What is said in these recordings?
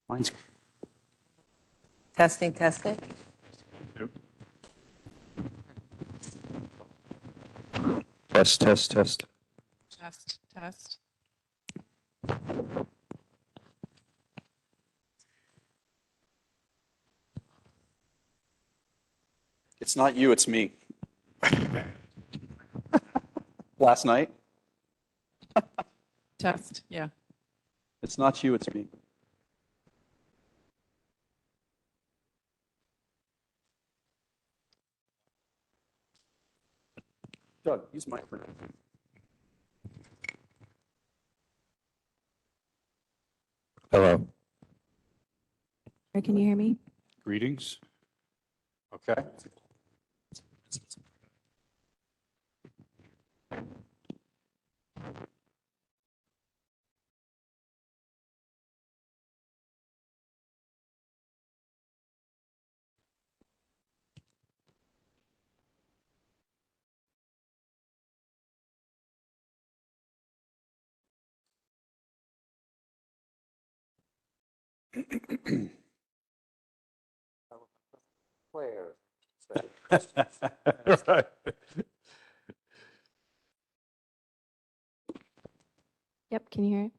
Mine's Testing, testing. test, test, test. Test, test. It's not you, it's me. Last night, Test, yeah. it's not you, it's me. Doug, use my mic. Hello. Can you hear me? Greetings. Okay. Right. Yep, can you hear it?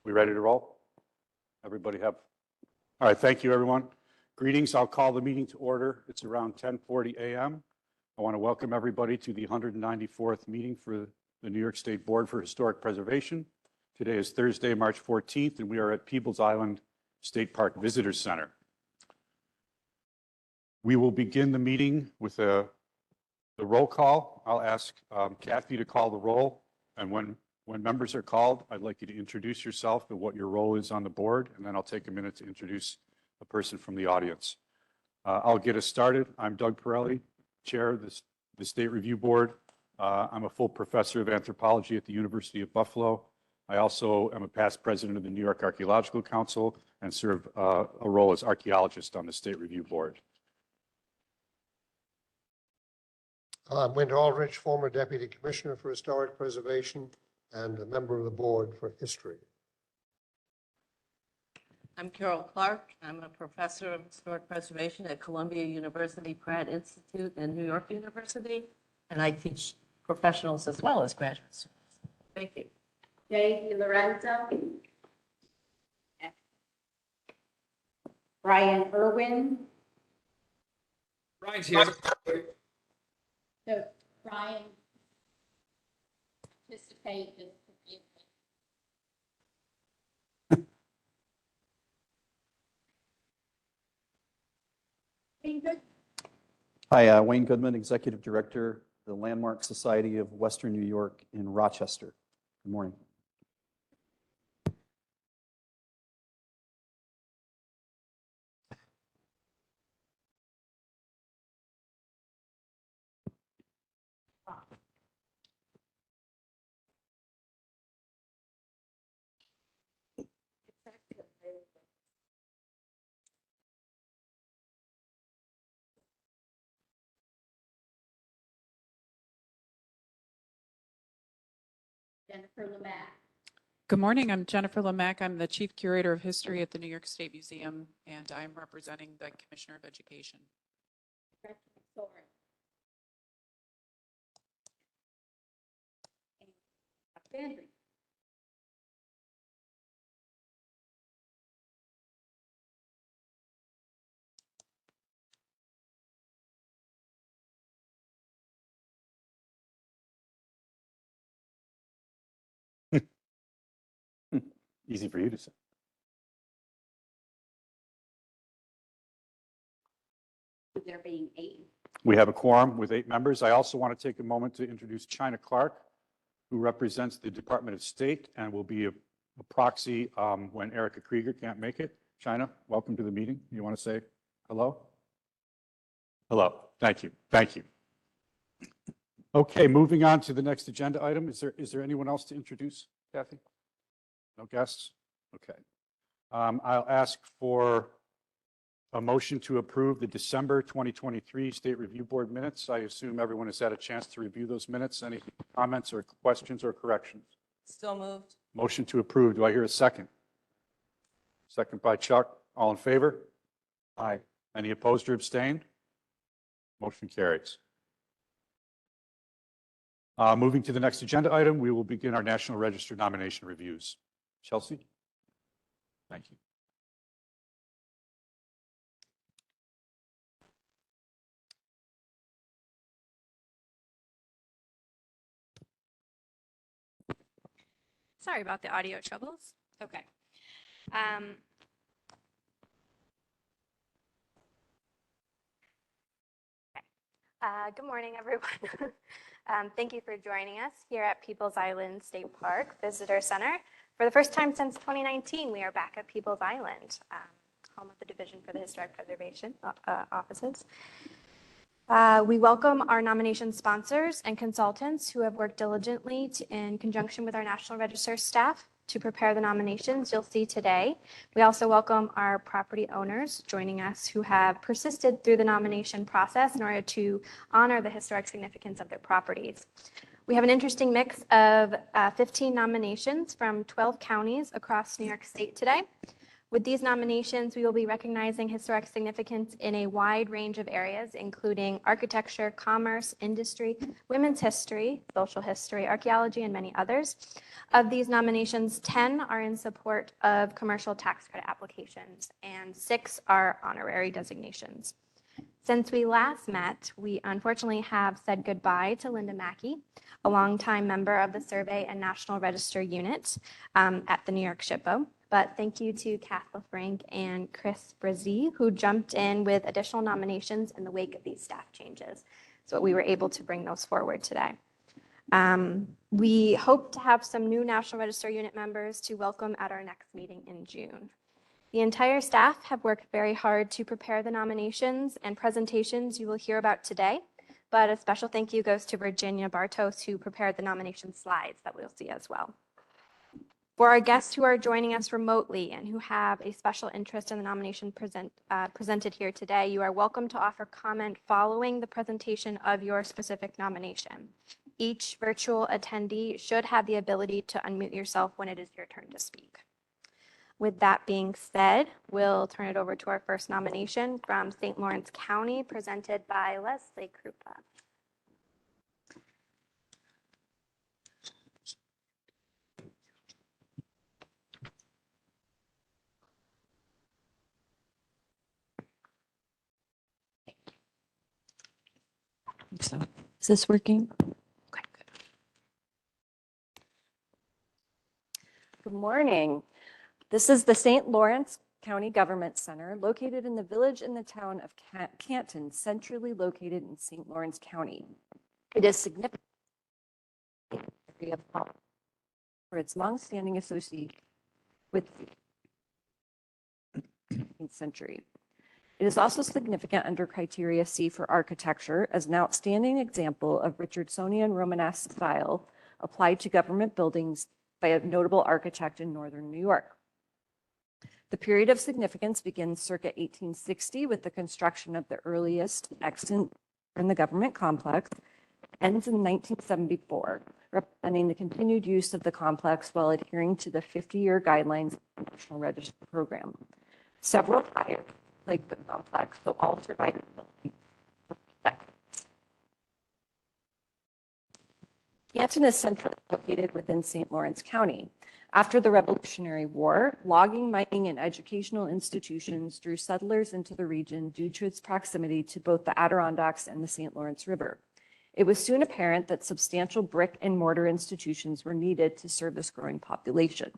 We ready to roll? Everybody have? All right, thank you, everyone. Greetings. I'll call the meeting to order. It's around 10:40 a.m. I want to welcome everybody to the 194th meeting for the New York State Board for Historic Preservation. Today is Thursday, March 14th, and we are at Peebles Island State Park Visitor Center. We will begin the meeting with the roll call. I'll ask Kathy to call the roll, and when members are called, I'd like you to introduce yourself and what your role is on the board, and then I'll take a minute to introduce a person from the audience. I'll get us started. I'm Doug Pirelli, Chair of the State Review Board. I'm a full professor of anthropology at the University of Buffalo. I also am a past president of the New York Archaeological Council and serve a role as archaeologist on the State Review Board. I'm Winter Aldrich, former Deputy Commissioner for Historic Preservation and a member of the Board for History. I'm Carol Clark. I'm a professor of historic preservation at Columbia University Pratt Institute and New York University, and I teach professionals as well as graduate students. Thank you. Jay DiLorenzo. Brian Irwin. Brian's here. So Brian, participate in Hi, Wayne Goodman, Executive Director, the Landmark Society of Western New York in Rochester. Good morning. Jennifer Lemack. Good morning, I'm Jennifer Lemack. I'm the Chief Curator of History at the New York State Museum, and I'm representing the Commissioner of Education. Gretchen Soren. And Andrew. Easy for you to say. There being 8. We have a quorum with 8 members. I also want to take a moment to introduce China Clark, who represents the Department of State and will be a proxy when Erica Krieger can't make it. China, welcome to the meeting. You want to say hello? Hello. Thank you. Thank you. Okay, moving on to the next agenda item. Is there anyone else to introduce, Kathy? No guests? Okay. I'll ask for a motion to approve the December 2023 State Review Board minutes. I assume everyone has had a chance to review those minutes. Any comments or questions or corrections? Still moved. Motion to approve. Do I hear a second? Second by Chuck. All in favor? Aye. Any opposed or abstained? Motion carries. Moving to the next agenda item, we will begin our National Register nomination reviews. Chelsea? Thank you. Sorry about the audio troubles. Okay. Um, Good morning, everyone. Thank you for joining us here at Peoples Island State Park Visitor Center. For the first time since 2019, we are back at Peoples Island, home of the Division for the Historic Preservation offices. We welcome our nomination sponsors and consultants who have worked diligently in conjunction with our National Register staff to prepare the nominations you'll see today. We also welcome our property owners joining us who have persisted through the nomination process in order to honor the historic significance of their properties. We have an interesting mix of 15 nominations from 12 counties across New York State today. With these nominations, we will be recognizing historic significance in a wide range of areas, including architecture, commerce, industry, women's history, social history, archaeology, and many others. Of these nominations, 10 are in support of commercial tax credit applications, and 6 are honorary designations. Since we last met, we unfortunately have said goodbye to Linda Mackey, a longtime member of the Survey and National Register unit at the New York SHPO. But thank you to Kath LaFranc and Chris Brzee, who jumped in with additional nominations in the wake of these staff changes. So we were able to bring those forward today. We hope to have some new National Register unit members to welcome at our next meeting in June. The entire staff have worked very hard to prepare the nominations and presentations you will hear about today, but a special thank you goes to Virginia Bartos, who prepared the nomination slides that we'll see as well. For our guests who are joining us remotely and who have a special interest in the nomination presented here today, you are welcome to offer comment following the presentation of your specific nomination. Each virtual attendee should have the ability to unmute yourself when it is your turn to speak. With that being said, we'll turn it over to our first nomination from St. Lawrence County, presented by Leslie Krupa. So, is this working? Okay, good. Good morning. This is the St. Lawrence County Government Center, located in the village and the town of Canton, centrally located in St. Lawrence County. It is significant for its longstanding association with the 18th century. It is also significant under criteria C for architecture as an outstanding example of Richardsonian Romanesque style applied to government buildings by a notable architect in northern New York. The period of significance begins circa 1860 with the construction of the earliest extant in the government complex, ends in 1974, representing the continued use of the complex while adhering to the 50-year guidelines of the National Register program. Several fires plagued the complex, so all survived the building. Canton is centrally located within St. Lawrence County. After the Revolutionary War, logging, mining, and educational institutions drew settlers into the region due to its proximity to both the Adirondacks and the St. Lawrence River. It was soon apparent that substantial brick and mortar institutions were needed to serve this growing population.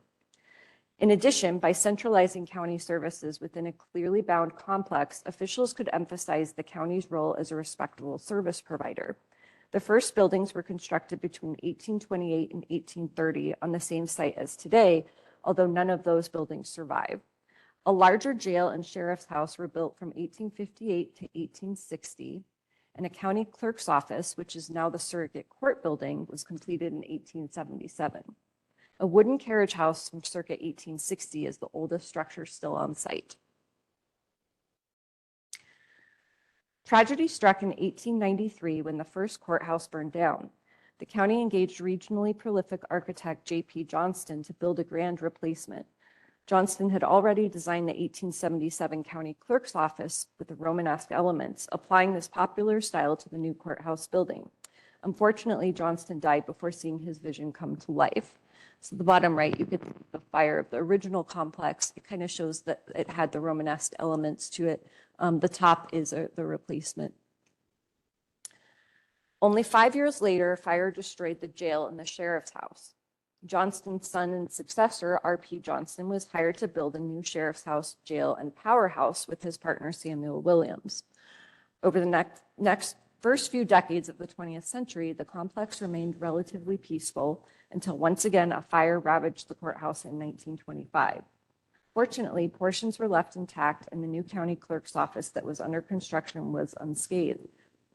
In addition, by centralizing county services within a clearly bound complex, officials could emphasize the county's role as a respectable service provider. The first buildings were constructed between 1828 and 1830 on the same site as today, although none of those buildings survive. A larger jail and sheriff's house were built from 1858 to 1860. and a county clerk's office, which is now the surrogate court building, was completed in 1877. A wooden carriage house from circa 1860 is the oldest structure still on site. Tragedy struck in 1893 when the first courthouse burned down. The county engaged regionally prolific architect J.P. Johnston to build a grand replacement. Johnston had already designed the 1877 county clerk's office with the Romanesque elements, applying this popular style to the new courthouse building. Unfortunately, Johnston died before seeing his vision come to life. So the bottom right, you get the fire of the original complex. It kind of shows that it had the Romanesque elements to it. The top is the replacement. Only 5 years later, fire destroyed the jail and the sheriff's house. Johnston's son and successor, R.P. Johnston, was hired to build a new sheriff's house, jail, and powerhouse with his partner Samuel Williams. Over the first few decades of the 20th century, the complex remained relatively peaceful until once again a fire ravaged the courthouse in 1925. Fortunately, portions were left intact and the new county clerk's office that was under construction was unscathed.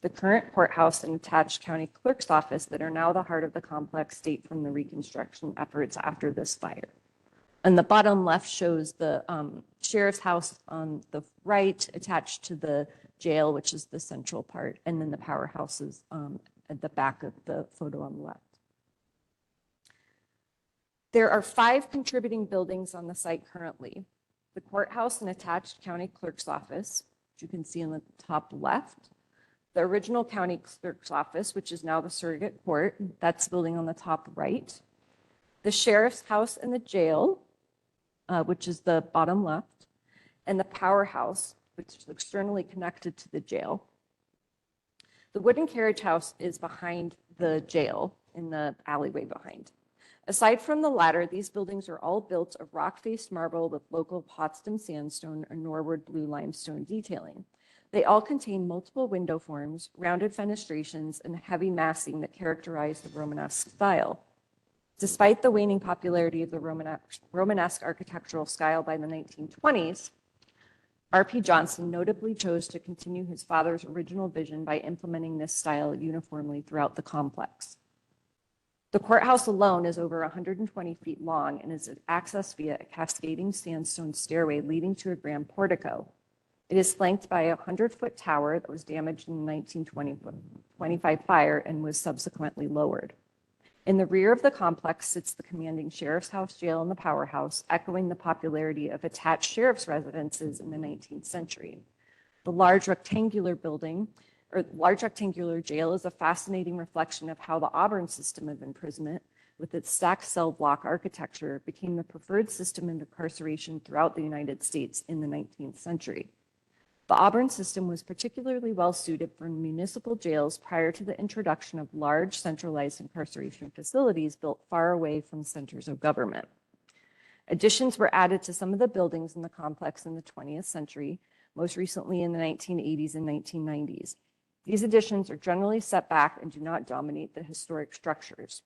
The current courthouse and attached county clerk's office that are now the heart of the complex date from the reconstruction efforts after this fire. And the bottom left shows the sheriff's house on the right attached to the jail, which is the central part, and then the powerhouse is at the back of the photo on the left. There are 5 contributing buildings on the site currently. The courthouse and attached county clerk's office, which you can see in the top left. The original county clerk's office, which is now the surrogate court, that's the building on the top right. The sheriff's house and the jail, which is the bottom left, and the powerhouse, which is externally connected to the jail. The wooden carriage house is behind the jail in the alleyway behind. Aside from the latter, these buildings are all built of rock-faced marble with local Potsdam sandstone or Norwood blue limestone detailing. They all contain multiple window forms, rounded fenestrations, and heavy massing that characterize the Romanesque style. Despite the waning popularity of the Romanesque architectural style by the 1920s, R.P. Johnston notably chose to continue his father's original vision by implementing this style uniformly throughout the complex. The courthouse alone is over 120 feet long and is accessed via a cascading sandstone stairway leading to a grand portico. It is flanked by a 100-foot tower that was damaged in the 1925 fire and was subsequently lowered. In the rear of the complex sits the commanding sheriff's house, jail, and the powerhouse, echoing the popularity of attached sheriff's residences in the 19th century. The large rectangular jail is a fascinating reflection of how the Auburn system of imprisonment, with its stacked cell block architecture, became the preferred system of incarceration throughout the United States in the 19th century. The Auburn system was particularly well suited for municipal jails prior to the introduction of large centralized incarceration facilities built far away from centers of government. Additions were added to some of the buildings in the complex in the 20th century, most recently in the 1980s and 1990s. These additions are generally set back and do not dominate the historic structures.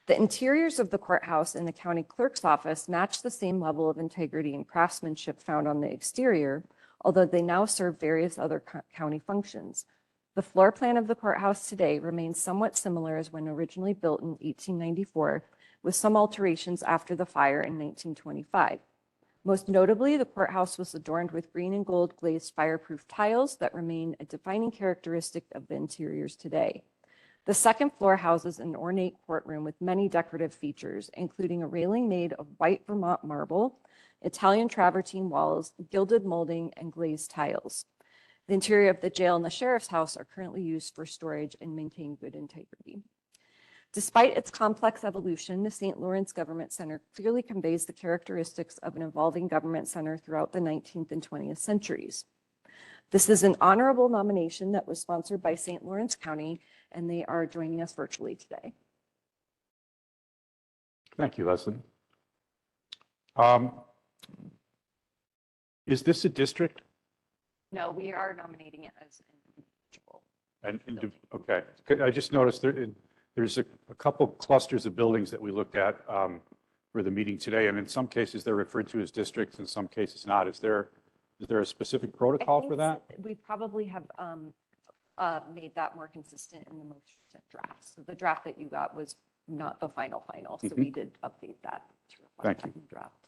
The interiors of the courthouse and the county clerk's office match the same level of integrity and craftsmanship found on the exterior, although they now serve various other county functions. The floor plan of the courthouse today remains somewhat similar as when originally built in 1894, with some alterations after the fire in 1925. Most notably, the courthouse was adorned with green and gold glazed fireproof tiles that remain a defining characteristic of the interiors today. The second floor houses an ornate courtroom with many decorative features, including a railing made of white Vermont marble, Italian travertine walls, gilded molding, and glazed tiles. The interior of the jail and the sheriff's house are currently used for storage and maintain good integrity. Despite its complex evolution, the St. Lawrence Government Center clearly conveys the characteristics of an evolving government center throughout the 19th and 20th centuries. This is an honorable nomination that was sponsored by St. Lawrence County, and they are joining us virtually today. Thank you, Leslie. Is this a district? No, we are nominating it as an individual. Okay, I just noticed there's a couple clusters of buildings that we looked at for the meeting today, and in some cases they're referred to as districts, in some cases not. Is there Is there a specific I protocol think for that? We probably have made that more consistent in the most recent draft. So the draft that you got was not the final, so we did update that to reflect Thank you. that new draft.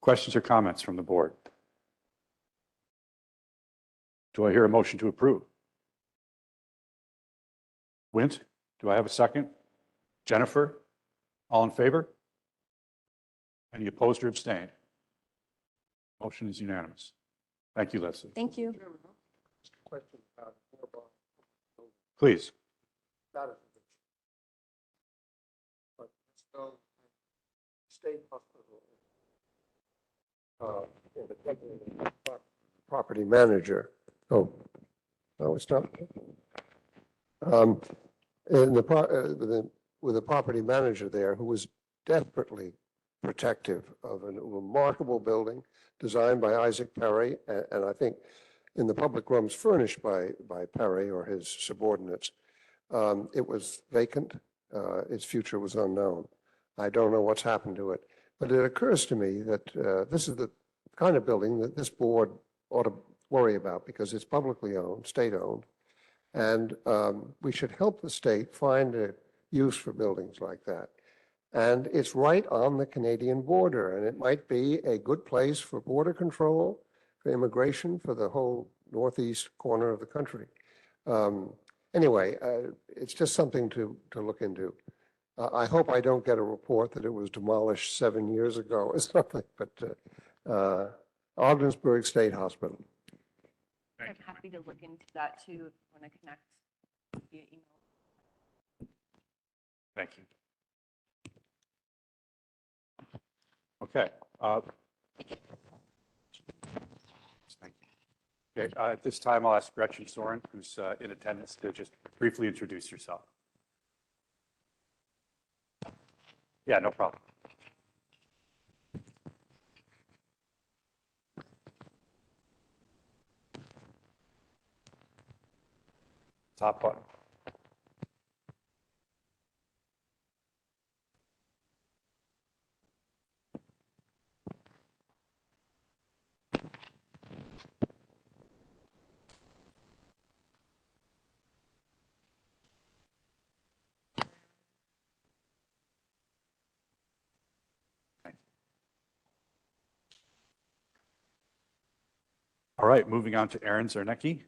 Questions or comments from the board? Do I hear a motion to approve? Wint, do I have a second? Jennifer, all in favor? Any opposed or abstained? Motion is unanimous. Thank you, Leslie. Thank you. Question about Please. status of it. But still, state hospital, in the company, property manager. Oh, no, it's not. In the, with a property manager there who was desperately protective of a remarkable building designed by Isaac Perry, and I think in the public rooms furnished by Perry or his subordinates. It was vacant. Its future was unknown. I don't know what's happened to it, but it occurs to me that this is the kind of building that this board ought to worry about because it's publicly owned, state-owned, and we should help the state find a use for buildings like that. And it's right on the Canadian border, and it might be a good place for border control, for immigration, for the whole northeast corner of the country. Anyway, it's just something to look into. I hope I don't get a report that it was demolished 7 years ago or something, but Ogdensburg State Hospital. I'm happy to look into that too if you want to connect via email. Thank you. Okay. Thank you. Okay, at this time, I'll ask Gretchen Soren, who's in attendance, to just briefly introduce yourself. Yeah, no problem. Top button. All right, moving on to Aaron Zarnecki.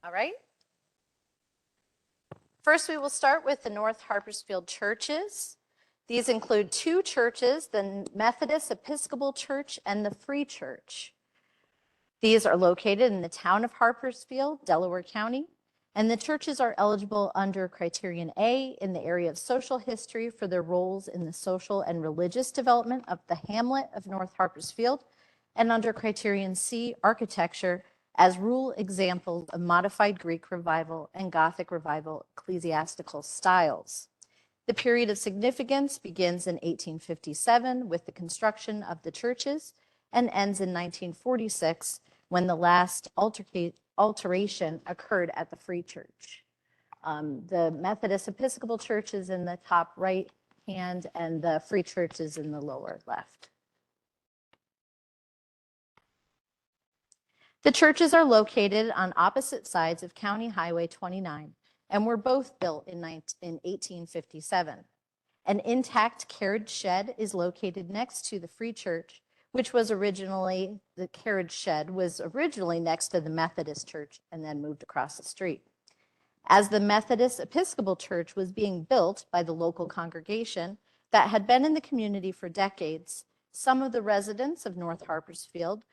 All right. First, we will start with the North Harpersfield churches. These include two churches, the Methodist Episcopal Church and the Free Church. These are located in the town of Harpersfield, Delaware County, and the churches are eligible under Criterion A in the area of social history for their roles in the social and religious development of the hamlet of North Harpersfield, and under Criterion C, architecture, as rule examples of modified Greek revival and Gothic revival ecclesiastical styles. The period of significance begins in 1857 with the construction of the churches and ends in 1946 when the last alteration occurred at the Free Church. The Methodist Episcopal Church is in the top right hand and the Free Church is in the lower left. The churches are located on opposite sides of County Highway 29 and were both built in 1857. An intact carriage shed is located next to the Free Church, which was originally, the carriage shed was originally next to the Methodist Church and then moved across the street. As the Methodist Episcopal Church was being built by the local congregation that had been in the community for decades, some of the residents of North Harpersfield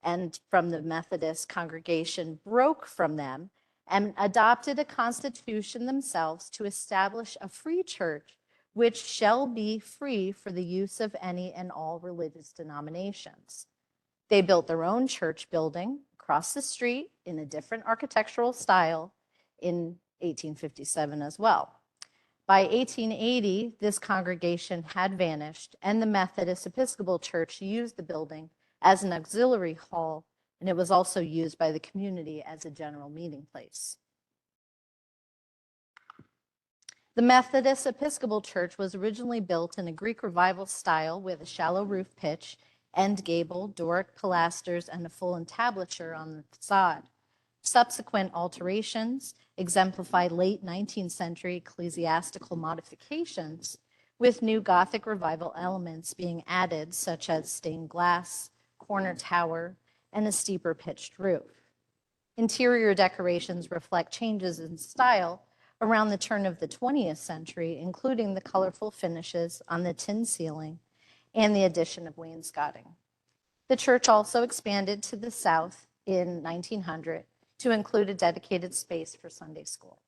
and from the Methodist congregation broke from them and adopted a constitution themselves to establish a free church which shall be free for the use of any and all religious denominations. They built their own church building across the street in a different architectural style in 1857 as well. By 1880, this congregation had vanished, and the Methodist Episcopal Church used the building as an auxiliary hall, and it was also used by the community as a general meeting place. The Methodist Episcopal Church was originally built in a Greek Revival style with a shallow roof pitch, end gable, Doric pilasters, and a full entablature on the facade. Subsequent alterations exemplify late 19th century ecclesiastical modifications, with new Gothic Revival elements being added, such as stained glass, corner tower, and a steeper pitched roof. Interior decorations reflect changes in style around the turn of the 20th century, including the colorful finishes on the tin ceiling and the addition of wainscoting. The church also expanded to the south in 1900 to include a dedicated space for Sunday school.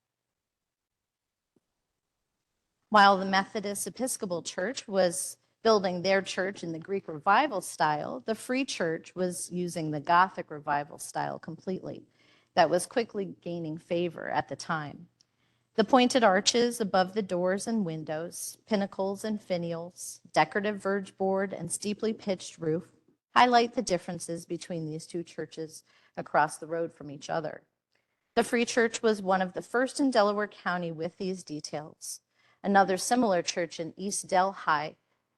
While the Methodist Episcopal Church was building their church in the Greek Revival style, the Free Church was using the Gothic Revival style completely. That was quickly gaining favor at the time. The pointed arches above the doors and windows, pinnacles and finials, decorative verge board, and steeply pitched roof highlight the differences between these two churches across the road from each other. The Free Church was one of the first in Delaware County with these details. Another similar church in East Delhi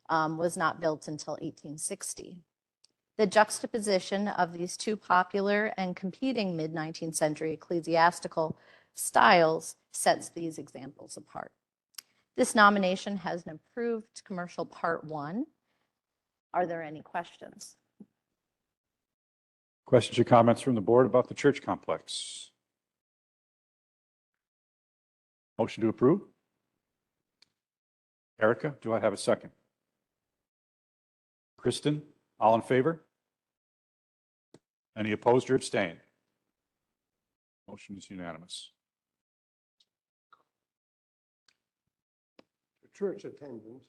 was not built until 1860. The juxtaposition of these two popular and competing mid-19th century ecclesiastical styles sets these examples apart. This nomination has an approved commercial Part 1. Are there any questions? Questions or comments from the board about the church complex? Motion to approve? Erica, do I have a second? Kristen, all in favor? Any opposed or abstained? Motion is unanimous. Church attendance,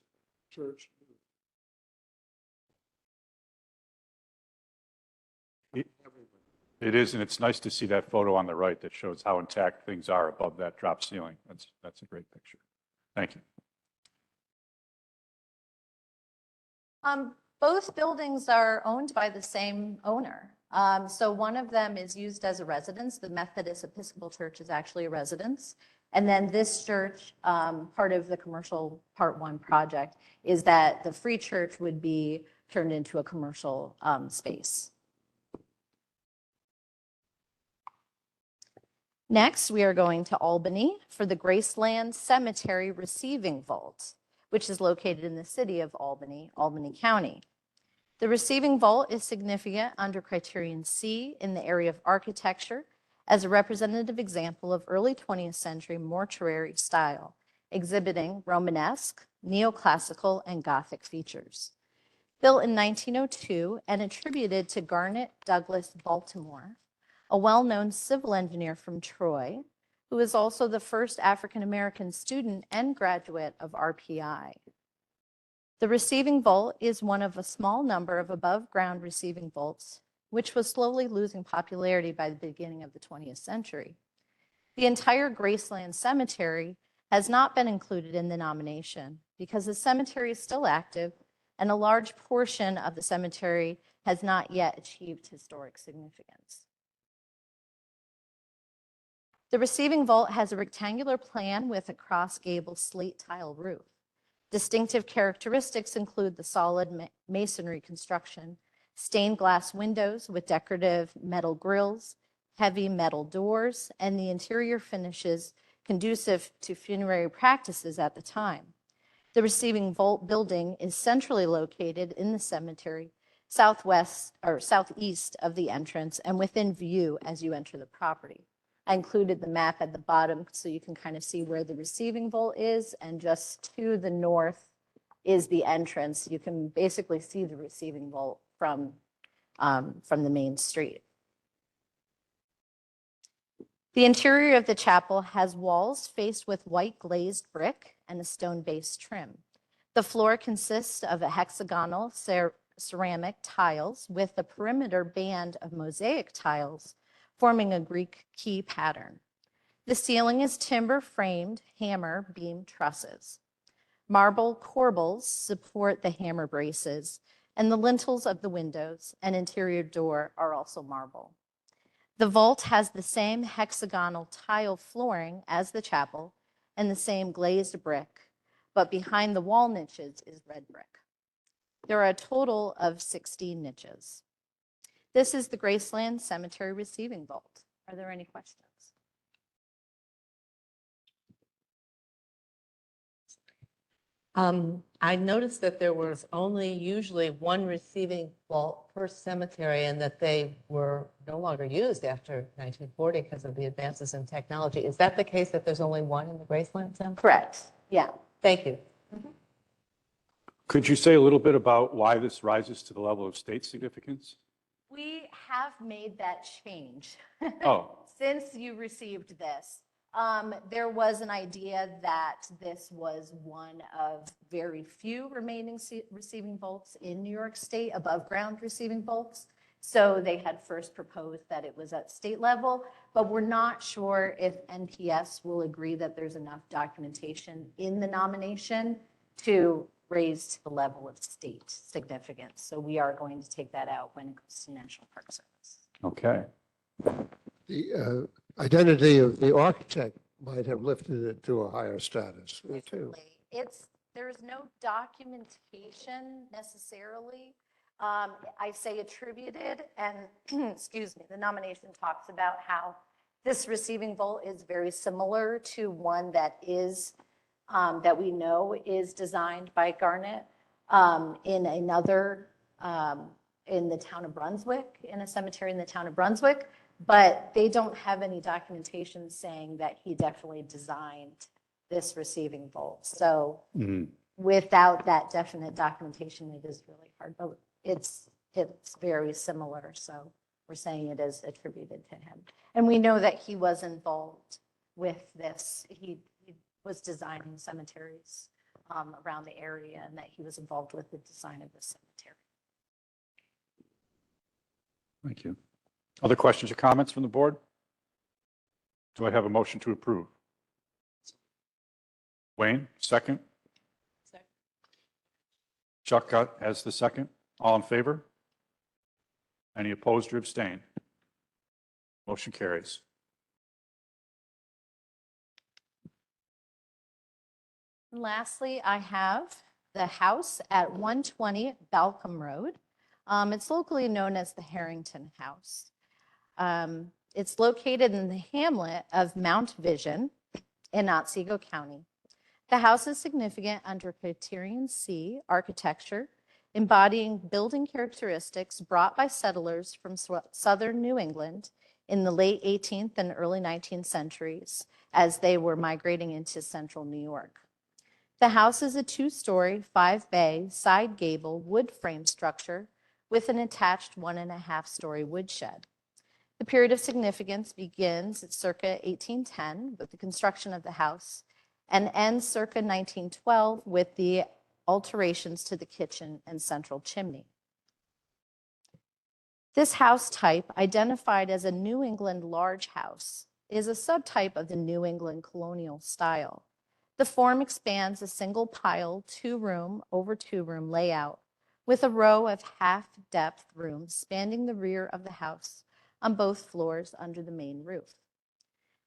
church. It is, and it's nice to see that photo on the right that shows how intact things are above that drop ceiling. That's a great picture. Thank you. Both buildings are owned by the same owner. So one of them is used as a residence. The Methodist Episcopal Church is actually a residence. And then this church, part of the commercial Part 1 project, is that the Free Church would be turned into a commercial space. Next, we are going to Albany for the Graceland Cemetery Receiving Vault, which is located in the city of Albany, Albany County. The receiving vault is significant under criterion C in the area of architecture as a representative example of early 20th century mortuary style, exhibiting Romanesque, neoclassical, and Gothic features. Built in 1902 and attributed to Garnet Douglas Baltimore, a well-known civil engineer from Troy, who is also the first African-American student and graduate of RPI. The receiving vault is one of a small number of above-ground receiving vaults, which was slowly losing popularity by the beginning of the 20th century. The entire Graceland Cemetery has not been included in the nomination because the cemetery is still active and a large portion of the cemetery has not yet achieved historic significance. The receiving vault has a rectangular plan with a cross-gable slate tile roof. Distinctive characteristics include the solid masonry construction, stained glass windows with decorative metal grills, heavy metal doors, and the interior finishes conducive to funerary practices at the time. The receiving vault building is centrally located in the cemetery, southeast of the entrance and within view as you enter the property. I included the map at the bottom so you can kind of see where the receiving vault is, and just to the north is the entrance. You can basically see the receiving vault from the main street. The interior of the chapel has walls faced with white glazed brick and a stone-based trim. The floor consists of a hexagonal ceramic tiles with a perimeter band of mosaic tiles forming a Greek key pattern. The ceiling is timber-framed hammer beam trusses. Marble corbels support the hammer braces, and the lintels of the windows and interior door are also marble. The vault has the same hexagonal tile flooring as the chapel and the same glazed brick, but behind the wall niches is red brick. There are a total of 16 niches. This is the Graceland Cemetery Receiving Vault. Are there any questions? I noticed that there was only usually one receiving vault per cemetery and that they were no longer used after 1940 because of the advances in technology. Is that the case that there's only one in the Graceland Cemetery? Correct. Yeah. Thank you. Could you say a little bit about why this rises to the level of state significance? We have made that change. Oh. Since you received this. There was an idea that this was one of very few remaining receiving vaults in New York State, above ground receiving vaults. So they had first proposed that it was at state level, but we're not sure if NPS will agree that there's enough documentation in the nomination to raise to the level of state significance. So we are going to take that out when it goes to National Park Service. Okay. The identity of the architect might have lifted it to a higher status, too. There's no documentation necessarily. I say attributed, and excuse me, the nomination talks about how this receiving vault is very similar to one that is that we know is designed by Garnet in another in the town of Brunswick, in a cemetery in the town of Brunswick. But they don't have any documentation saying that he definitely designed this receiving vault. So without that definite documentation, it is really hard, but it's very similar. So we're saying it is attributed to him. And we know that he was involved with this. He was designing cemeteries around the area, and that he was involved with the design of the cemetery. Thank you. Other questions or comments from the board? Do I have a motion to approve? Wayne, second. Second. Chuck has the second. All in favor? Any opposed or abstain? Motion carries. And lastly, I have the house at 120 Balcom Road. It's locally known as the Harrington House. It's located in the hamlet of Mount Vision in Otsego County. The house is significant under Criterion C architecture, embodying building characteristics brought by settlers from southern New England in the late 18th and early 19th centuries as they were migrating into central New York. The house is a two-story, 5-bay, side gable wood frame structure with an attached 1.5-story woodshed. The period of significance begins at circa 1810 with the construction of the house and ends circa 1912 with the alterations to the kitchen and central chimney. This house type, identified as a New England large house, is a subtype of the New England colonial style. The form expands a single pile, 2-room over 2-room layout with a row of half-depth rooms spanning the rear of the house on both floors under the main roof.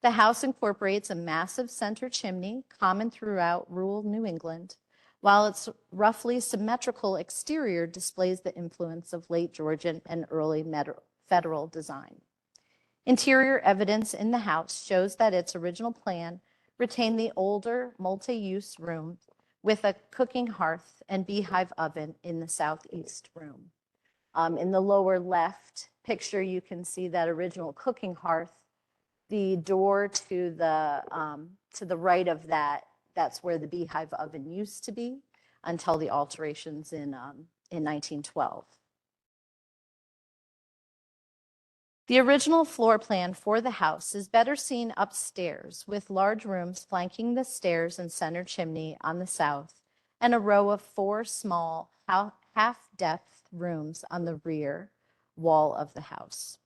The house incorporates a massive center chimney common throughout rural New England, while its roughly symmetrical exterior displays the influence of late Georgian and early federal design. Interior evidence in the house shows that its original plan retained the older multi-use room with a cooking hearth and beehive oven in the southeast room. In the lower left picture, you can see that original cooking hearth. The door to the right of that, that's where the beehive oven used to be until the alterations in 1912. The original floor plan for the house is better seen upstairs with large rooms flanking the stairs and center chimney on the south and a row of 4 small half-depth rooms on the rear wall of the house.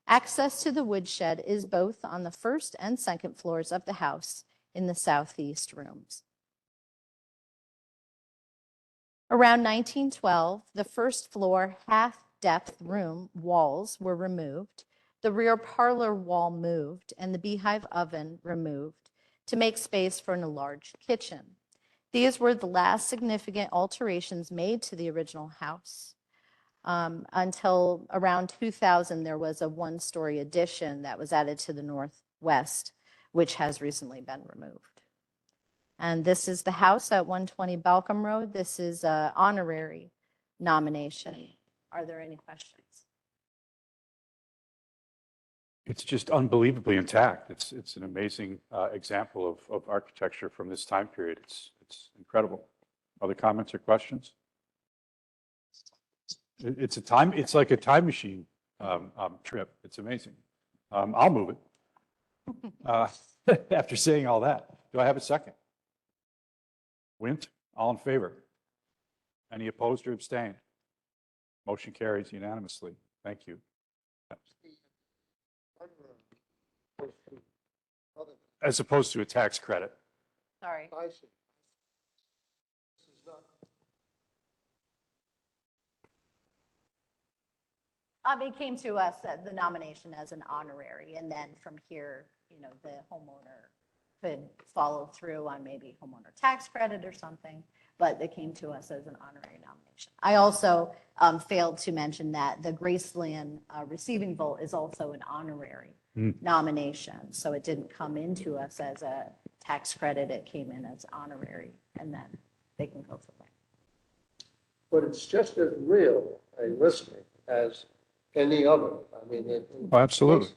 Access to the woodshed is both on the first and second floors of the house in the southeast rooms. Around 1912, the first floor half-depth room walls were removed, the rear parlor wall moved, and the beehive oven removed to make space for an enlarged kitchen. These were the last significant alterations made to the original house. Until around 2000, there was a one-story addition that was added to the northwest, which has recently been removed. And this is the house at 120 Balcom Road. This is an honorary nomination. Are there any questions? It's just unbelievably intact. It's an amazing example of architecture from this time period. It's incredible. Other comments or questions? It's like a time machine trip. It's amazing. I'll move it. After saying all that, do I have a second? Wint, all in favor? Any opposed or abstained? Motion carries unanimously. Thank you. As opposed to a tax credit. Sorry. It came to us the nomination as an honorary, and then from here, the homeowner could follow through on maybe homeowner tax credit or something, but it came to us as an honorary nomination. I also failed to mention that the Graceland receiving vote is also an honorary nomination, so it didn't come into us as a tax credit, it came in as honorary, and then they can go from there. But it's just as real a listing as any other. I mean, Oh, absolutely.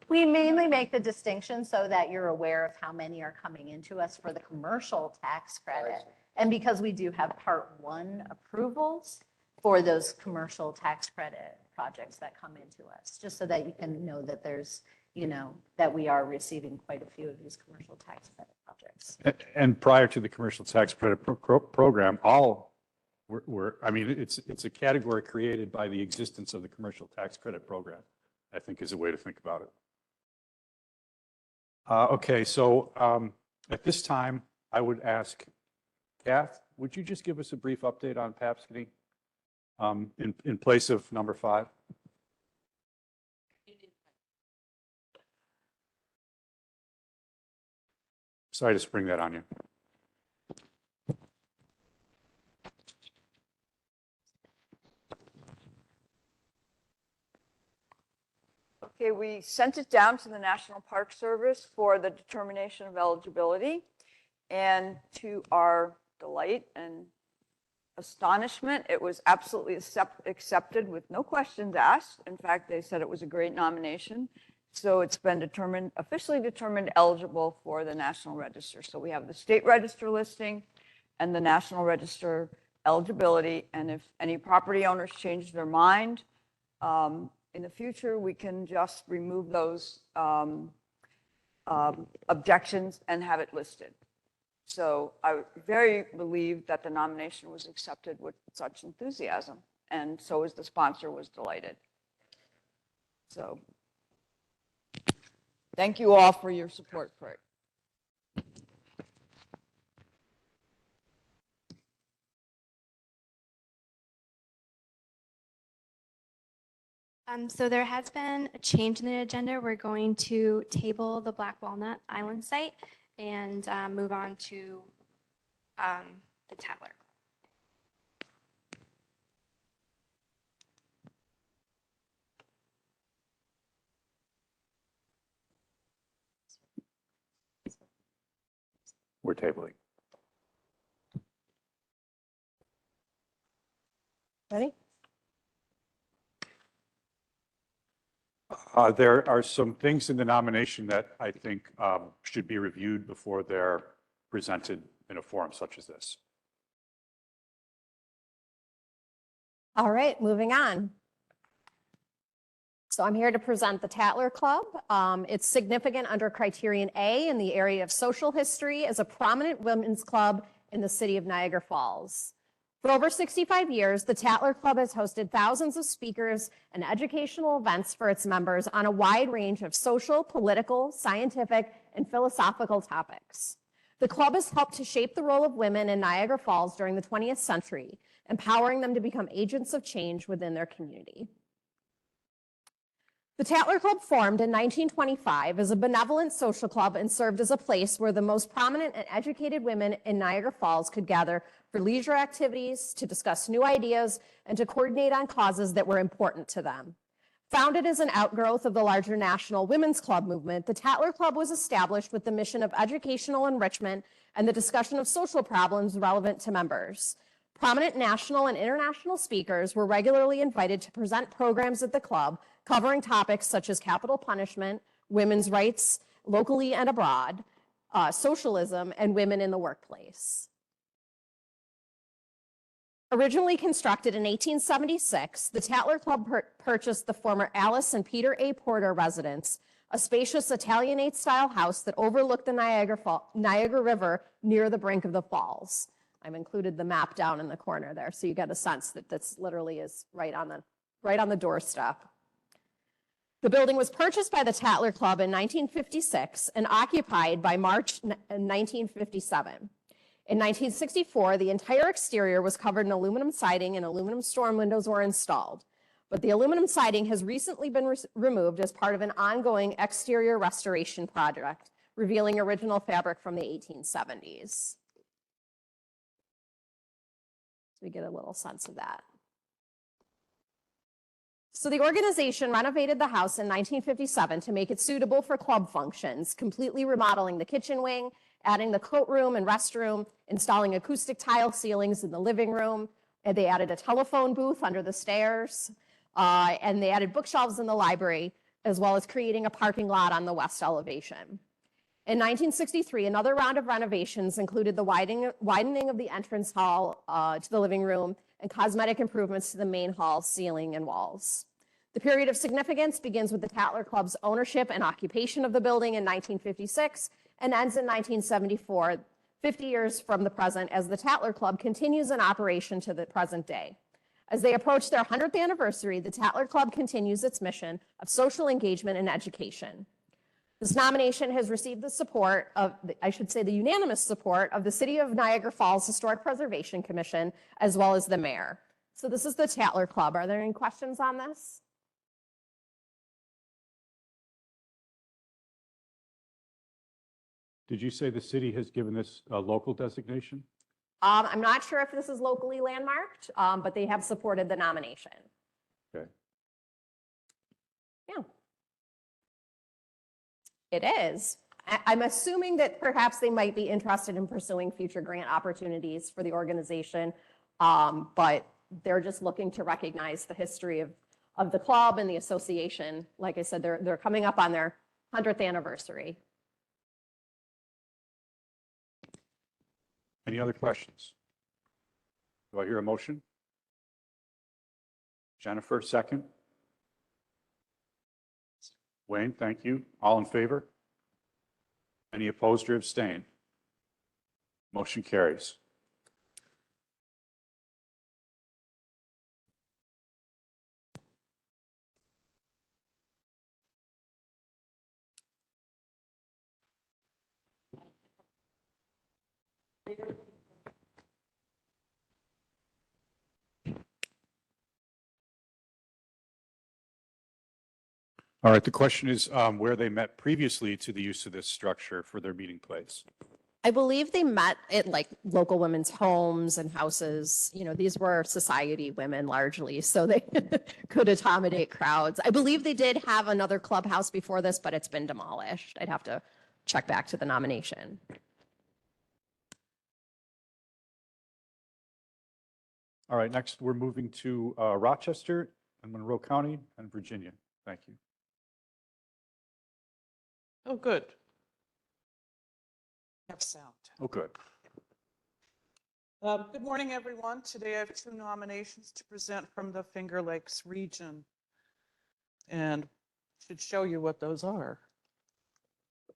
We mainly make the distinction so that you're aware of how many are coming into us for the commercial tax credit. And because we do have Part 1 approvals for those commercial tax credit projects that come into us, just so that you can know that there's, that we are receiving quite a few of these commercial tax credit projects. And prior to the commercial tax credit program, it's a category created by the existence of the commercial tax credit program, I think is a way to think about it. Okay, so at this time, I would ask, Kath, would you just give us a brief update on Papskany in place of number 5? Sorry to spring that on you. Okay, we sent it down to the National Park Service for the determination of eligibility. And to our delight and astonishment, it was absolutely accepted with no questions asked. In fact, they said it was a great nomination. So it's been officially determined eligible for the National Register. So we have the State Register listing and the National Register eligibility. And if any property owners change their mind, in the future, we can just remove those objections and have it listed. So I very relieved that the nomination was accepted with such enthusiasm, and so as the sponsor was delighted. So thank you all for your support for it. So there has been a change in the agenda. We're going to table the Black Walnut Island site and move on to the Tatler. We're tabling. Ready? There are some things in the nomination that I think should be reviewed before they're presented in a forum such as this. All right, moving on. So I'm here to present the Tatler Club. It's significant under criterion A in the area of social history as a prominent women's club in the city of Niagara Falls. For over 65 years, the Tatler Club has hosted thousands of speakers and educational events for its members on a wide range of social, political, scientific, and philosophical topics. The club has helped to shape the role of women in Niagara Falls during the 20th century, empowering them to become agents of change within their community. The Tatler Club formed in 1925 as a benevolent social club and served as a place where the most prominent and educated women in Niagara Falls could gather for leisure activities, to discuss new ideas, and to coordinate on causes that were important to them. Founded as an outgrowth of the larger national women's club movement, the Tatler Club was established with the mission of educational enrichment and the discussion of social problems relevant to members. Prominent national and international speakers were regularly invited to present programs at the club covering topics such as capital punishment, women's rights locally and abroad, socialism, and women in the workplace. Originally constructed in 1876, the Tatler Club purchased the former Alice and Peter A. Porter residence, a spacious Italianate-style house that overlooked the Niagara River near the brink of the falls. I've included the map down in the corner there, so you get a sense that this literally is right on the doorstep. The building was purchased by the Tatler Club in 1956 and occupied by March 1957. In 1964, the entire exterior was covered in aluminum siding and aluminum storm windows were installed. But the aluminum siding has recently been removed as part of an ongoing exterior restoration project, revealing original fabric from the 1870s. So we get a little sense of that. So the organization renovated the house in 1957 to make it suitable for club functions, completely remodeling the kitchen wing, adding the coat room and restroom, installing acoustic tile ceilings in the living room, and they added a telephone booth under the stairs, and they added bookshelves in the library, as well as creating a parking lot on the west elevation. In 1963, another round of renovations included the widening of the entrance hall to the living room and cosmetic improvements to the main hall ceiling and walls. The period of significance begins with the Tatler Club's ownership and occupation of the building in 1956 and ends in 1974, 50 years from the present, as the Tatler Club continues in operation to the present day. As they approach their 100th anniversary, the Tatler Club continues its mission of social engagement and education. This nomination has received the support of, I should say, the unanimous support of the City of Niagara Falls Historic Preservation Commission, as well as the mayor. So this is the Tatler Club. Are there any questions on this? Did you say the city has given this a local designation? I'm not sure if this is locally landmarked, but they have supported the nomination. Okay. Yeah. It is. I'm assuming that perhaps they might be interested in pursuing future grant opportunities for the organization, but they're just looking to recognize the history of the club and the association. Like I said, they're coming up on their 100th anniversary. Any other questions? Do I hear a motion? Jennifer, second. Wayne, thank you. All in favor? Any opposed or abstained? Motion carries. All right, the question is where they met previously to the use of this structure for their meeting place. I believe they met at like local women's homes and houses. You know, these were society women largely, so they could accommodate crowds. I believe they did have another clubhouse before this, but it's been demolished. I'd have to check back to the nomination. All right, next we're moving to Rochester and Monroe County and Virginia. Thank you. Oh, good. Have sound. Oh, good. Good morning, everyone. Today I have two nominations to present from the Finger Lakes region. And should show you what those are.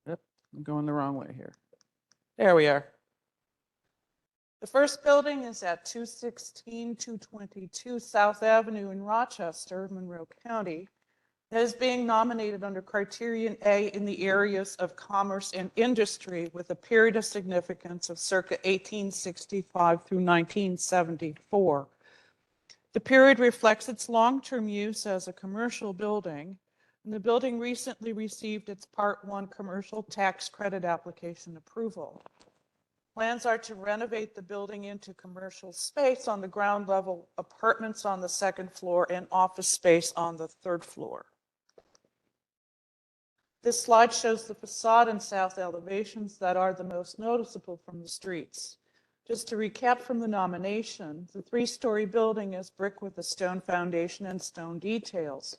Yep, I'm going the wrong way here. There we are. The first building is at 216-222 South Avenue in Rochester, Monroe County. It is being nominated under Criterion A in the areas of commerce and industry with a period of significance of circa 1865 through 1974. The period reflects its long-term use as a commercial building, and the building recently received its Part 1 commercial tax credit application approval. Plans are to renovate the building into commercial space on the ground level, apartments on the second floor, and office space on the third floor. This slide shows the facade and south elevations that are the most noticeable from the streets. Just to recap from the nomination, the 3-story building is brick with a stone foundation and stone details.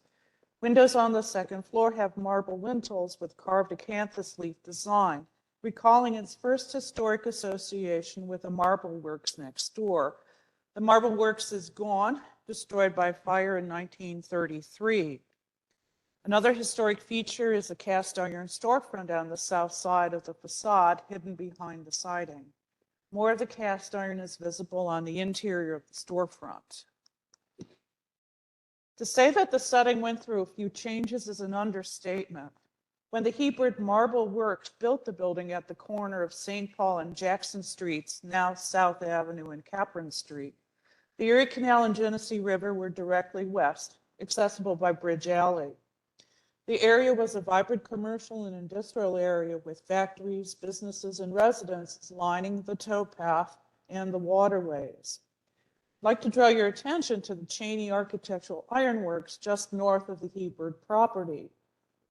Windows on the second floor have marble lintels with carved acanthus leaf design, recalling its first historic association with a marble works next door. The marble works is gone, destroyed by fire in 1933. Another historic feature is a cast iron storefront on the south side of the facade, hidden behind the siding. More of the cast iron is visible on the interior of the storefront. To say that the setting went through a few changes is an understatement. When the Hebert Marble Works built the building at the corner of St. Paul and Jackson Streets, now South Avenue and Capron Street, the Erie Canal and Genesee River were directly west, accessible by Bridge Alley. The area was a vibrant commercial and industrial area with factories, businesses, and residences lining the towpath and the waterways. I'd like to draw your attention to the Cheney Architectural Ironworks just north of the Hebert property.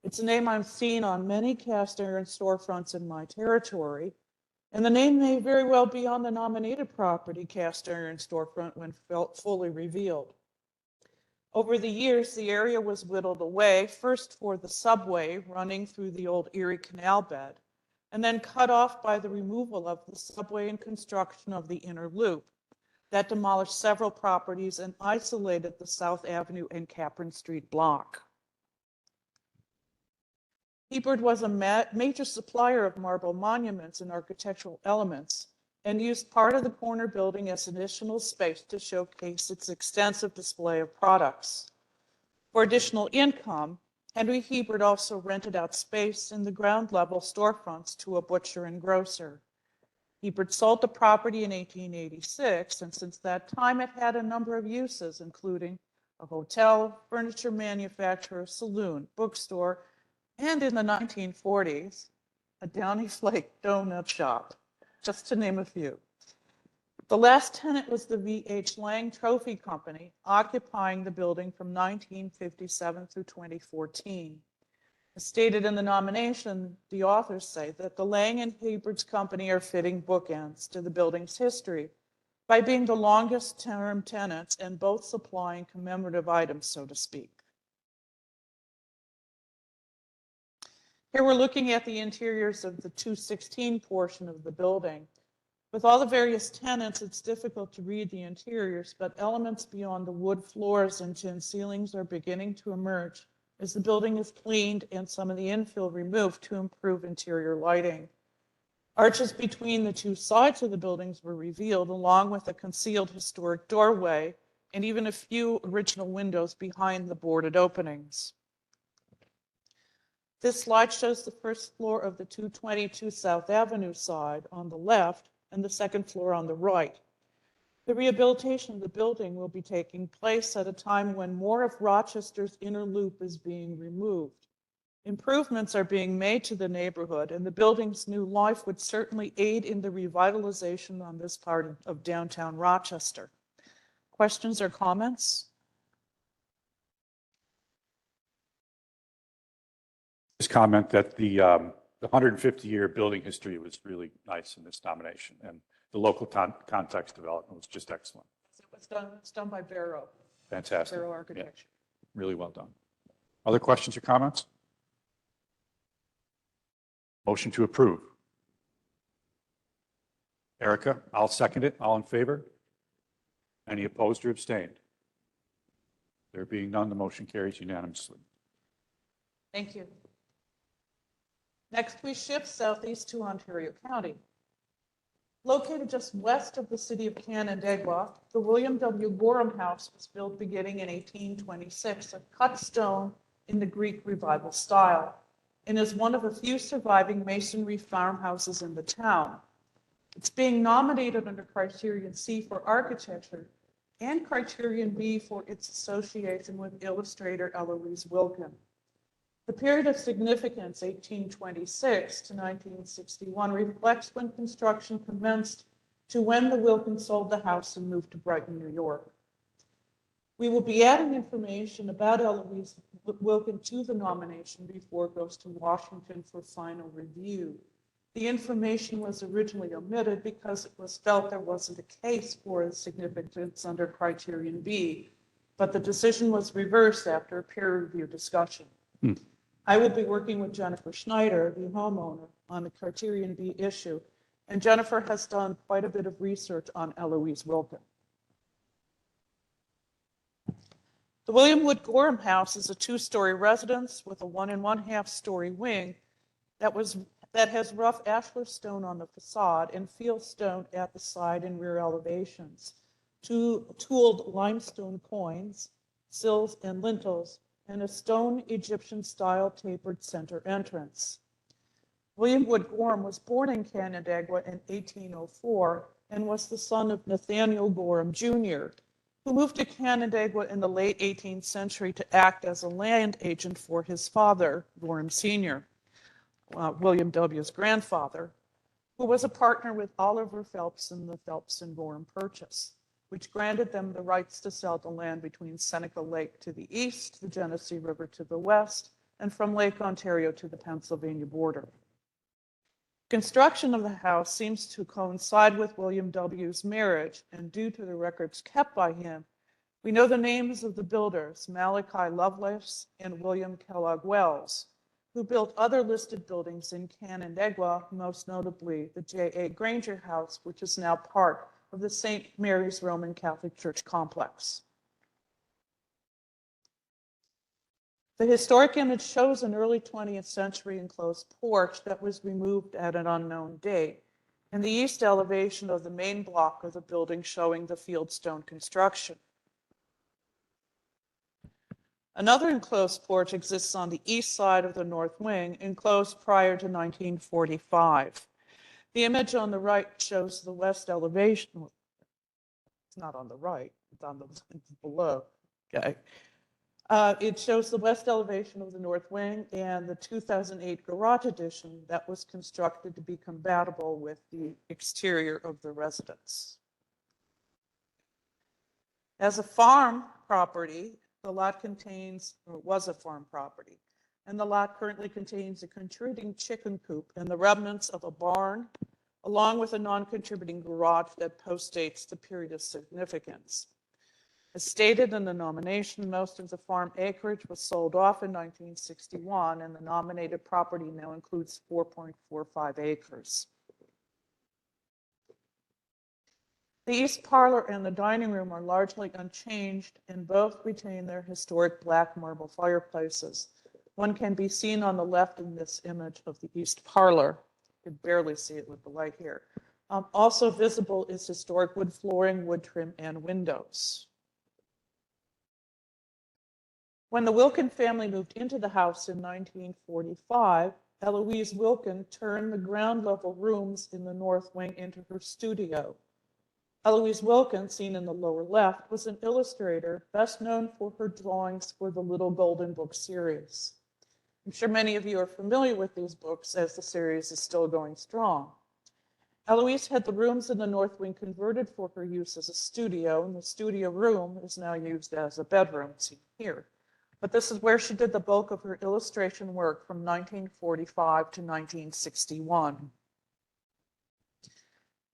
It's a name I've seen on many cast iron storefronts in my territory, and the name may very well be on the nominated property cast iron storefront when fully revealed. Over the years, the area was whittled away, first for the subway running through the old Erie Canal bed, and then cut off by the removal of the subway and construction of the inner loop. That demolished several properties and isolated the South Avenue and Capron Street block. Hebert was a major supplier of marble monuments and architectural elements, and used part of the corner building as additional space to showcase its extensive display of products. For additional income, Henry Hebert also rented out space in the ground level storefronts to a butcher and grocer. Hebert sold the property in 1886, and since that time it had a number of uses, including a hotel, furniture manufacturer, saloon, bookstore, and in the 1940s, a Downy Flake donut shop, just to name a few. The last tenant was the V.H. Lang Trophy Company, occupying the building from 1957 through 2014. As stated in the nomination, the authors say that the Lang and Hebert's company are fitting bookends to the building's history by being the longest term tenants and both supplying commemorative items, so to speak. Here we're looking at the interiors of the 216 portion of the building. With all the various tenants, it's difficult to read the interiors, but elements beyond the wood floors and tin ceilings are beginning to emerge as the building is cleaned and some of the infill removed to improve interior lighting. Arches between the two sides of the buildings were revealed, along with a concealed historic doorway and even a few original windows behind the boarded openings. This slide shows the first floor of the 222 South Avenue side on the left and the second floor on the right. The rehabilitation of the building will be taking place at a time when more of Rochester's inner loop is being removed. Improvements are being made to the neighborhood, and the building's new life would certainly aid in the revitalization on this part of downtown Rochester. Questions or comments? Just comment that the 150-year building history was really nice in this nomination, and the local context development was just excellent. It's done by Barrow. Fantastic. Barrow Architecture. Yeah, really well done. Other questions or comments? Motion to approve. Erica, I'll second it. All in favor? Any opposed or abstained? There being none, the motion carries unanimously. Thank you. Next, we shift southeast to Ontario County. Located just west of the city of Canandaigua, the William W. Gorham House was built beginning in 1826 of cut stone in the Greek Revival style, and is one of a few surviving masonry farmhouses in the town. It's being nominated under Criterion C for architecture and Criterion B for its association with illustrator Eloise Wilkin. The period of significance, 1826 to 1961, reflects when construction commenced to when the Wilkins sold the house and moved to Brighton, New York. We will be adding information about Eloise Wilkin to the nomination before it goes to Washington for final review. The information was originally omitted because it was felt there wasn't a case for significance under Criterion B, but the decision was reversed after a peer review discussion. I will be working with Jennifer Schneider, the homeowner, on the Criterion B issue, and Jennifer has done quite a bit of research on Eloise Wilkin. The William Wood Gorham House is a two-story residence with a 1 1/2 story wing that has rough ashlar stone on the facade and field stone at the side and rear elevations, two tooled limestone coins, sills and lintels, and a stone Egyptian-style tapered center entrance. William Wood Gorham was born in Canandaigua in 1804 and was the son of Nathaniel Gorham Jr., who moved to Canandaigua in the late 18th century to act as a land agent for his father, Gorham Sr., William W.'s grandfather, who was a partner with Oliver Phelps in the Phelps and Gorham Purchase, which granted them the rights to sell the land between Seneca Lake to the east, the Genesee River to the west, and from Lake Ontario to the Pennsylvania border. Construction of the house seems to coincide with William W.'s marriage, and due to the records kept by him, we know the names of the builders, Malachi Lovelace and William Kellogg Wells, who built other listed buildings in Canandaigua, most notably the J.A. Granger House, which is now part of the St. Mary's Roman Catholic Church complex. The historic image shows an early 20th century enclosed porch that was removed at an unknown date, and the east elevation of the main block of the building showing the fieldstone construction. Another enclosed porch exists on the east side of the north wing, enclosed prior to 1945. The image on the right shows the west elevation. It's not on the right, it's on the below. Okay. It shows the west elevation of the north wing and the 2008 garage addition that was constructed to be compatible with the exterior of the residence. As a farm property, the lot was a farm property, and the lot currently contains a contributing chicken coop and the remnants of a barn, along with a non-contributing garage that postdates the period of significance. As stated in the nomination, most of the farm acreage was sold off in 1961, and the nominated property now includes 4.45 acres. The east parlor and the dining room are largely unchanged, and both retain their historic black marble fireplaces. One can be seen on the left in this image of the east parlor. You can barely see it with the light here. Also visible is historic wood flooring, wood trim, and windows. When the Wilkin family moved into the house in 1945, Eloise Wilkin turned the ground level rooms in the north wing into her studio. Eloise Wilkin, seen in the lower left, was an illustrator best known for her drawings for the Little Golden Book series. I'm sure many of you are familiar with these books, as the series is still going strong. Eloise had the rooms in the north wing converted for her use as a studio, and the studio room is now used as a bedroom, seen here. But this is where she did the bulk of her illustration work from 1945 to 1961.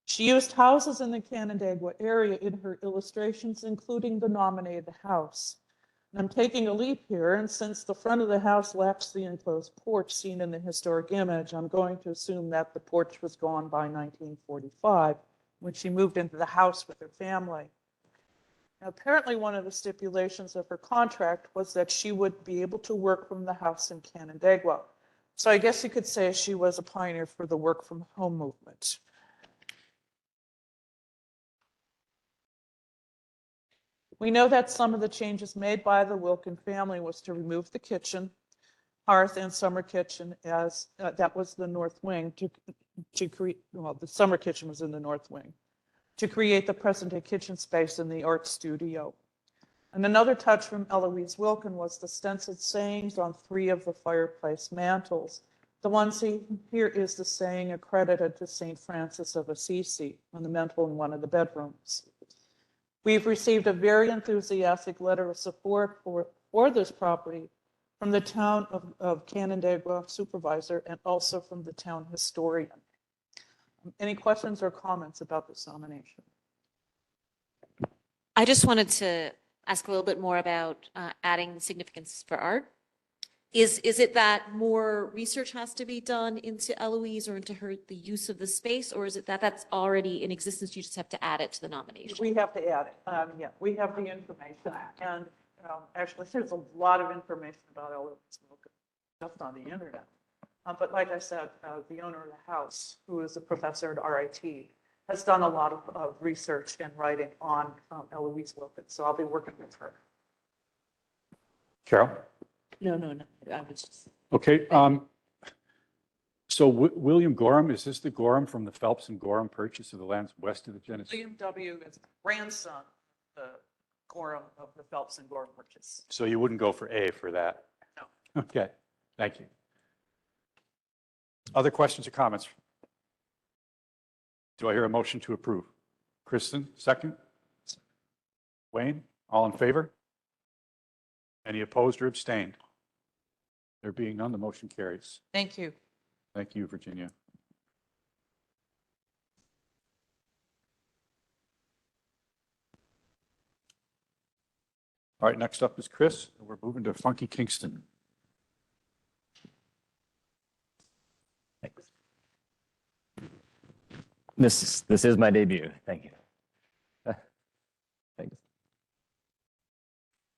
She used houses in the Canandaigua area in her illustrations, including the nominated house. And I'm taking a leap here, and since the front of the house lacks the enclosed porch seen in the historic image, I'm going to assume that the porch was gone by 1945, when she moved into the house with her family. Now, apparently, one of the stipulations of her contract was that she would be able to work from the house in Canandaigua. So I guess you could say she was a pioneer for the work from home movement. We know that some of the changes made by the Wilkin family was to remove the kitchen, hearth, and summer kitchen as that was the north wing to create, well, the summer kitchen was in the north wing, to create the present-day kitchen space in the art studio. And another touch from Eloise Wilkin was the stenciled sayings on 3 of the fireplace mantels. The one seen here is the saying accredited to St. Francis of Assisi on the mantel in one of the bedrooms. We've received a very enthusiastic letter of support for this property from the town of Canandaigua supervisor and also from the town historian. Any questions or comments about this nomination? I just wanted to ask a little bit more about adding significance for art. Is it that more research has to be done into Eloise or into the use of the space, or is it that that's already in existence, you just have to add it to the nomination? We have to add it. Yeah, we have the information. And actually, there's a lot of information about Eloise Wilkin just on the internet. But like I said, the owner of the house, who is a professor at RIT, has done a lot of research and writing on Eloise Wilkin. So I'll be working with her. Carol? No. I was just. Okay. So William Gorham, is this the Gorham from the Phelps and Gorham purchase of the lands west of the Genesee? William W. is grandson of the Gorham of the Phelps and Gorham purchase. So you wouldn't go for A for that? No. Okay, thank you. Other questions or comments? Do I hear a motion to approve? Kristen, second? Wayne, all in favor? Any opposed or abstained? There being none, the motion carries. Thank you. Thank you, Virginia. All right, next up is Chris. We're moving to Funky Kingston. Thanks. This is my debut. Thank you. Thanks.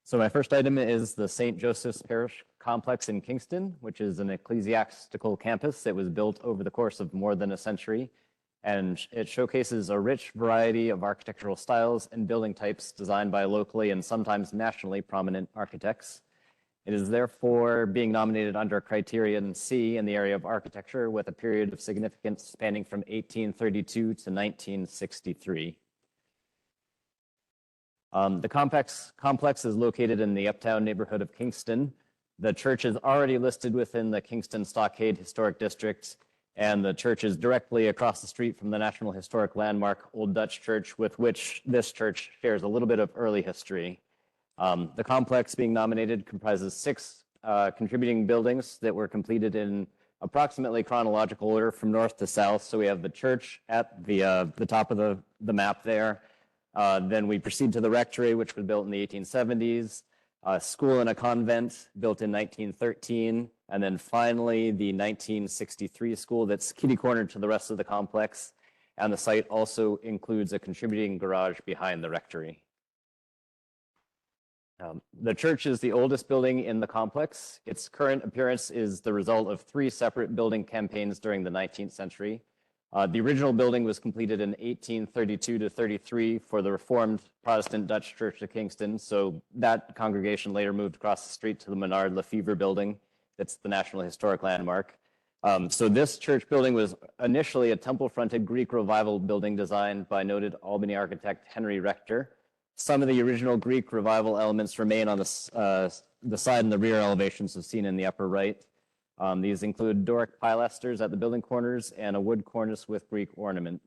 So my first item is the St. Joseph's Parish Complex in Kingston, which is an ecclesiastical campus that was built over the course of more than a century. And it showcases a rich variety of architectural styles and building types designed by locally and sometimes nationally prominent architects. It is therefore being nominated under criterion C in the area of architecture with a period of significance spanning from 1832 to 1963. The complex is located in the uptown neighborhood of Kingston. The church is already listed within the Kingston Stockade Historic District, and the church is directly across the street from the National Historic Landmark Old Dutch Church, with which this church shares a little bit of early history. The complex being nominated comprises 6 contributing buildings that were completed in approximately chronological order from north to south. So we have the church at the top of the map there. Then we proceed to the rectory, which was built in the 1870s, a school and a convent built in 1913, and then finally the 1963 school that's kitty-cornered to the rest of the complex. And the site also includes a contributing garage behind the rectory. The church is the oldest building in the complex. Its current appearance is the result of 3 separate building campaigns during the 19th century. The original building was completed in 1832 to 33 for the Reformed Protestant Dutch Church of Kingston. So that congregation later moved across the street to the Menard Lefevre building. That's the National Historic Landmark. So this church building was initially a temple-fronted Greek Revival building designed by noted Albany architect Henry Rector. Some of the original Greek Revival elements remain on the side and the rear elevations as seen in the upper right. These include Doric pilasters at the building corners and a wood cornice with Greek ornament.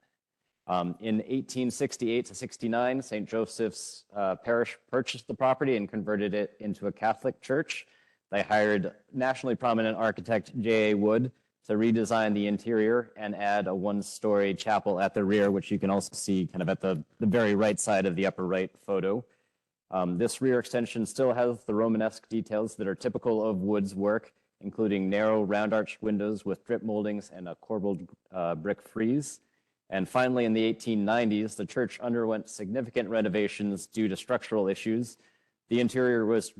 In 1868 to 69, St. Joseph's Parish purchased the property and converted it into a Catholic church. They hired nationally prominent architect J.A. Wood to redesign the interior and add a 1-story chapel at the rear, which you can also see kind of at the very right side of the upper right photo. This rear extension still has the Romanesque details that are typical of Wood's work, including narrow round-arched windows with drip moldings and a corbelled brick frieze. And finally, in the 1890s, the church underwent significant renovations due to structural issues. The interior was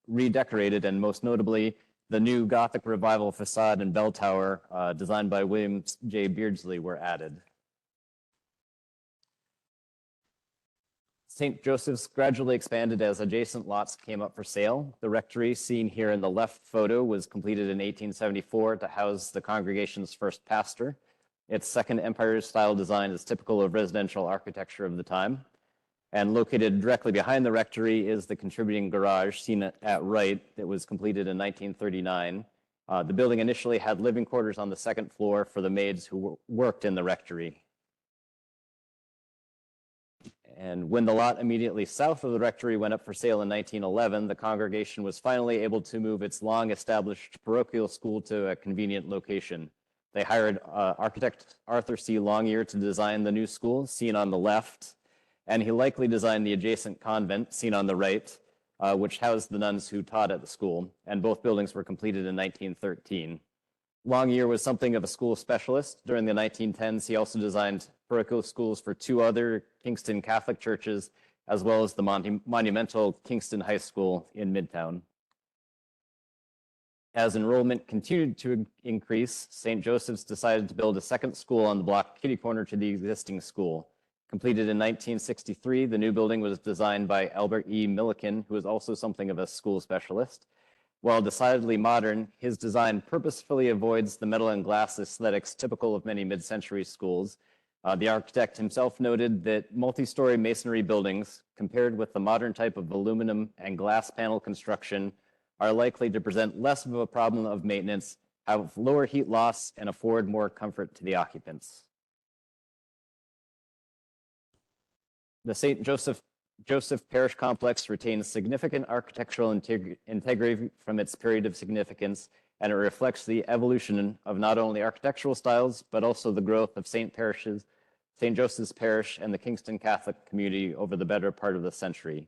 redecorated, and most notably, the new Gothic Revival facade and bell tower designed by William J. Beardsley were added. St. Joseph's gradually expanded as adjacent lots came up for sale. The rectory, seen here in the left photo, was completed in 1874 to house the congregation's first pastor. Its second Empire-style design is typical of residential architecture of the time. And located directly behind the rectory is the contributing garage, seen at right, that was completed in 1939. The building initially had living quarters on the second floor for the maids who worked in the rectory. And when the lot immediately south of the rectory went up for sale in 1911, the congregation was finally able to move its long-established parochial school to a convenient location. They hired architect Arthur C. Longyear to design the new school, seen on the left, and he likely designed the adjacent convent, seen on the right, which housed the nuns who taught at the school, and both buildings were completed in 1913. Longyear was something of a school specialist. During the 1910s, he also designed parochial schools for two other Kingston Catholic churches, as well as the monumental Kingston High School in Midtown. As enrollment continued to increase, St. Joseph's decided to build a second school on the block kitty corner to the existing school. Completed in 1963, the new building was designed by Albert E. Milliken, who was also something of a school specialist. While decidedly modern, his design purposefully avoids the metal and glass aesthetics typical of many mid-century schools. The architect himself noted that multi-story masonry buildings, compared with the modern type of aluminum and glass panel construction, are likely to present less of a problem of maintenance, have lower heat loss, and afford more comfort to the occupants. The St. Joseph Parish Complex retains significant architectural integrity from its period of significance, and it reflects the evolution of not only architectural styles, but also the growth of St. Joseph's Parish and the Kingston Catholic community over the better part of the century.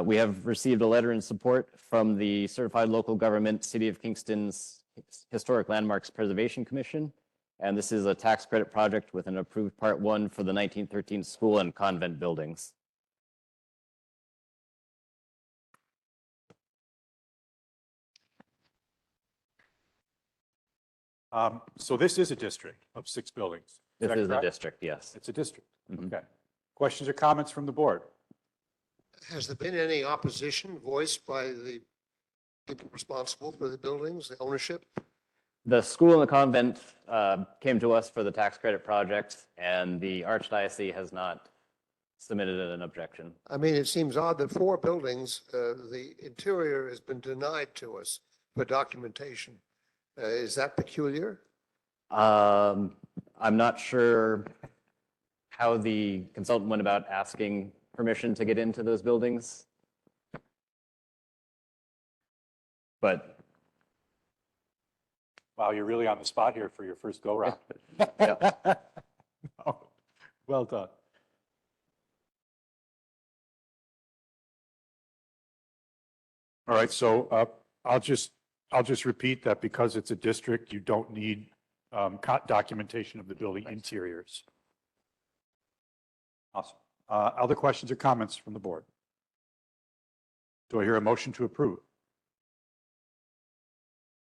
We have received a letter in support from the Certified Local Government City of Kingston's Historic Landmarks Preservation Commission, and this is a tax credit project with an approved Part 1 for the 1913 school and convent buildings. So this is a district of 6 buildings. This is a correct? district, yes. It's a district. Mhm. Okay. Questions or comments from the board? Has there been any opposition voiced by the people responsible for the buildings, the ownership? The school and the convent came to us for the tax credit project, and the Archdiocese has not submitted an objection. I mean, it seems odd that 4 buildings, the interior has been denied to us for documentation. Is that peculiar? I'm not sure how the consultant went about asking permission to get into those buildings. But Wow, you're really on the spot here for your first go-round. yeah. Oh, well done. All right, so I'll just repeat that because it's a district, you don't need documentation of the building interiors. Awesome. Other questions or comments from the board? Do I hear a motion to approve?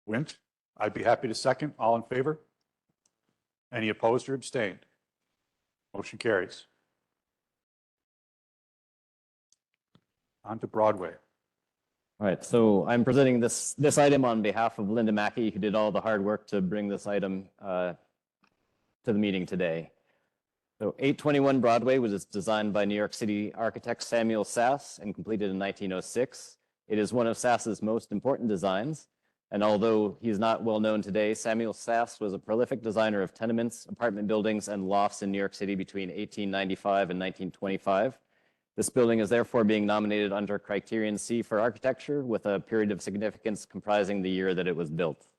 Wint? I'd be happy to second. All in favor? Any opposed or abstained? Motion carries. On to Broadway. All right, so I'm presenting this item on behalf of Linda Mackey, who did all the hard work to bring this item to the meeting today. So 821 Broadway was designed by New York City architect Samuel Sass and completed in 1906. It is one of Sass's most important designs. And although he's not well known today, Samuel Sass was a prolific designer of tenements, apartment buildings, and lofts in New York City between 1895 and 1925. This building is therefore being nominated under Criterion C for architecture, with a period of significance comprising the year that it was built.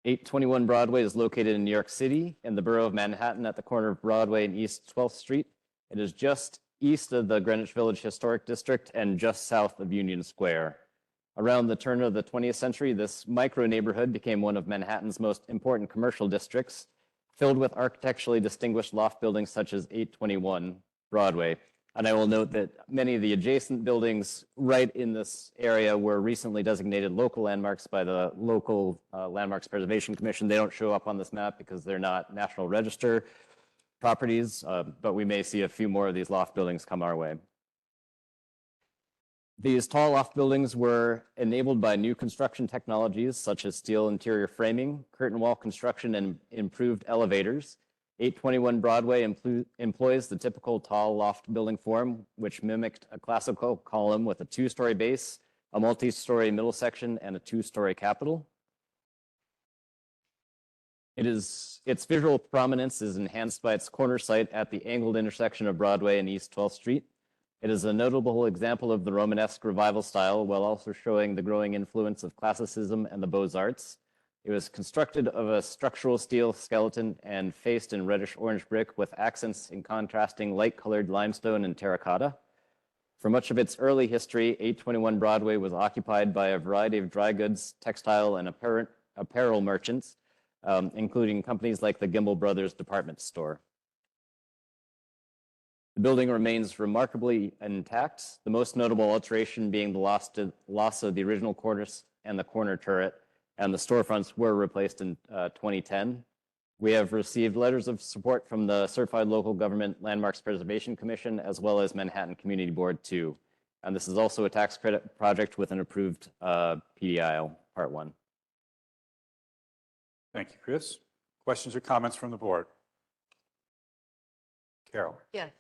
821 Broadway is located in New York City in the borough of Manhattan at the corner of Broadway and East 12th Street. It is just east of the Greenwich Village Historic District and just south of Union Square. Around the turn of the 20th century, this micro neighborhood became one of Manhattan's most important commercial districts, filled with architecturally distinguished loft buildings such as 821 Broadway. And I will note that many of the adjacent buildings right in this area were recently designated local landmarks by the local Landmarks Preservation Commission. They don't show up on this map because they're not National Register. properties, but we may see a few more of these loft buildings come our way. These tall loft buildings were enabled by new construction technologies such as steel interior framing, curtain wall construction, and improved elevators. 821 Broadway employs the typical tall loft building form, which mimicked a classical column with a two-story base, a multi-story middle section, and a two-story capital. Its visual prominence is enhanced by its corner site at the angled intersection of Broadway and East 12th Street. It is a notable example of the Romanesque revival style, while also showing the growing influence of classicism and the Beaux-Arts. It was constructed of a structural steel skeleton and faced in reddish-orange brick with accents in contrasting light-colored limestone and terracotta. For much of its early history, 821 Broadway was occupied by a variety of dry goods, textile, and apparel merchants, including companies like the Gimbel Brothers department store. The building remains remarkably intact, the most notable alteration being the loss of the original cornice and the corner turret, and the storefronts were replaced in 2010. We have received letters of support from the Certified Local Government Landmarks Preservation Commission, as well as Manhattan Community Board 2. And this is also a tax credit project with an approved PDIL Part 1. Thank you, Chris. Questions or comments from the board? Carol? Yes,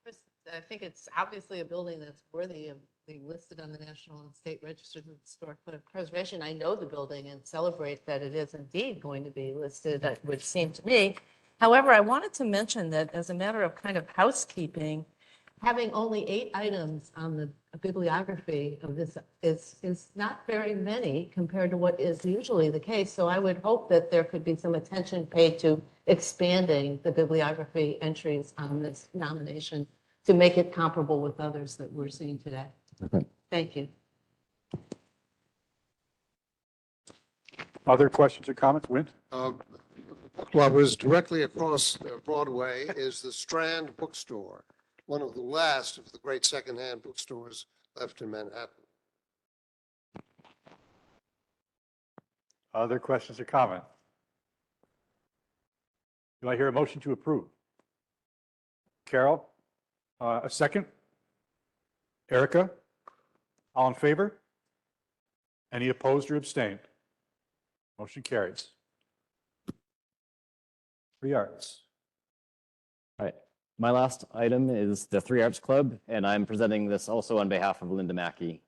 Chris, I think it's obviously a building that's worthy of being listed on the National and State Registers of Historic Preservation. I know the building and celebrate that it is indeed going to be listed, it would seem to me. However, I wanted to mention that as a matter of kind of housekeeping, having only 8 items on the bibliography of this is not very many compared to what is usually the case. So I would hope that there could be some attention paid to expanding the bibliography entries on this nomination to make it comparable with others that we're seeing today. Okay. Thank you. Other questions or comments? Wynn? Club is directly across Broadway is the Strand Bookstore, one of the last of the great secondhand bookstores left in Manhattan. Other questions or comments? Do I hear a motion to approve? Carol, a second? Erica? All in favor? Any opposed or abstained? Motion carries. Free Arts. All right. My last item is the Three Arts Club, and I'm presenting this also on behalf of Linda Mackey.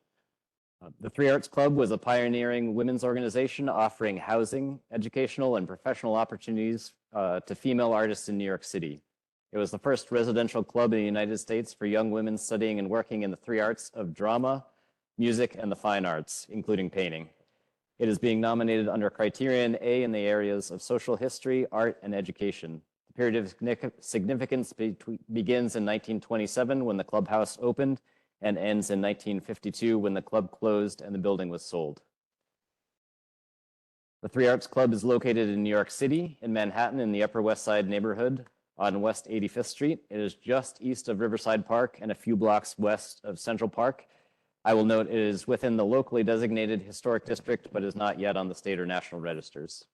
The Three Arts Club was a pioneering women's organization offering housing, educational, and professional opportunities to female artists in New York City. It was the first residential club in the United States for young women studying and working in the three arts of drama, music, and the fine arts, including painting. It is being nominated under Criterion A in the areas of social history, art, and education. The period of significance begins in 1927 when the clubhouse opened and ends in 1952 when the club closed and the building was sold. The Three Arts Club is located in New York City, in Manhattan, in the Upper West Side neighborhood on West 85th Street. It is just east of Riverside Park and a few blocks west of Central Park. I will note it is within the locally designated historic district, but is not yet on the state or national registers.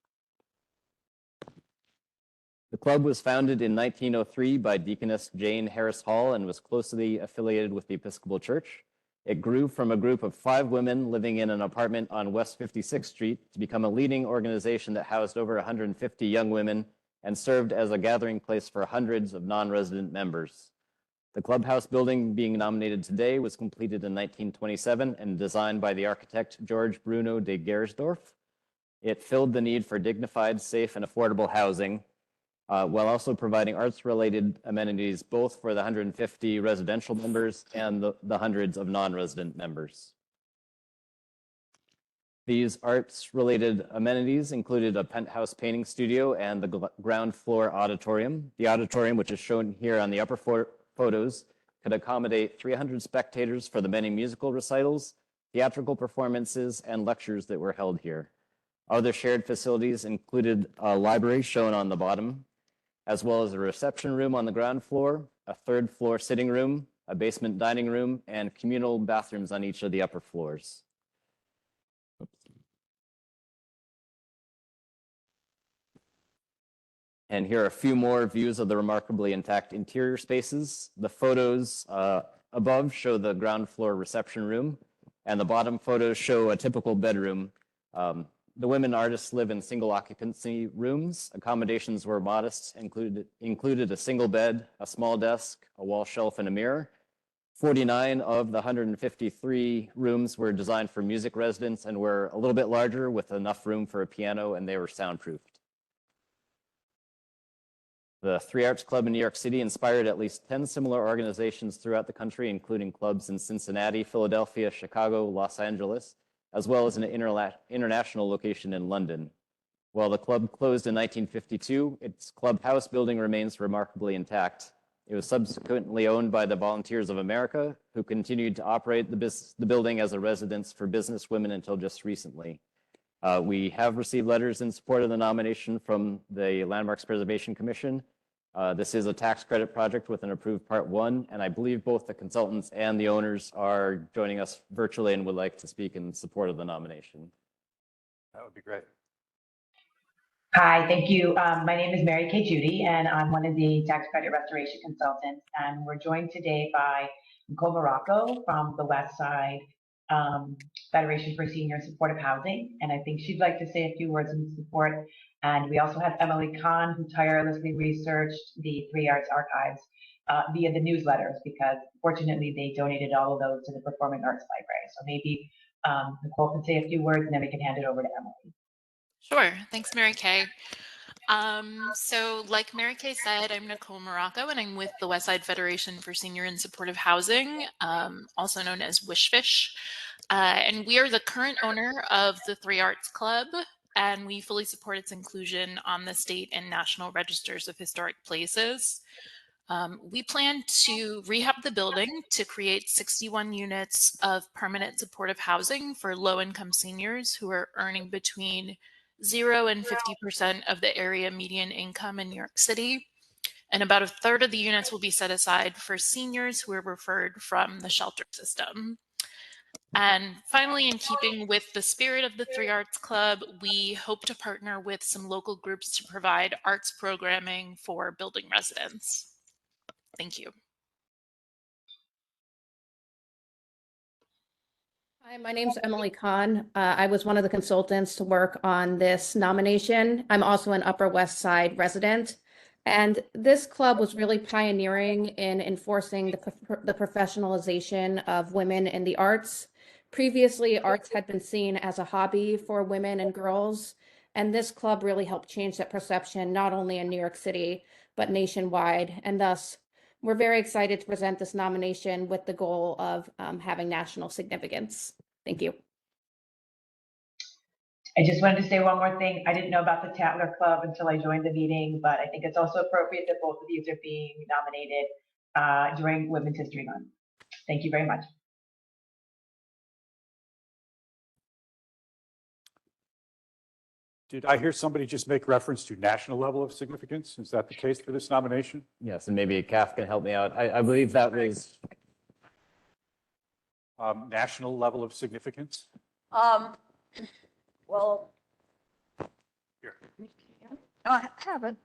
The club was founded in 1903 by Deaconess Jane Harris Hall and was closely affiliated with the Episcopal Church. It grew from a group of 5 women living in an apartment on West 56th Street to become a leading organization that housed over 150 young women and served as a gathering place for hundreds of non-resident members. The clubhouse building being nominated today was completed in 1927 and designed by the architect George Bruno de Gersdorf. It filled the need for dignified, safe, and affordable housing, while also providing arts-related amenities both for the 150 residential members and the hundreds of non-resident members. These arts-related amenities included a penthouse painting studio and the ground floor auditorium. The auditorium, which is shown here on the upper photos, could accommodate 300 spectators for the many musical recitals, theatrical performances, and lectures that were held here. Other shared facilities included a library shown on the bottom, as well as a reception room on the ground floor, a third floor sitting room, a basement dining room, and communal bathrooms on each of the upper floors. And here are a few more views of the remarkably intact interior spaces. The photos above show the ground floor reception room, and the bottom photos show a typical bedroom. The women artists live in single occupancy rooms. Accommodations were modest, included a single bed, a small desk, a wall shelf, and a mirror. 49 of the 153 rooms were designed for music residents and were a little bit larger with enough room for a piano, and they were soundproofed. The Three Arts Club in New York City inspired at least 10 similar organizations throughout the country, including clubs in Cincinnati, Philadelphia, Chicago, Los Angeles, as well as an international location in London. While the club closed in 1952, its clubhouse building remains remarkably intact. It was subsequently owned by the Volunteers of America, who continued to operate the building as a residence for business women until just recently. We have received letters in support of the nomination from the Landmarks Preservation Commission. This is a tax credit project with an approved Part 1, and I believe both the consultants and the owners are joining us virtually and would like to speak in support of the nomination. That would be great. Hi, thank you. My name is Mary Kay Judy, and I'm one of the tax credit restoration consultants. And we're joined today by Nicole Morocco from the West Side Federation for Senior and Supportive Housing. And I think she'd like to say a few words in support. And we also have Emily Kahn, who tirelessly researched the Three Arts Archives via the newsletters, because fortunately they donated all of those to the Performing Arts Library. So maybe Nicole can say a few words and then we can hand it over to Emily. Sure. Thanks, Mary Kay. So like Mary Kay said, I'm Nicole Morocco, and I'm with the West Side Federation for Senior and Supportive Housing, also known as Wishfish. And we are the current owner of the Three Arts Club, and we fully support its inclusion on the state and national registers of historic places. We plan to rehab the building to create 61 units of permanent supportive housing for low-income seniors who are earning between 0 and 50% of the area median income in New York City. And about a third of the units will be set aside for seniors who are referred from the shelter system. And finally, in keeping with the spirit of the Three Arts Club, we hope to partner with some local groups to provide arts programming for building residents. Thank you. Hi, my name's Emily Kahn. I was one of the consultants to work on this nomination. I'm also an Upper West Side resident. And this club was really pioneering in enforcing the professionalization of women in the arts. Previously, arts had been seen as a hobby for women and girls. And this club really helped change that perception, not only in New York City, but nationwide. And thus, we're very excited to present this nomination with the goal of having national significance. Thank you. I just wanted to say one more thing. I didn't know about the Tatler Club until I joined the meeting, but I think it's also appropriate that both of these are being nominated during Women's History Month. Thank you very much. Did I hear somebody just make reference to national level of significance? Is that the case for this nomination? Yes, and maybe Kath can help me out. I believe that was national level of significance? Well, Here. no, I haven't.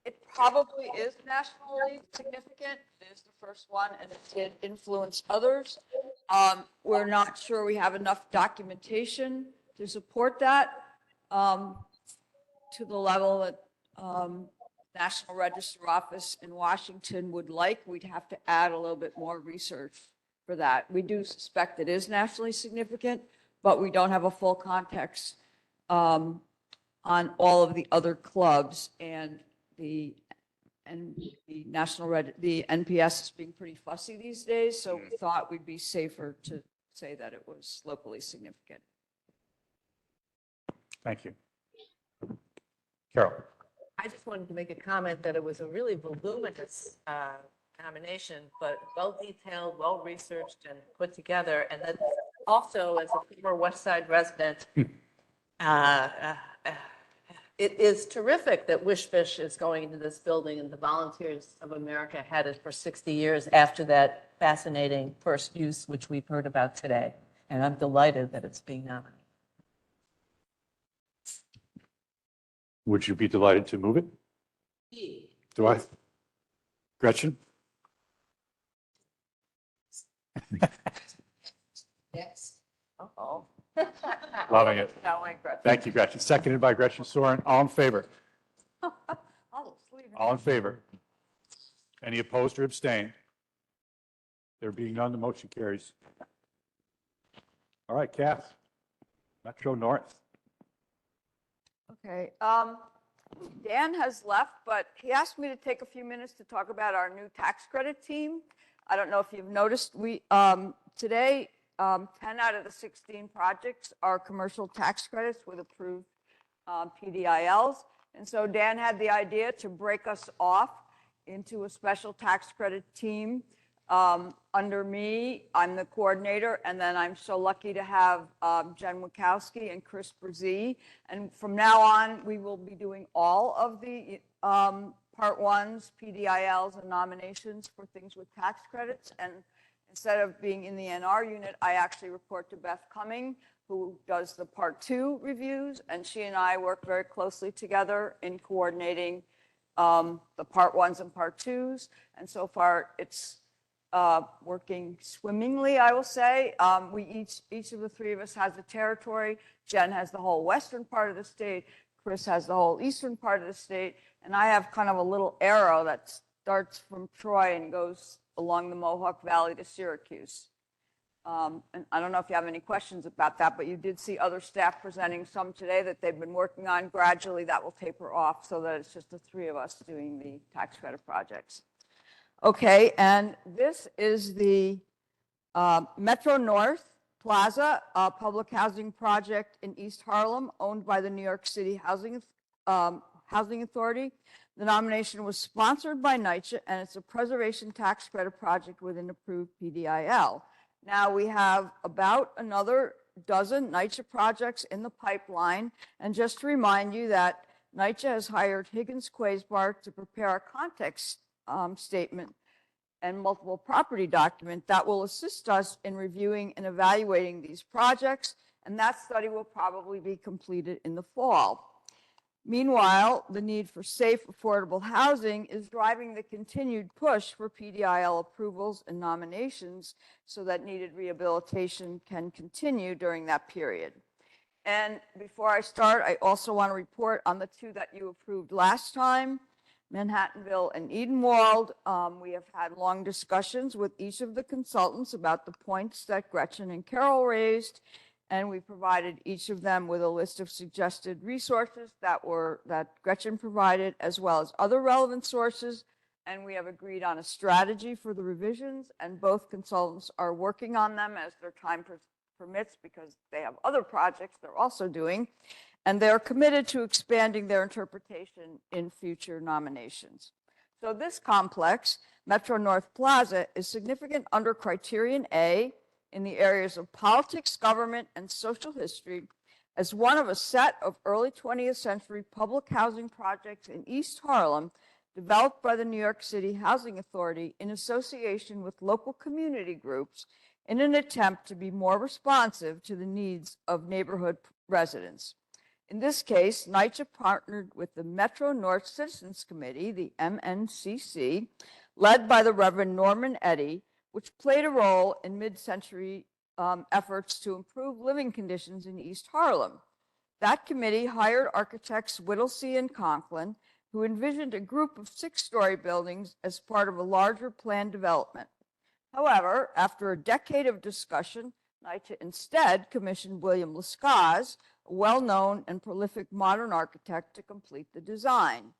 It probably is nationally significant. It is the first one, and it did influence others. We're not sure we have enough documentation to support that to the level that National Register Office in Washington would like. We'd have to add a little bit more research for that. We do suspect it is nationally significant, but we don't have a full context on all of the other clubs, and the the NPS is being pretty fussy these days, so we thought we'd be safer to say that it was locally significant. Thank you. Carol. I just wanted to make a comment that it was a really voluminous nomination, but well-detailed, well-researched, and put together. And that also, as a former West Side resident, it is terrific that Wishfish is going into this building, and the Volunteers of America had it for 60 years after that fascinating first use, which we've heard about today. And I'm delighted that it's being nominated. Would you be delighted to move it? Do I? Gretchen? Yes. Uh-oh. Loving it. Now, like Gretchen. Thank you, Gretchen. Seconded by Gretchen Soren. All in favor? I'll just leave it. All in favor? Any opposed or abstain? There being none, the motion carries. All right, Kath. Metro North. Okay, Dan has left, but he asked me to take a few minutes to talk about our new tax credit team. I don't know if you've noticed, we, today, 10 out of the 16 projects are commercial tax credits with approved PDILs. And so Dan had the idea to break us off into a special tax credit team. Under me, I'm the coordinator, and then I'm so lucky to have Jen Wachowski and Chris Brzee. And from now on, we will be doing all of the Part 1s, PDILs, and nominations for things with tax credits. And instead of being in the NR unit, I actually report to Beth Cumming, who does the Part 2 reviews, and she and I work very closely together in coordinating the Part 1s and Part 2s. And so far, it's working swimmingly, I will say. Each of the three of us has a territory. Jen has the whole western part of the state. Chris has the whole eastern part of the state. And I have kind of a little arrow that starts from Troy and goes along the Mohawk Valley to Syracuse. And I don't know if you have any questions about that, but you did see other staff presenting some today that they've been working on. Gradually, that will taper off so that it's just the three of us doing the tax credit projects. Okay, and this is the Metro North Plaza public housing project in East Harlem, owned by the New York City Housing Authority. The nomination was sponsored by NYCHA, and it's a preservation tax credit project with an approved PDIL. Now we have about another dozen NYCHA projects in the pipeline, and just to remind you that NYCHA has hired Higgins Quasbar to prepare a context statement and multiple property document that will assist us in reviewing and evaluating these projects, and that study will probably be completed in the fall. Meanwhile, the need for safe, affordable housing is driving the continued push for PDIL approvals and nominations so that needed rehabilitation can continue during that period. And before I start, I also want to report on the two that you approved last time, Manhattanville and Edenwald. We have had long discussions with each of the consultants about the points that Gretchen and Carol raised, and we provided each of them with a list of suggested resources that Gretchen provided, as well as other relevant sources, and we have agreed on a strategy for the revisions, and both consultants are working on them as their time permits because they have other projects they're also doing. And they're committed to expanding their interpretation in future nominations. So this complex, Metro North Plaza, is significant under Criterion A in the areas of politics, government, and social history as one of a set of early 20th century public housing projects in East Harlem developed by the New York City Housing Authority in association with local community groups in an attempt to be more responsive to the needs of neighborhood residents. In this case, NYCHA partnered with the Metro North Citizens Committee, the MNCC, led by the Reverend Norman Eddy, which played a role in mid-century efforts to improve living conditions in East Harlem. That committee hired architects Whittlesey and Conklin, who envisioned a group of 6-story buildings as part of a larger planned development. However, after a decade of discussion, NYCHA instead commissioned William Lescaz, a well-known and prolific modern architect, to complete the design.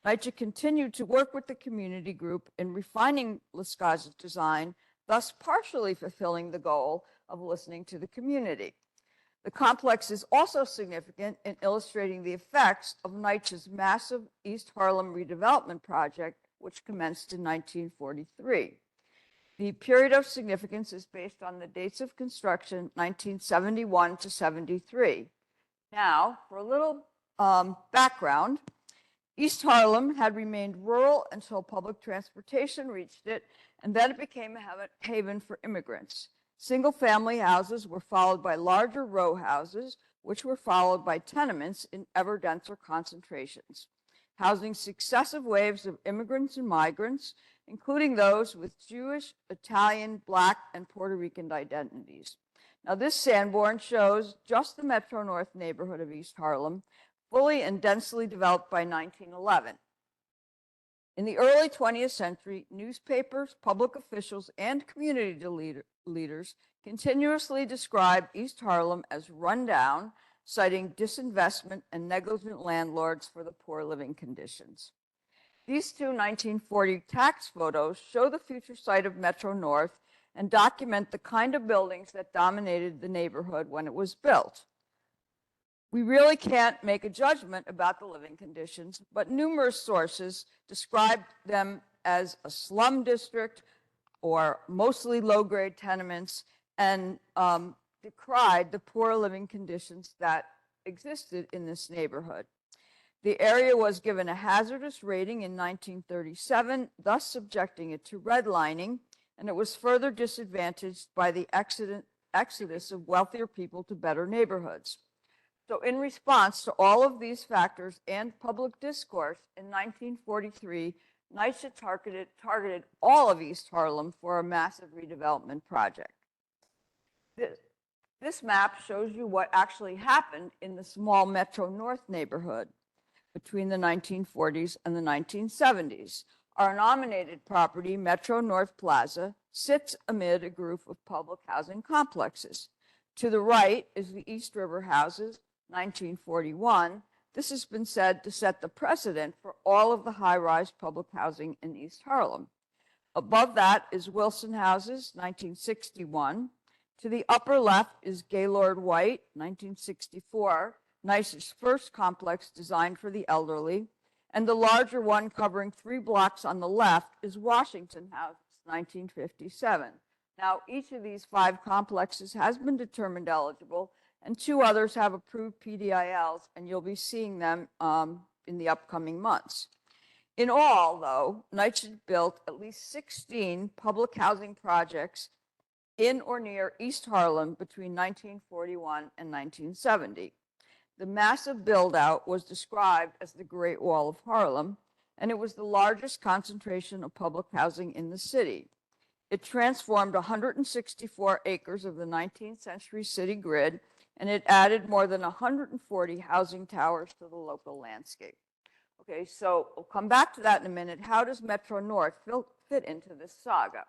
NYCHA continued to work with the community group in refining Lescaz's design, thus partially fulfilling the goal of listening to the community. The complex is also significant in illustrating the effects of NYCHA's massive East Harlem redevelopment project, which commenced in 1943. The period of significance is based on the dates of construction, 1971 to 73. Now, for a little background, East Harlem had remained rural until public transportation reached it, and then it became a haven for immigrants. Single-family houses were followed by larger row houses, which were followed by tenements in ever denser concentrations, housing successive waves of immigrants and migrants, including those with Jewish, Italian, Black, and Puerto Rican identities. Now, this Sanborn shows just the Metro North neighborhood of East Harlem, fully and densely developed by 1911. In the early 20th century, newspapers, public officials, and community leaders continuously described East Harlem as rundown, citing disinvestment and negligent landlords for the poor living conditions. These two 1940 tax photos show the future site of Metro North and document the kind of buildings that dominated the neighborhood when it was built. We really can't make a judgment about the living conditions, but numerous sources describe them as a slum district or mostly low-grade tenements, and decried the poor living conditions that existed in this neighborhood. The area was given a hazardous rating in 1937, thus subjecting it to redlining, and it was further disadvantaged by the exodus of wealthier people to better neighborhoods. So in response to all of these factors and public discourse, in 1943, NYS targeted all of East Harlem for a massive redevelopment project. This map shows you what actually happened in the small Metro North neighborhood between the 1940s and the 1970s. Our nominated property, Metro North Plaza, sits amid a group of public housing complexes. To the right is the East River Houses, 1941. This has been said to set the precedent for all of the high-rise public housing in East Harlem. Above that is Wilson Houses, 1961. To the upper left is Gaylord White, 1964, NYS's first complex designed for the elderly. And the larger one covering 3 blocks on the left is Washington House, 1957. Now, each of these 5 complexes has been determined eligible, and 2 others have approved PDILs, and you'll be seeing them in the upcoming months. In all, though, NYS built at least 16 public housing projects in or near East Harlem between 1941 and 1970. The massive build-out was described as the Great Wall of Harlem, and it was the largest concentration of public housing in the city. It transformed 164 acres of the 19th century city grid, and it added more than 140 housing towers to the local landscape. Okay, so we'll come back to that in a minute. How does Metro North fit into this saga?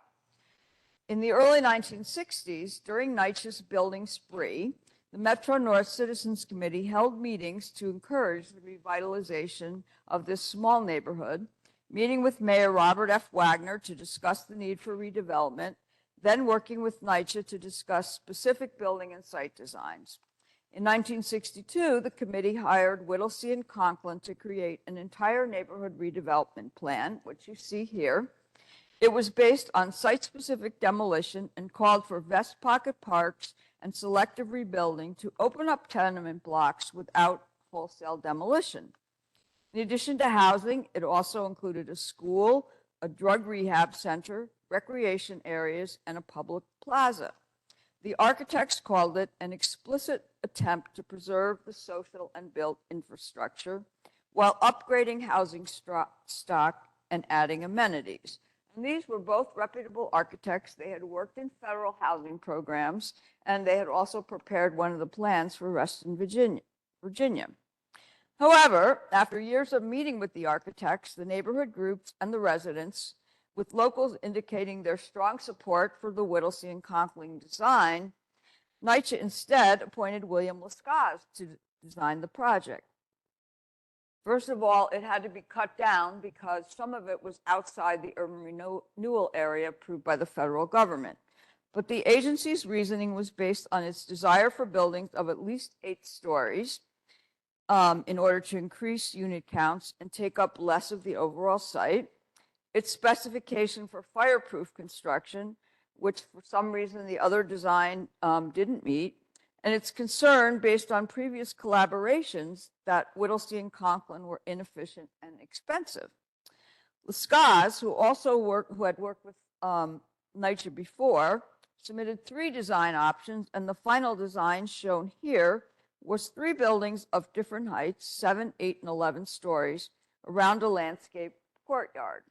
In the early 1960s, during NYS's building spree, the Metro North Citizens Committee held meetings to encourage the revitalization of this small neighborhood, meeting with Mayor Robert F. Wagner to discuss the need for redevelopment, then working with NYCHA to discuss specific building and site designs. In 1962, the committee hired Whittlesey and Conklin to create an entire neighborhood redevelopment plan, which you see here. It was based on site-specific demolition and called for vest pocket parks and selective rebuilding to open up tenement blocks without wholesale demolition. In addition to housing, it also included a school, a drug rehab center, recreation areas, and a public plaza. The architects called it an explicit attempt to preserve the social and built infrastructure while upgrading housing stock and adding amenities. And these were both reputable architects. They had worked in federal housing programs, and they had also prepared one of the plans for Reston, Virginia. However, after years of meeting with the architects, the neighborhood groups, and the residents, with locals indicating their strong support for the Whittlesey and Conklin design, NYCHA instead appointed William Lescaz to design the project. First of all, it had to be cut down because some of it was outside the urban renewal area approved by the federal government. But the agency's reasoning was based on its desire for buildings of at least 8 stories in order to increase unit counts and take up less of the overall site, its specification for fireproof construction, which for some reason the other design didn't meet, and its concern based on previous collaborations that Whittlesey and Conklin were inefficient and expensive. Lescaz, who had worked with NYCHA before, submitted 3 design options, and the final design shown here was 3 buildings of different heights, 7, 8, and 11 stories, around a landscape courtyard.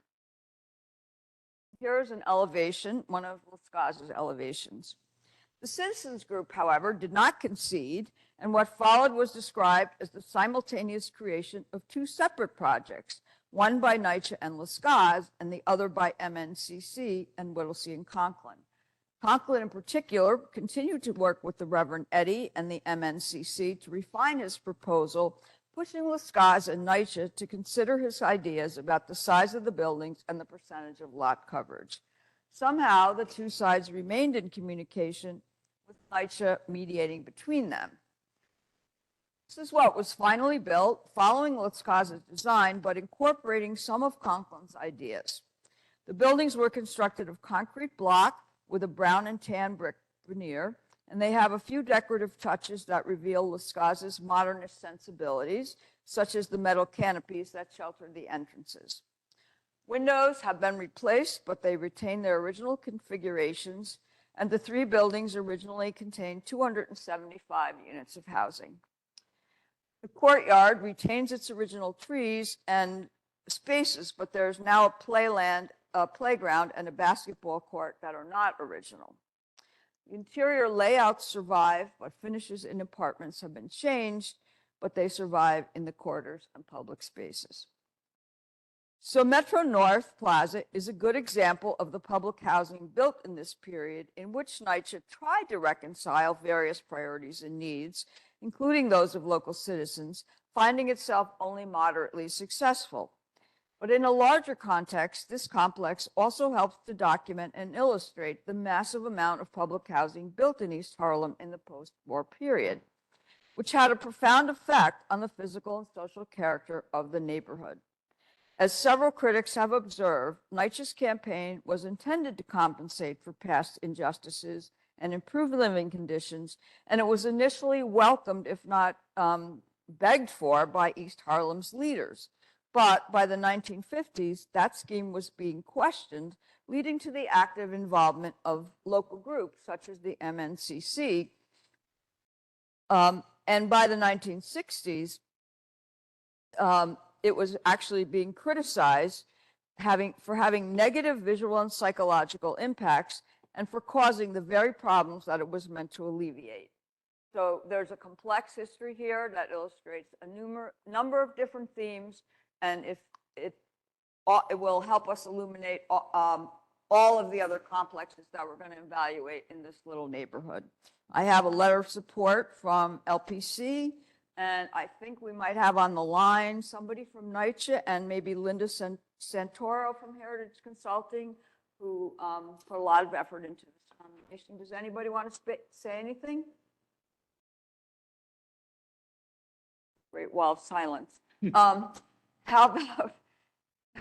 Here is an elevation, one of Lascaz's elevations. The citizens group, however, did not concede, and what followed was described as the simultaneous creation of 2 separate projects, one by NYCHA and Lascaz, and the other by MNCC and Whittlesey and Conklin. Conklin, in particular, continued to work with the Reverend Eddy and the MNCC to refine his proposal, pushing Lascaz and NYCHA to consider his ideas about the size of the buildings and the percentage of lot coverage. Somehow, the 2 sides remained in communication, with NYCHA mediating between them. This is what was finally built, following Lascaz's design, but incorporating some of Conklin's ideas. The buildings were constructed of concrete block with a brown and tan brick veneer, and they have a few decorative touches that reveal Lascaz's modernist sensibilities, such as the metal canopies that shelter the entrances. Windows have been replaced, but they retain their original configurations, and the 3 buildings originally contained 275 units of housing. The courtyard retains its original trees and spaces, but there's now a playground and a basketball court that are not original. The interior layouts survive, but finishes in apartments have been changed, but they survive in the quarters and public spaces. So Metro North Plaza is a good example of the public housing built in this period, in which NYCHA tried to reconcile various priorities and needs, including those of local citizens, finding itself only moderately successful. But in a larger context, this complex also helps to document and illustrate the massive amount of public housing built in East Harlem in the post-war period, which had a profound effect on the physical and social character of the neighborhood. As several critics have observed, NYCHA's campaign was intended to compensate for past injustices and improve living conditions, and it was initially welcomed, if not begged for, by East Harlem's leaders. But by the 1950s, that scheme was being questioned, leading to the active involvement of local groups such as the MNCC. And by the 1960s, it was actually being criticized for having negative visual and psychological impacts and for causing the very problems that it was meant to alleviate. So there's a complex history here that illustrates a number of different themes, and if it will help us illuminate all of the other complexes that we're going to evaluate in this little neighborhood. I have a letter of support from LPC, and I think we might have on the line somebody from NYCHA and maybe Linda Santoro from Heritage Consulting, who put a lot of effort into this combination. Does anybody want to say anything? Great wall of silence. How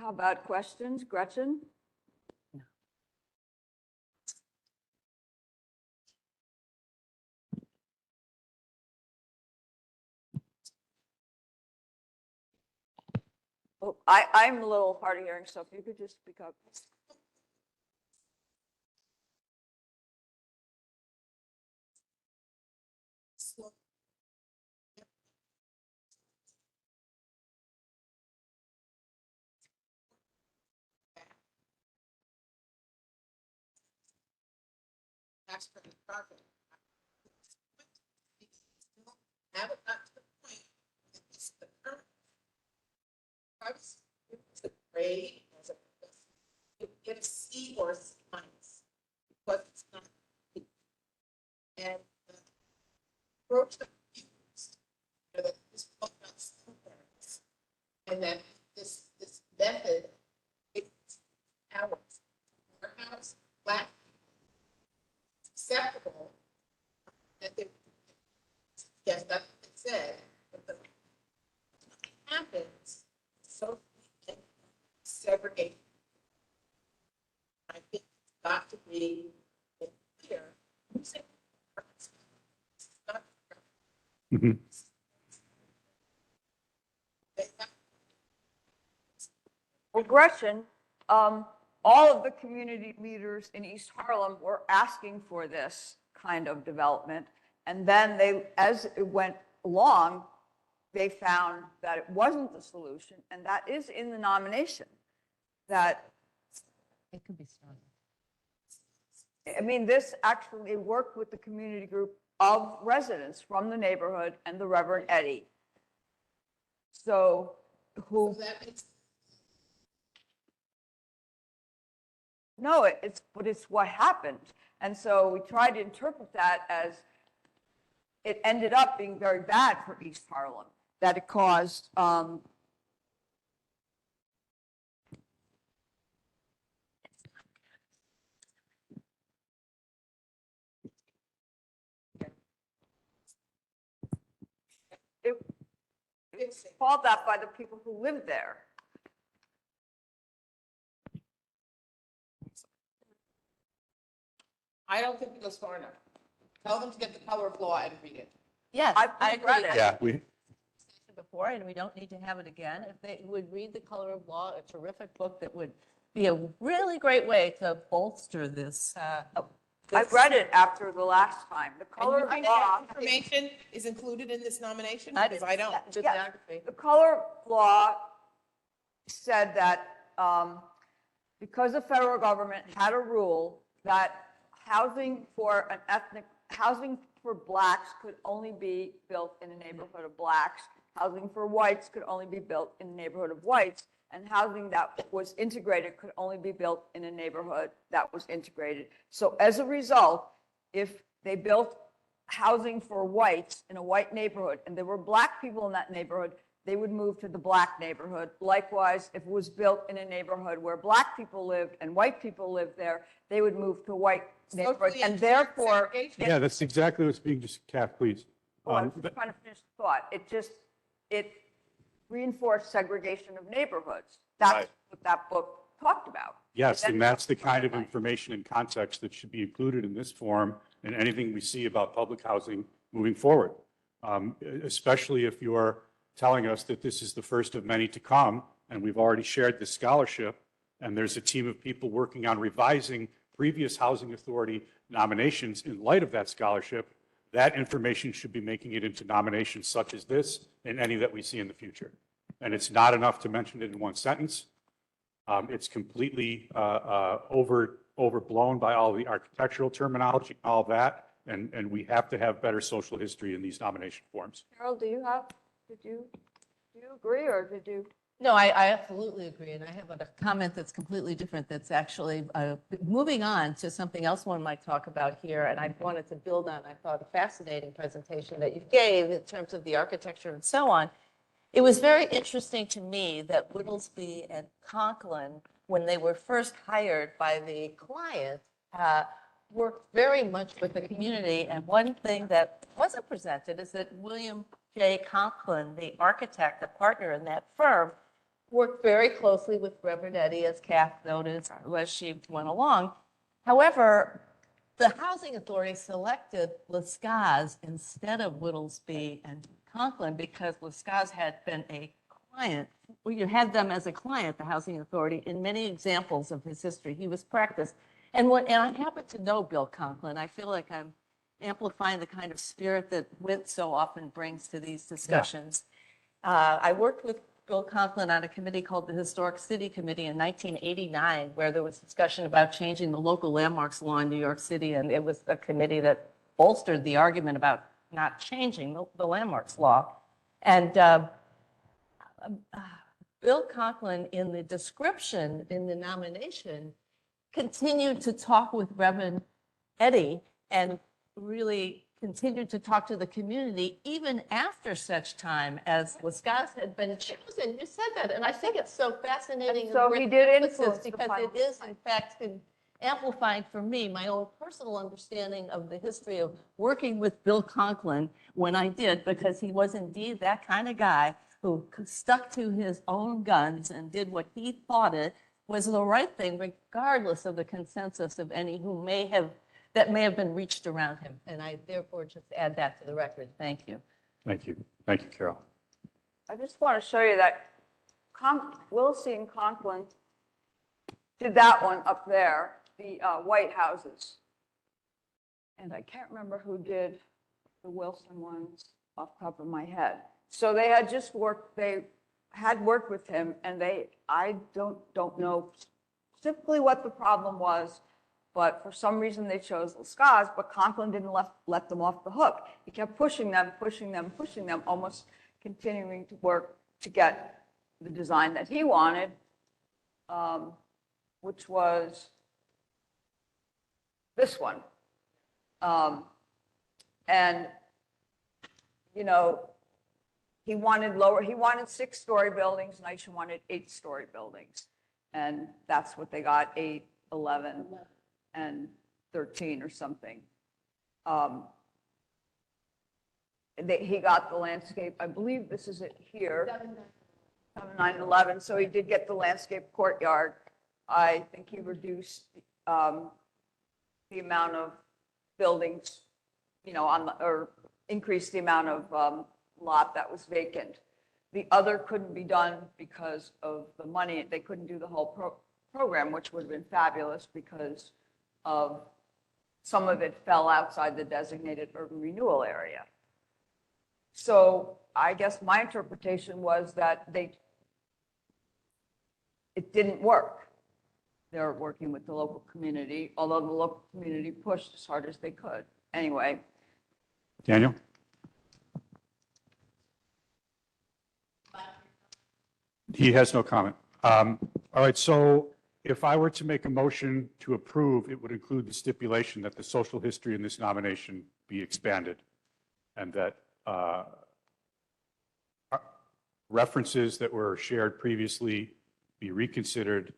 about questions, Gretchen? Oh, I'm a little hard of hearing, so if you could just speak up. That's for the project. Have it got to the point that it's the current. I was the grade as a you get a C or a C minus because it's not. And the approach that we used, that this book got students, and that this method it's ours. Our house, black acceptable that they yes, that's what it said, but what happens so we can segregate. I think it's got to be clear. Well, Gretchen, all of the community leaders in East Harlem were asking for this kind of development. And then as it went along, they found that it wasn't the solution, and that is in the nomination, that, It could be stronger. I mean, this actually worked with the community group of residents from the neighborhood and the Reverend Eddie. So, who, So that makes no, but it's what happened. And so we tried to interpret that as it ended up being very bad for East Harlem, that it caused, it's called that by the people who lived there. I don't think it goes far enough. Tell them to get the color of law and read it. Yes, I agree. read it. Yeah, we, Before, and we don't need to have it again. If they would read The Color of Law, a terrific book that would be a really great way to bolster this. I read it after the last time. The And color you of think law. that information is included in this nomination? I Because I don't. Bibliography. The color law said that because the federal government had a rule that housing for blacks could only be built in a neighborhood of blacks, housing for whites could only be built in a neighborhood of whites, and housing that was integrated could only be built in a neighborhood that was integrated. So as a result, if they built housing for whites in a white neighborhood and there were black people in that neighborhood, they would move to the black neighborhood. Likewise, if it was built in a neighborhood where black people lived and white people lived there, they would move to white neighborhood. And therefore, yeah, that's exactly what's being just, Kath, please. I was just trying to finish the thought. It reinforced segregation of neighborhoods. That's Right. what that book talked about. Yes, It and that's the ended up kind of being information and context that should be included in this form and anything we see about public housing moving forward. Especially if you're telling us that this is the first of many to come, and we've already shared this scholarship, and there's a team of people working on revising previous housing authority nominations in light of that scholarship. That information should be making it into nominations such as this and any that we see in the future. And it's not enough to mention it in one sentence. It's completely overblown by all the architectural terminology, all that, and we have to have better social history in these nomination forms. Carol, do you agree or did you? No, I absolutely agree. And I have a comment that's completely different that's actually moving on to something else one might talk about here. And I wanted to build on, I thought, a fascinating presentation that you gave in terms of the architecture and so on. It was very interesting to me that Whittlesey and Conklin, when they were first hired by the client, worked very much with the community. And one thing that wasn't presented is that William J. Conklin, the architect, the partner in that firm, worked very closely with Reverend Eddie, as Kath noted, as she went along. However, the Housing Authority selected Lescaz instead of Whittlesey and Conklin because Lescaz had been a client. Well, you had them as a client, the Housing Authority, in many examples of his history. He was practiced. And I happen to know Bill Conklin. I feel like I'm amplifying the kind of spirit that Wint so often brings to these discussions. I worked with Bill Conklin on a committee called the Historic City Committee in 1989, where there was discussion about changing the local landmarks law in New York City. And it was a committee that bolstered the argument about not changing the landmarks law. And Bill Conklin, in the description, in the nomination, continued to talk with Reverend Eddie and really continued to talk to the community even after such time as Lescaz had been chosen. You said that, and I think it's so fascinating. And so he did influence the because it is, in fact, amplifying for me my own personal understanding of the history of working with Bill Conklin when I did, because he was indeed that kind of guy who stuck to his own guns and did what he thought it was the right thing, regardless of the consensus of any who may have been reached around him. And I therefore just add that to the record. Thank you. Thank you. Thank you, Carol. I just want to show you that Willsey and Conklin did that one up there, the White Houses. And I can't remember who did the Wilson ones. off the top of my head. So they had just worked, they had worked with him, and I don't know specifically what the problem was, but for some reason they chose Lascaux, but Conklin didn't let them off the hook. He kept pushing them, almost continuing to work to get the design that he wanted, which was this one. And, you know, he wanted 6-story buildings, NYS wanted 8-story buildings. And that's what they got, 8, 11, and 13 or something. He got the landscape, I believe this is it here. 7, 9, 11, so he did get the landscape courtyard. I think he reduced the amount of buildings, you know, or increased the amount of lot that was vacant. The other couldn't be done because of the money. They couldn't do the whole program, which would have been fabulous because of some of it fell outside the designated urban renewal area. So I guess my interpretation was that it didn't work. They're working with the local community, although the local community pushed as hard as they could. Anyway. Daniel? He has no comment. All right, so if I were to make a motion to approve, it would include the stipulation that the social history in this nomination be expanded and that references that were shared previously be reconsidered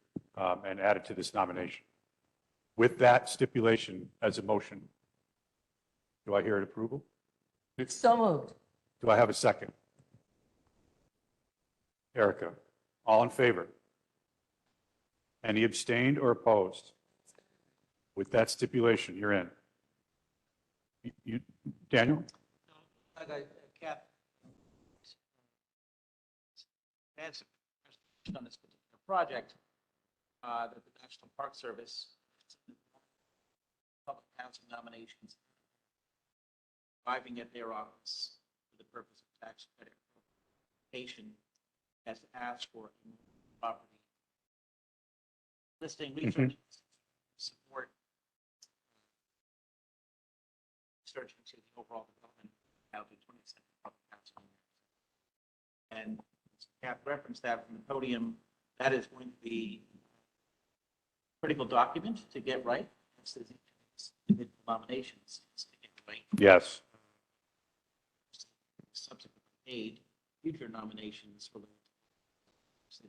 and added to this nomination. With that stipulation as a motion, do I hear an approval? So moved. Do I have a second? Erica, all in favor? Any abstained or opposed? With that stipulation, you're in. Daniel? Cap. Answer on this particular project that the National Park Service public council nominations arriving at their office for the purpose of tax credit application has asked for property listing research support research into the overall development of the 20th century public council. And Cap referenced that from the podium. That is going to be a critical document to get right. It's the individual nominations to get right. Yes. Subsequently made future nominations related to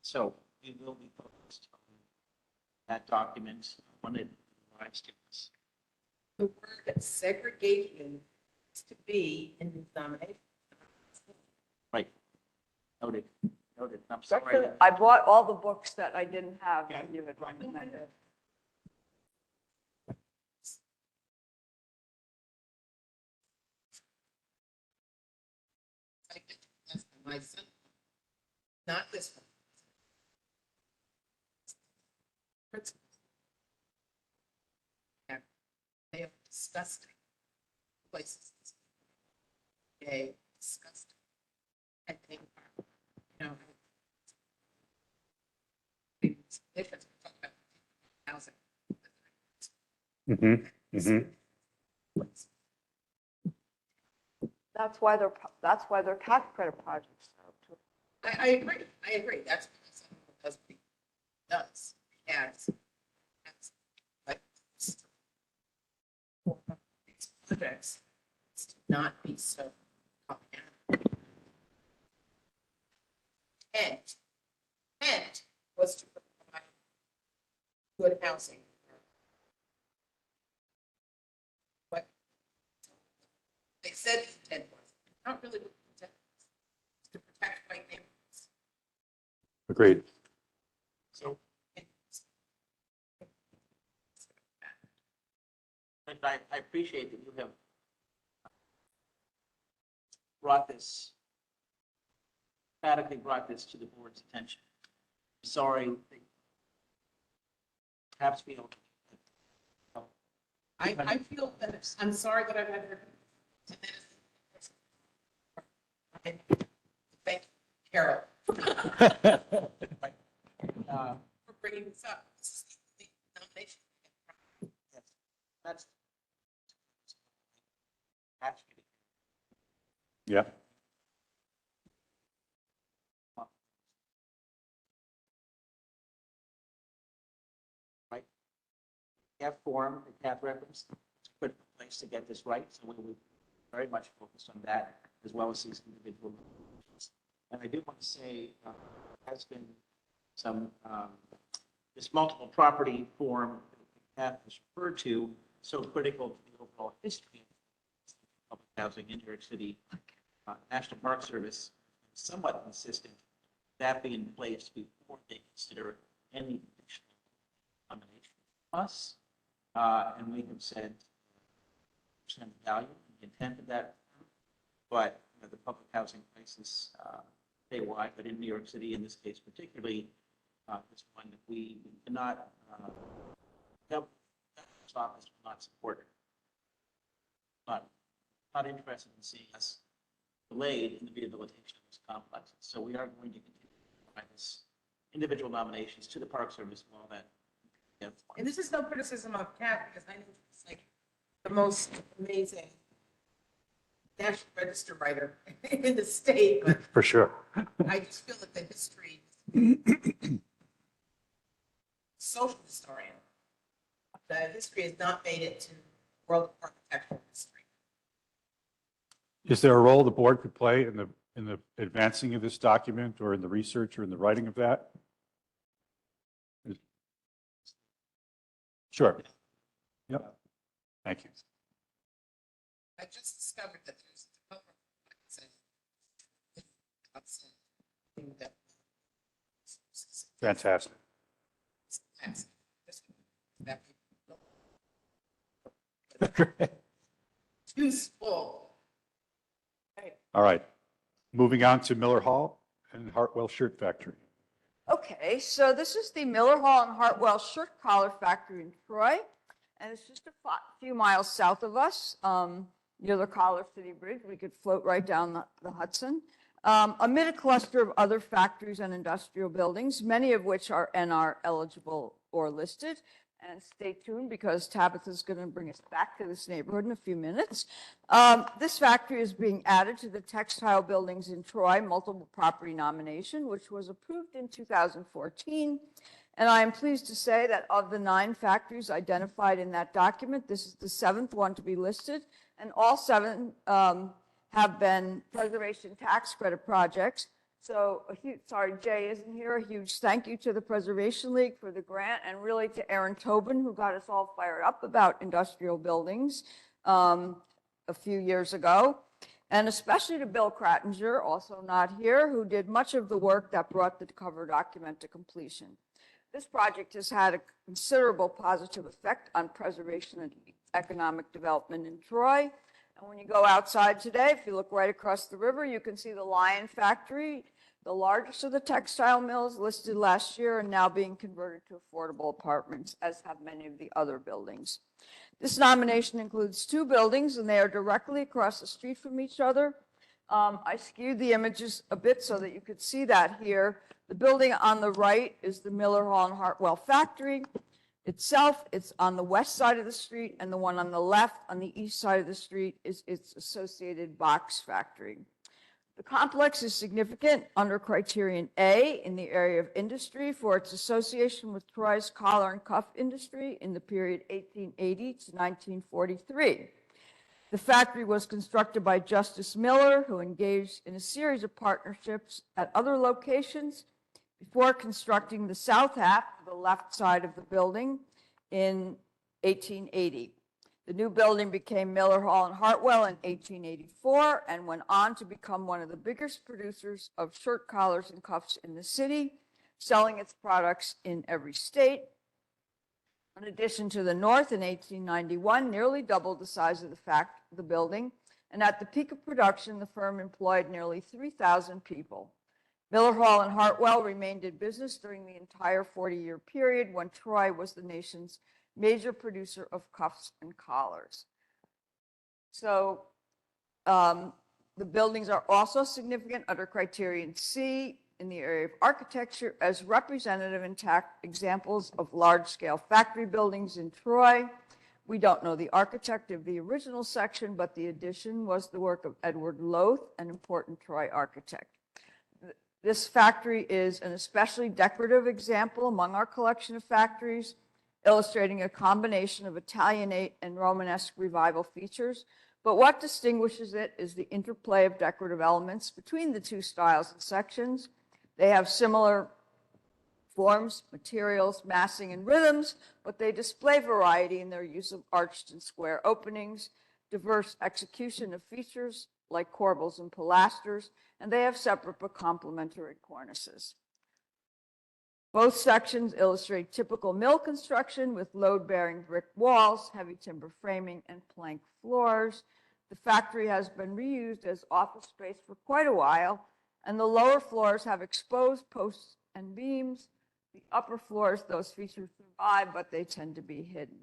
so we will be focused on that document when it arrives to us. The word segregation is to be in these nominations. Right. Noted. Noted. I'm sorry. Actually, I bought all the books that I didn't have. Yeah. You had recommended. That's my son. Not this one. Principles. They are disgusting places. They disgusting. I think, you know, it's different. We talk about housing. That's why they're tax credit projects. I agree. I agree. That's what my son does. Has. But these projects to not be so propaganda. And was to provide good housing. What they said the intent was, not really what the intent was, to protect white neighborhoods. Agreed. So, and I appreciate that you have brought this, emphatically brought this to the board's attention. Sorry, perhaps we don't I feel that, I'm sorry that I've had to thank Carol for bringing this up. This is the nomination. That's actually Yeah. right. Have form, the CAP reference, it's a good place to get this right, so we will very much focus on that as well as these individual. And I do want to say, has been some, this multiple property form that CAP is referred to, so critical to the overall history of public housing in New York City. National Park Service somewhat insistent that be in place before they consider any additional nomination from us. And we have said understand the value and the intent of that, but the public housing crisis statewide, but in New York City in this case particularly, is one that we cannot, governor's office will not support it. Not interested in seeing us delayed in the rehabilitation of this complex. So we are going to continue to provide this individual nominations to the Park Service while that. And this is no criticism of Kat, because I know it's like the most amazing National Register writer in the state, but For sure. I just feel that the history, social historian, the history has not made it to world architectural history. Is there a role the board could play in the advancing of this document or in the research or in the writing of that? Sure. Yep. Thank you. I just discovered that there's a Fantastic. Useful. All right. Moving on to Miller Hall and Hartwell Shirt Factory. Okay, so this is the Miller Hall and Hartwell Shirt Collar Factory in Troy, and it's just a few miles south of us, near the Collar City Bridge. We could float right down the Hudson, amid a cluster of other factories and industrial buildings, many of which are NR eligible or listed. And stay tuned because Tabitha's going to bring us back to this neighborhood in a few minutes. This factory is being added to the textile buildings in Troy multiple property nomination, which was approved in 2014. And I am pleased to say that of the 9 factories identified in that document, this is the 7th one to be listed, and all 7 have been preservation tax credit projects. So a huge, sorry, Jay isn't here, a huge thank you to the Preservation League for the grant, and really to Aaron Tobin, who got us all fired up about industrial buildings a few years ago. And especially to Bill Krattinger, also not here, who did much of the work that brought the cover document to completion. This project has had a considerable positive effect on preservation and economic development in Troy. And when you go outside today, if you look right across the river, you can see the Lion Factory, the largest of the textile mills, listed last year and now being converted to affordable apartments, as have many of the other buildings. This nomination includes 2 buildings, and they are directly across the street from each other. I skewed the images a bit so that you could see that here. The building on the right is the Miller Hall and Hartwell Factory itself. It's on the west side of the street, and the one on the left on the east side of the street is its associated box factory. The complex is significant under criterion A in the area of industry for its association with Troy's collar and cuff industry in the period 1880 to 1943. The factory was constructed by Justice Miller, who engaged in a series of partnerships at other locations before constructing the south half, the left side of the building, in 1880. The new building became Miller Hall and Hartwell in 1884 and went on to become one of the biggest producers of shirt collars and cuffs in the city, selling its products in every state. In addition to the north, in 1891, nearly doubled the size of the building, and at the peak of production, the firm employed nearly 3,000 people. Miller Hall and Hartwell remained in business during the entire 40-year period when Troy was the nation's major producer of cuffs and collars. So the buildings are also significant under criterion C in the area of architecture as representative intact examples of large-scale factory buildings in Troy. We don't know the architect of the original section, but the addition was the work of Edward Loth, an important Troy architect. This factory is an especially decorative example among our collection of factories, illustrating a combination of Italianate and Romanesque revival features. But what distinguishes it is the interplay of decorative elements between the two styles and sections. They have similar forms, materials, massing, and rhythms, but they display variety in their use of arched and square openings, diverse execution of features like corbels and pilasters, and they have separate but complementary cornices. Both sections illustrate typical mill construction with load-bearing brick walls, heavy timber framing, and plank floors. The factory has been reused as office space for quite a while, and the lower floors have exposed posts and beams. The upper floors, those features survive, but they tend to be hidden.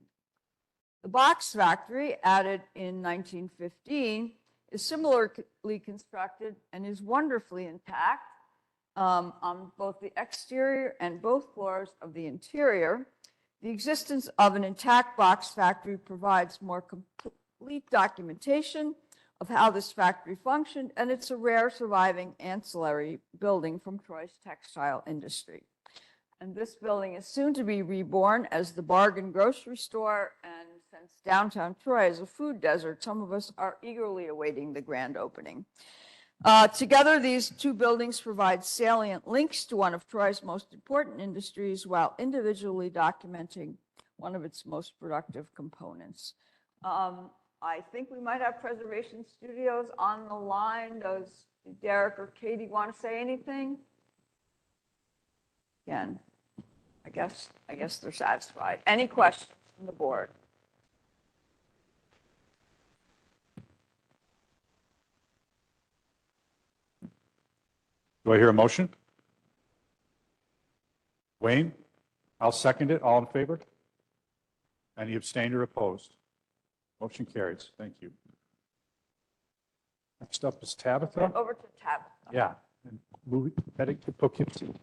The box factory, added in 1915, is similarly constructed and is wonderfully intact on both the exterior and both floors of the interior. The existence of an intact box factory provides more complete documentation of how this factory functioned, and it's a rare surviving ancillary building from Troy's textile industry. And this building is soon to be reborn as the bargain grocery store, and since downtown Troy is a food desert, some of us are eagerly awaiting the grand opening. Together, these two buildings provide salient links to one of Troy's most important industries while individually documenting one of its most productive components. I think we might have Preservation Studios on the line. Does Derek or Katie want to say anything? Again, I guess they're satisfied. Any questions from the board? Do I hear a motion? Wayne? I'll second it. All in favor? Any abstained or opposed? Motion carries. Thank you. Next up is Tabitha. Over to Tabitha. Yeah. And move it, heading to Poughkeepsie.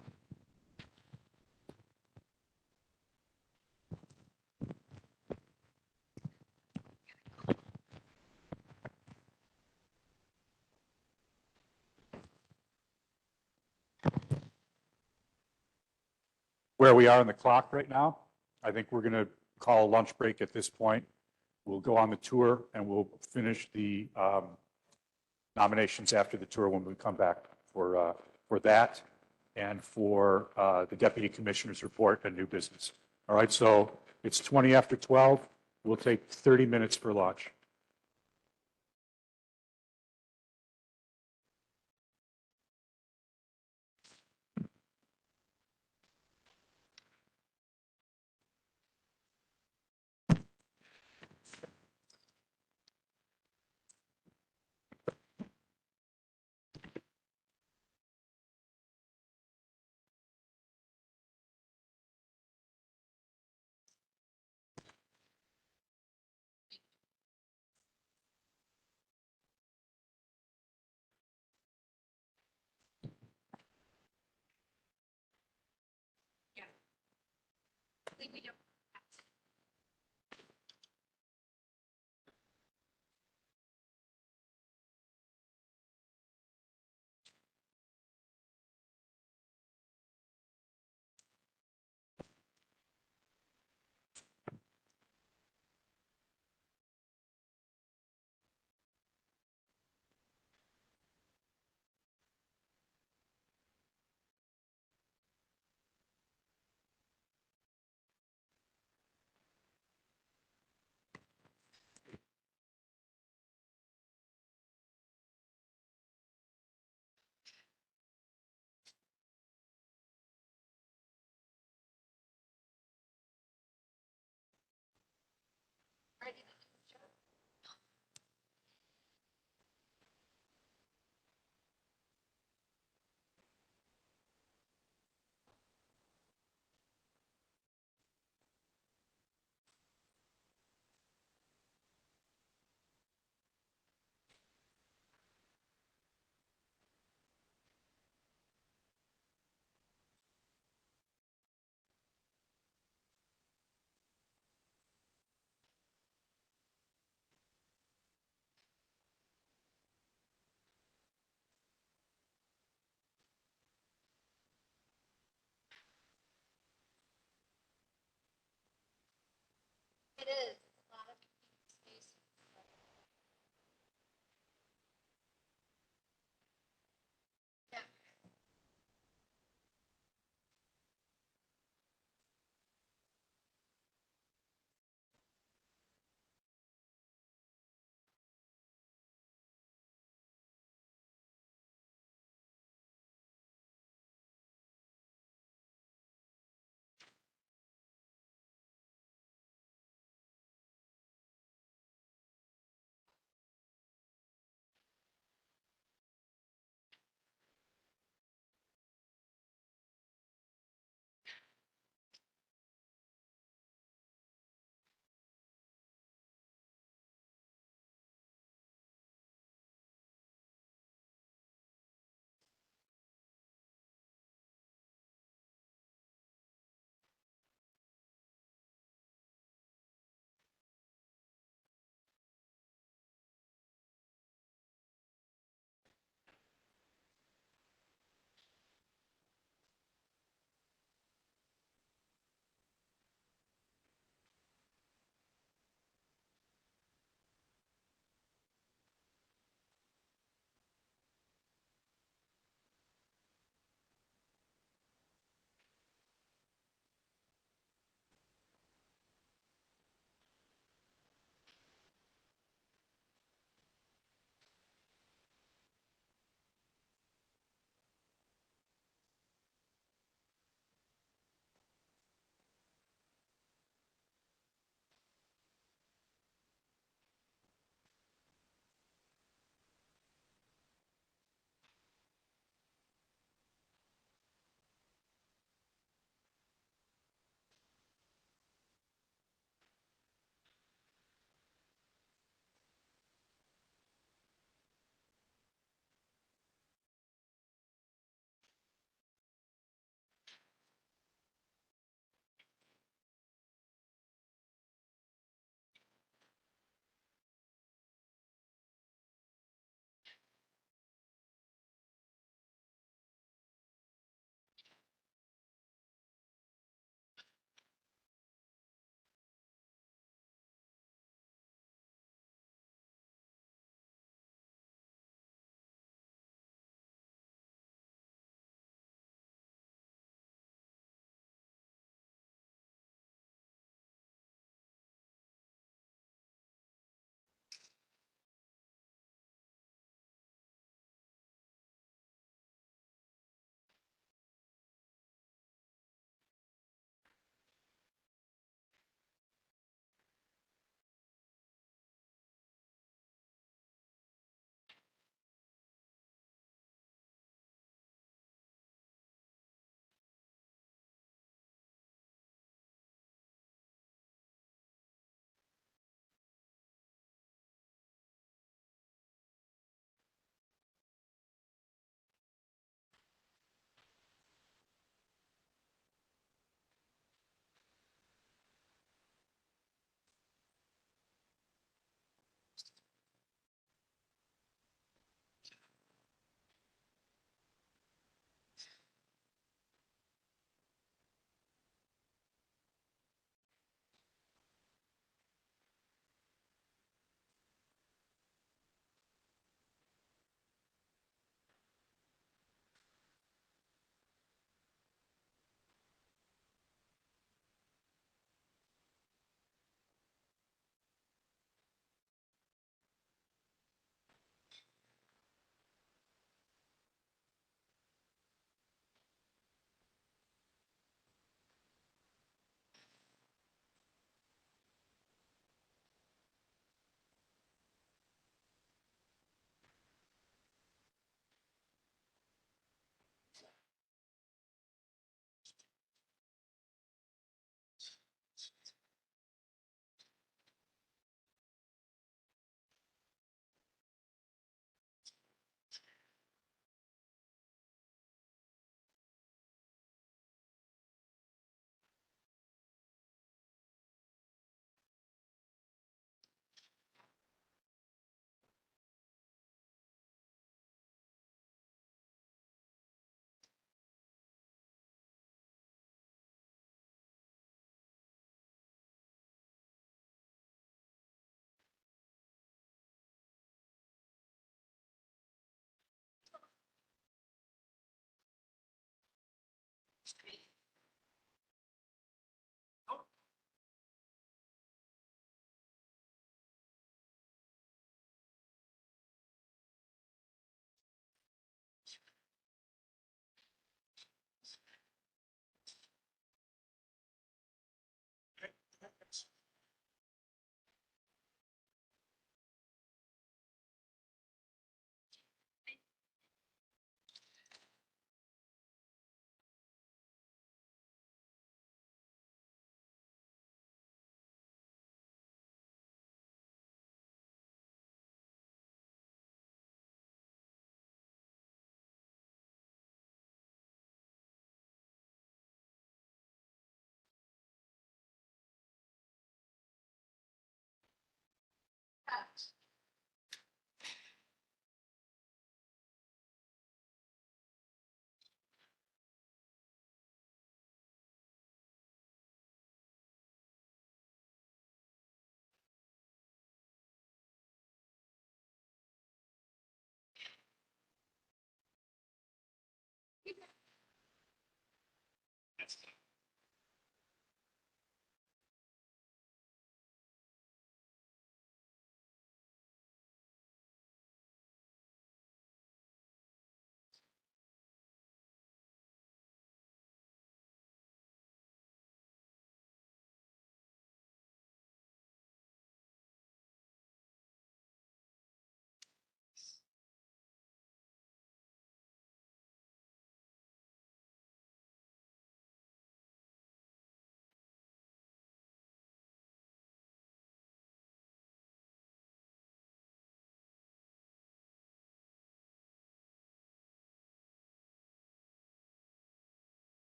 Where we are on the clock right now, I think we're going to call a lunch break at this point. We'll go on the tour and we'll finish the nominations after the tour when we come back for that and for the deputy commissioner's report and new business. All right, so it's 20 after 12. We'll take 30 minutes for lunch. It is.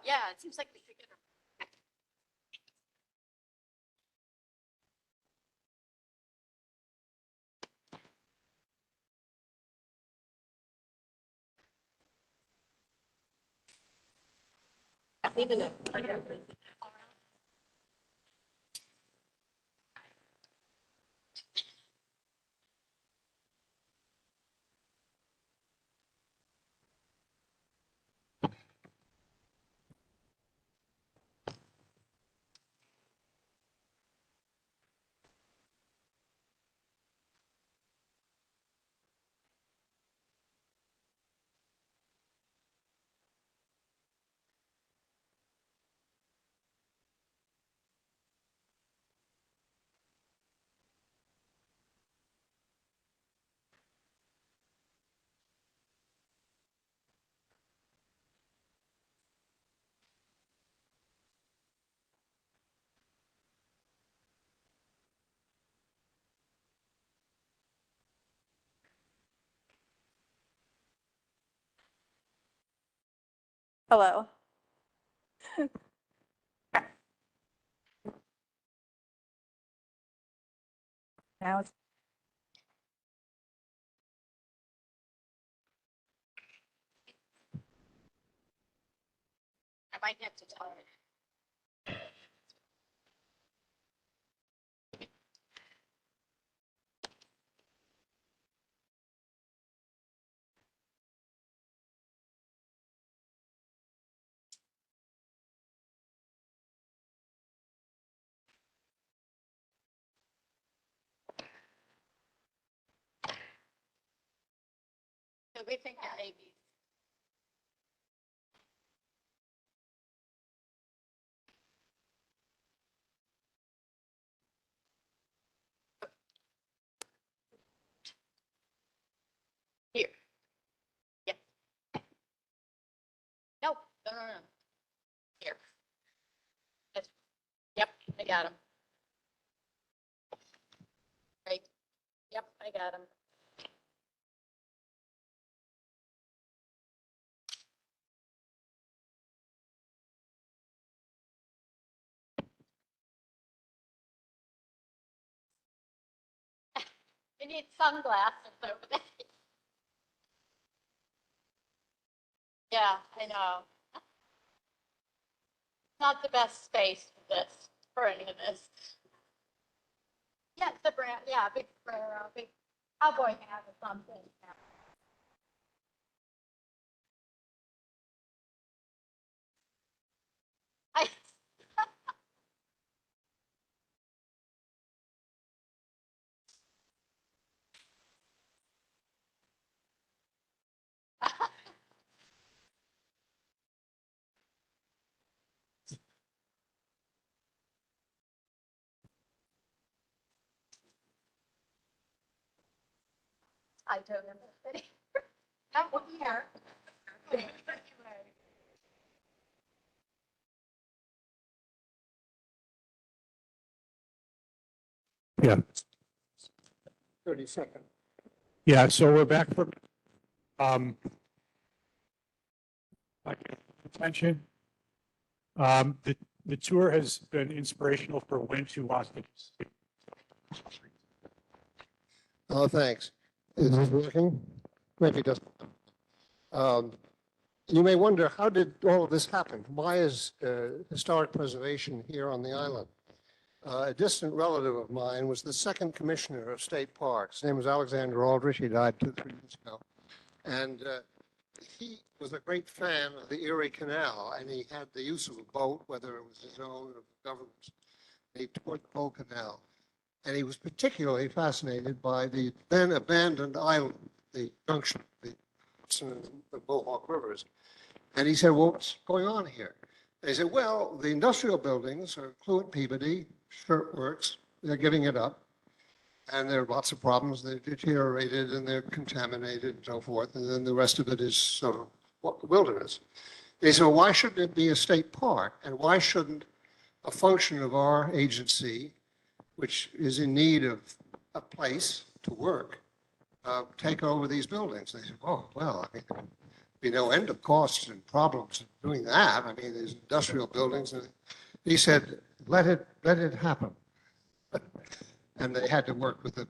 Yeah, it seems like we should get a. Hello. Now it's. I might have to tell her. So we think it may be. Here. Yep. Nope. No, no, no. Here. That's- Yep, I got him. Right. Yep, I got him. You need sunglasses over there. Yeah, I know. Not the best space for this, for any of this. Yeah, it's a brand, yeah, big, big cowboy hat or something. I, I told him. Come here. Yeah. 30 seconds. Yeah, so we're back from, attention. The tour has been inspirational for Wint, who wants to. Oh, thanks. Is this working? Maybe it doesn't. You may wonder, how did all of this happen? Why is historic preservation here on the island? A distant relative of mine was the second commissioner of state parks. His name was Alexander Aldrich. He died 2-3 years ago. And he was a great fan of the Erie Canal, and he had the use of a boat, whether it was his own or the government's. He toured the whole canal. And he was particularly fascinated by the then abandoned island the junction, the Mohawk Rivers. And he said, well, what's going on here? They said, well, the industrial buildings are Cluent Peabody, Shirtworks, they're giving it up. And there are lots of problems. They're deteriorated and they're contaminated and so forth. And then the rest of it is sort of wilderness. They said, well, why shouldn't it be a state park? And why shouldn't a function of our agency, which is in need of a place to work, take over these buildings? They said, oh, well, I mean, there'd be no end of costs and problems in doing that. I mean, there's industrial buildings. And he said, let it happen. And they had to work with the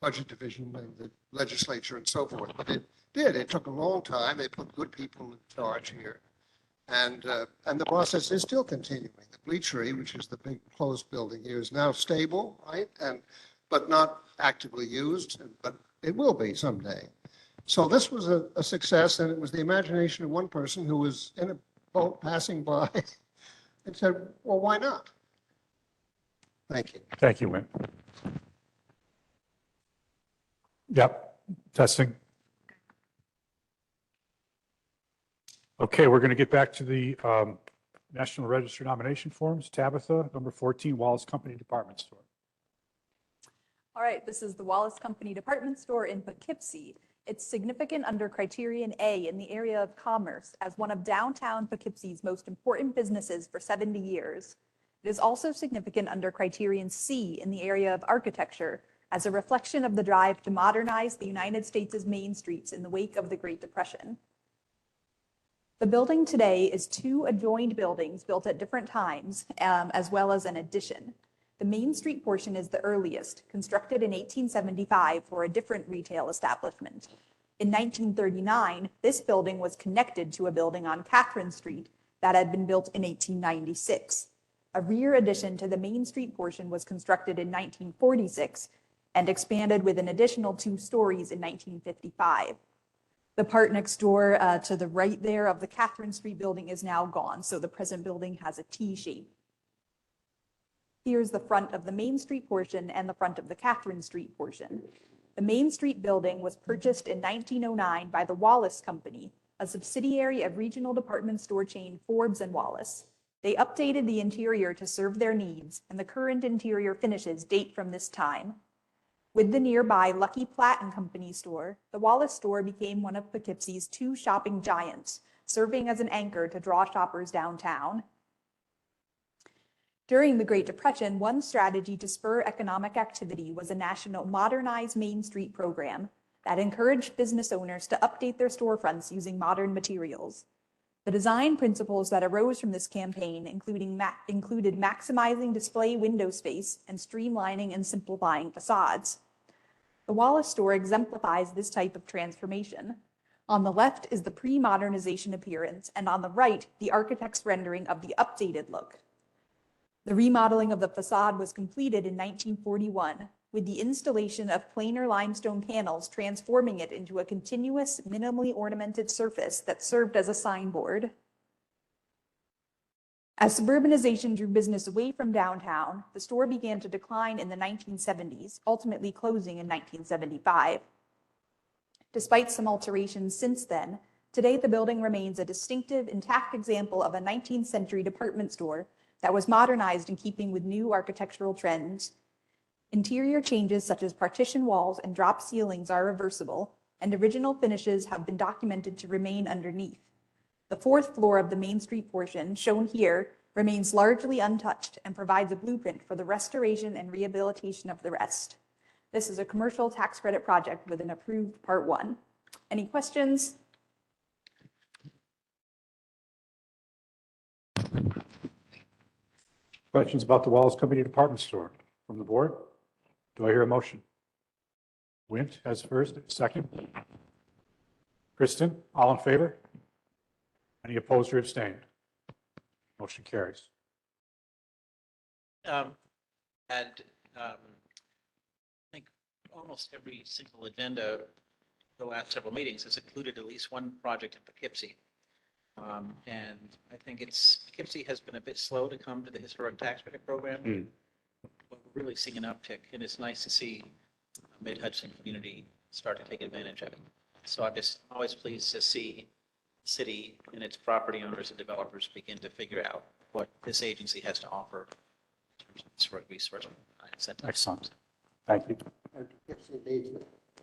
budget division and the legislature and so forth. But it did. It took a long time. They put good people in charge here. And the process is still continuing. The Bleachery, which is the big closed building here, is now stable, right? But not actively used, but it will be someday. So this was a success, and it was the imagination of one person who was in a boat passing by and said, well, why not? Thank you. Thank you, Win. Yep, testing. Okay, we're going to get back to the National Register nomination forms. Tabitha, number 14, Wallace Company Department Store. All right, this is the Wallace Company Department Store in Poughkeepsie. It's significant under Criterion A in the area of commerce as one of downtown Poughkeepsie's most important businesses for 70 years. It is also significant under Criterion C in the area of architecture as a reflection of the drive to modernize the United States' main streets in the wake of the Great Depression. The building today is two adjoined buildings built at different times, as well as an addition. The Main Street portion is the earliest, constructed in 1875 for a different retail establishment. In 1939, this building was connected to a building on Catherine Street that had been built in 1896. A rear addition to the Main Street portion was constructed in 1946 and expanded with an additional 2 stories in 1955. The part next door to the right there of the Catherine Street building is now gone, so the present building has a T shape. Here's the front of the Main Street portion and the front of the Catherine Street portion. The Main Street building was purchased in 1909 by the Wallace Company, a subsidiary of regional department store chain Forbes and Wallace. They updated the interior to serve their needs, and the current interior finishes date from this time. With the nearby Lucky Platt and Company store, the Wallace store became one of Poughkeepsie's 2 shopping giants, serving as an anchor to draw shoppers downtown. During the Great Depression, one strategy to spur economic activity was a national Modernize Main Street program that encouraged business owners to update their storefronts using modern materials. The design principles that arose from this campaign included maximizing display window space and streamlining and simplifying facades. The Wallace store exemplifies this type of transformation. On the left is the pre-modernization appearance, and on the right, the architect's rendering of the updated look. The remodeling of the facade was completed in 1941, with the installation of planar limestone panels transforming it into a continuous, minimally ornamented surface that served as a signboard. As suburbanization drew business away from downtown, the store began to decline in the 1970s, ultimately closing in 1975. Despite some alterations since then, today the building remains a distinctive, intact example of a 19th century department store that was modernized in keeping with new architectural trends. Interior changes such as partition walls and drop ceilings are reversible, and original finishes have been documented to remain underneath. The 4th floor of the Main Street portion, shown here, remains largely untouched and provides a blueprint for the restoration and rehabilitation of the rest. This is a commercial tax credit project with an approved Part 1. Any questions? Questions about the Wallace Company Department Store from the board? Do I hear a motion? Wint has first, second. Kristen, all in favor? Any opposed or abstained? Motion carries. I think almost every single agenda the last several meetings has included at least one project in Poughkeepsie. And I think Poughkeepsie has been a bit slow to come to the historic tax credit program. But we're really seeing an uptick, and it's nice to see Mid-Hudson community start to take advantage of it. So I'm just always pleased to see the city and its property owners and developers begin to figure out what this agency has to offer in terms of historic resource. Excellent. Thank you.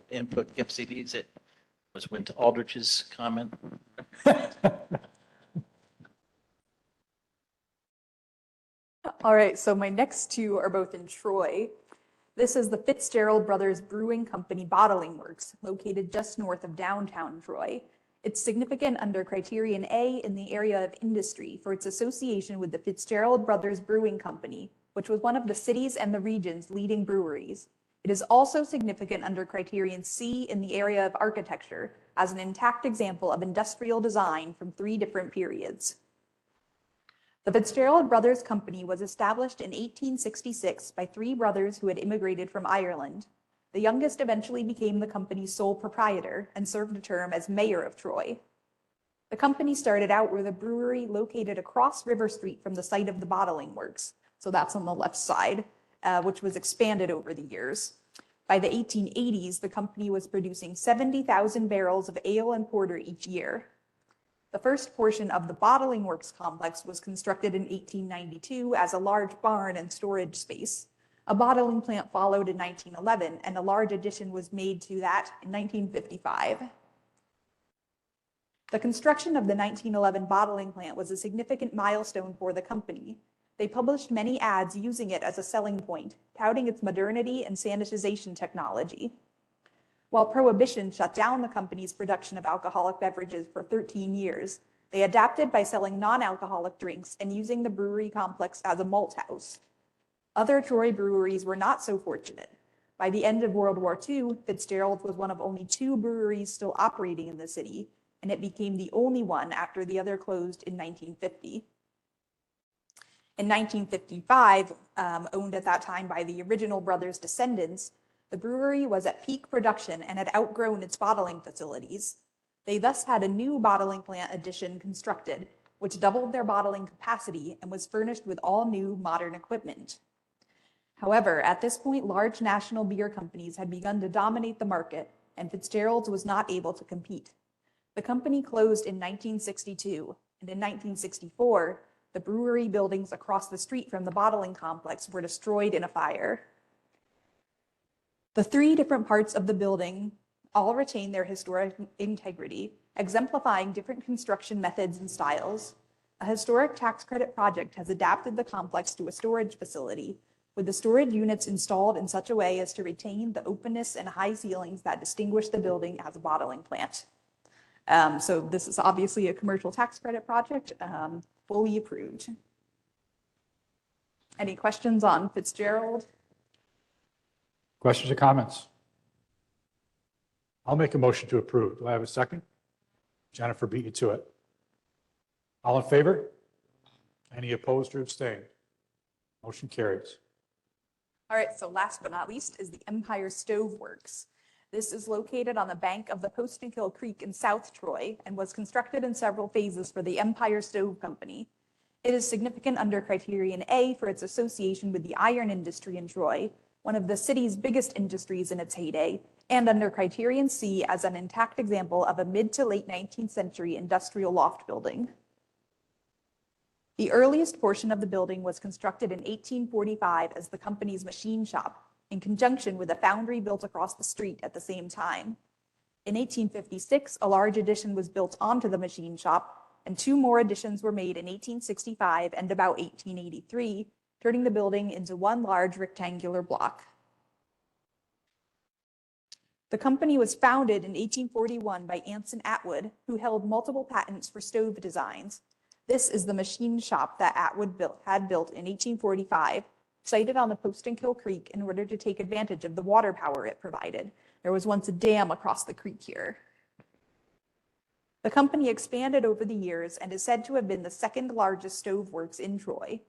Input Gipsy needs it was went to Aldrich's comment. All right, so my next two are both in Troy. This is the Fitzgerald Brothers Brewing Company Bottling Works, located just north of downtown Troy. It's significant under Criterion A in the area of industry for its association with the Fitzgerald Brothers Brewing Company, which was one of the city's and the region's leading breweries. It is also significant under Criterion C in the area of architecture as an intact example of industrial design from 3 different periods. The Fitzgerald Brothers Company was established in 1866 by 3 brothers who had immigrated from Ireland. The youngest eventually became the company's sole proprietor and served a term as mayor of Troy. The company started out with a brewery located across River Street from the site of the bottling works, so that's on the left side, which was expanded over the years. By the 1880s, the company was producing 70,000 barrels of ale and porter each year. The first portion of the bottling works complex was constructed in 1892 as a large barn and storage space. A bottling plant followed in 1911, and a large addition was made to that in 1955. The construction of the 1911 bottling plant was a significant milestone for the company. They published many ads using it as a selling point, touting its modernity and sanitization technology. While Prohibition shut down the company's production of alcoholic beverages for 13 years, they adapted by selling non-alcoholic drinks and using the brewery complex as a malt house. Other Troy breweries were not so fortunate. By the end of World War II, Fitzgerald was one of only 2 breweries still operating in the city, and it became the only one after the other closed in 1950. In 1955, owned at that time by the original brothers' descendants, the brewery was at peak production and had outgrown its bottling facilities. They thus had a new bottling plant addition constructed, which doubled their bottling capacity and was furnished with all new modern equipment. However, at this point, large national beer companies had begun to dominate the market, and Fitzgerald's was not able to compete. The company closed in 1962, and in 1964, the brewery buildings across the street from the bottling complex were destroyed in a fire. The 3 different parts of the building all retain their historic integrity, exemplifying different construction methods and styles. A historic tax credit project has adapted the complex to a storage facility, with the storage units installed in such a way as to retain the openness and high ceilings that distinguish the building as a bottling plant. So this is obviously a commercial tax credit project, fully approved. Any questions on Fitzgerald? Questions or comments? I'll make a motion to approve. Do I have a second? Jennifer beat you to it. All in favor? Any opposed or abstained? Motion carries. All right, so last but not least is the Empire Stove Works. This is located on the bank of the Postenkill Creek in South Troy and was constructed in several phases for the Empire Stove Company. It is significant under Criterion A for its association with the iron industry in Troy, one of the city's biggest industries in its heyday, and under Criterion C as an intact example of a mid to late 19th century industrial loft building. The earliest portion of the building was constructed in 1845 as the company's machine shop, in conjunction with a foundry built across the street at the same time. In 1856, a large addition was built onto the machine shop, and 2 more additions were made in 1865 and about 1883, turning the building into one large rectangular block. The company was founded in 1841 by Anson Atwood, who held multiple patents for stove designs. This is the machine shop that Atwood had built in 1845, sited on the Postenkill Creek in order to take advantage of the water power it provided. There was once a dam across the creek here. The company expanded over the years and is said to have been the 2nd largest stove works in Troy.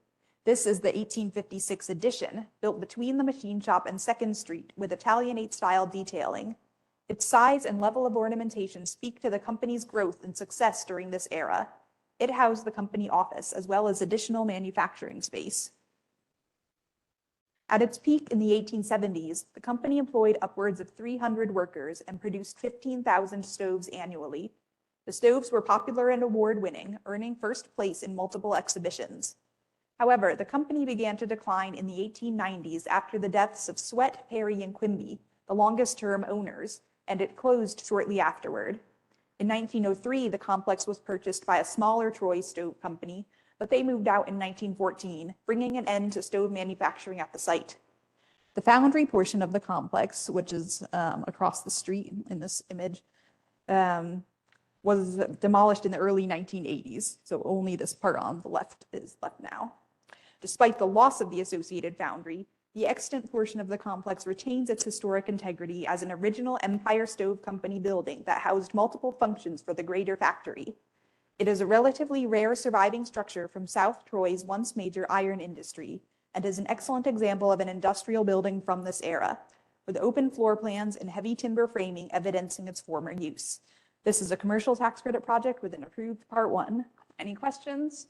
This is the 1856 addition, built between the machine shop and 2nd Street with Italianate-style detailing. Its size and level of ornamentation speak to the company's growth and success during this era. It housed the company office as well as additional manufacturing space. At its peak in the 1870s, the company employed upwards of 300 workers and produced 15,000 stoves annually. The stoves were popular and award-winning, earning first place in multiple exhibitions. However, the company began to decline in the 1890s after the deaths of Sweat, Perry, and Quimby, the longest-term owners, and it closed shortly afterward. In 1903, the complex was purchased by a smaller Troy stove company, but they moved out in 1914, bringing an end to stove manufacturing at the site. The foundry portion of the complex, which is across the street in this image, was demolished in the early 1980s, so only this part on the left is left now. Despite the loss of the associated foundry, the extant portion of the complex retains its historic integrity as an original Empire Stove Company building that housed multiple functions for the greater factory. It is a relatively rare surviving structure from South Troy's once major iron industry and is an excellent example of an industrial building from this era, with open floor plans and heavy timber framing evidencing its former use. This is a commercial tax credit project with an approved Part 1. Any questions?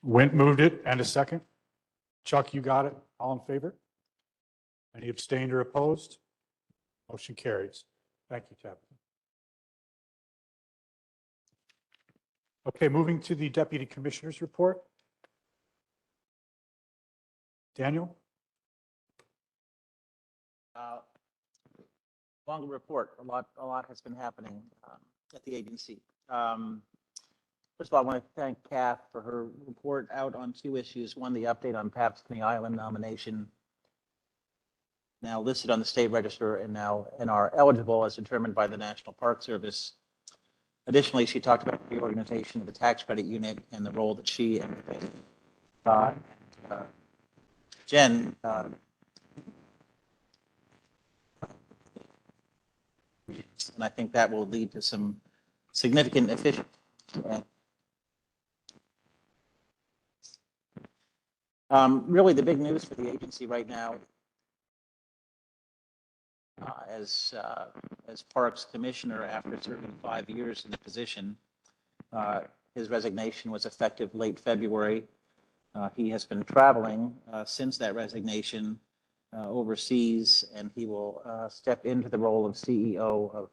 Wint moved it, and a second. Chuck, you got it. All in favor? Any abstained or opposed? Motion carries. Thank you, Tabitha. Okay, moving to the Deputy Commissioner's report. Daniel? Longer report. A lot has been happening at the agency. First of all, I want to thank Kath for her report out on two issues. One, the update on Pap's Penny Island nomination, now listed on the state register and now are eligible as determined by the National Park Service. Additionally, she talked about the organization of the tax credit unit and the role that she and Jen and I think that will lead to some significant efficiency. Really, the big news for the agency right now, as Parks Commissioner after serving 5 years in the position, his resignation was effective late February. He has been traveling since that resignation overseas, and he will step into the role of CEO of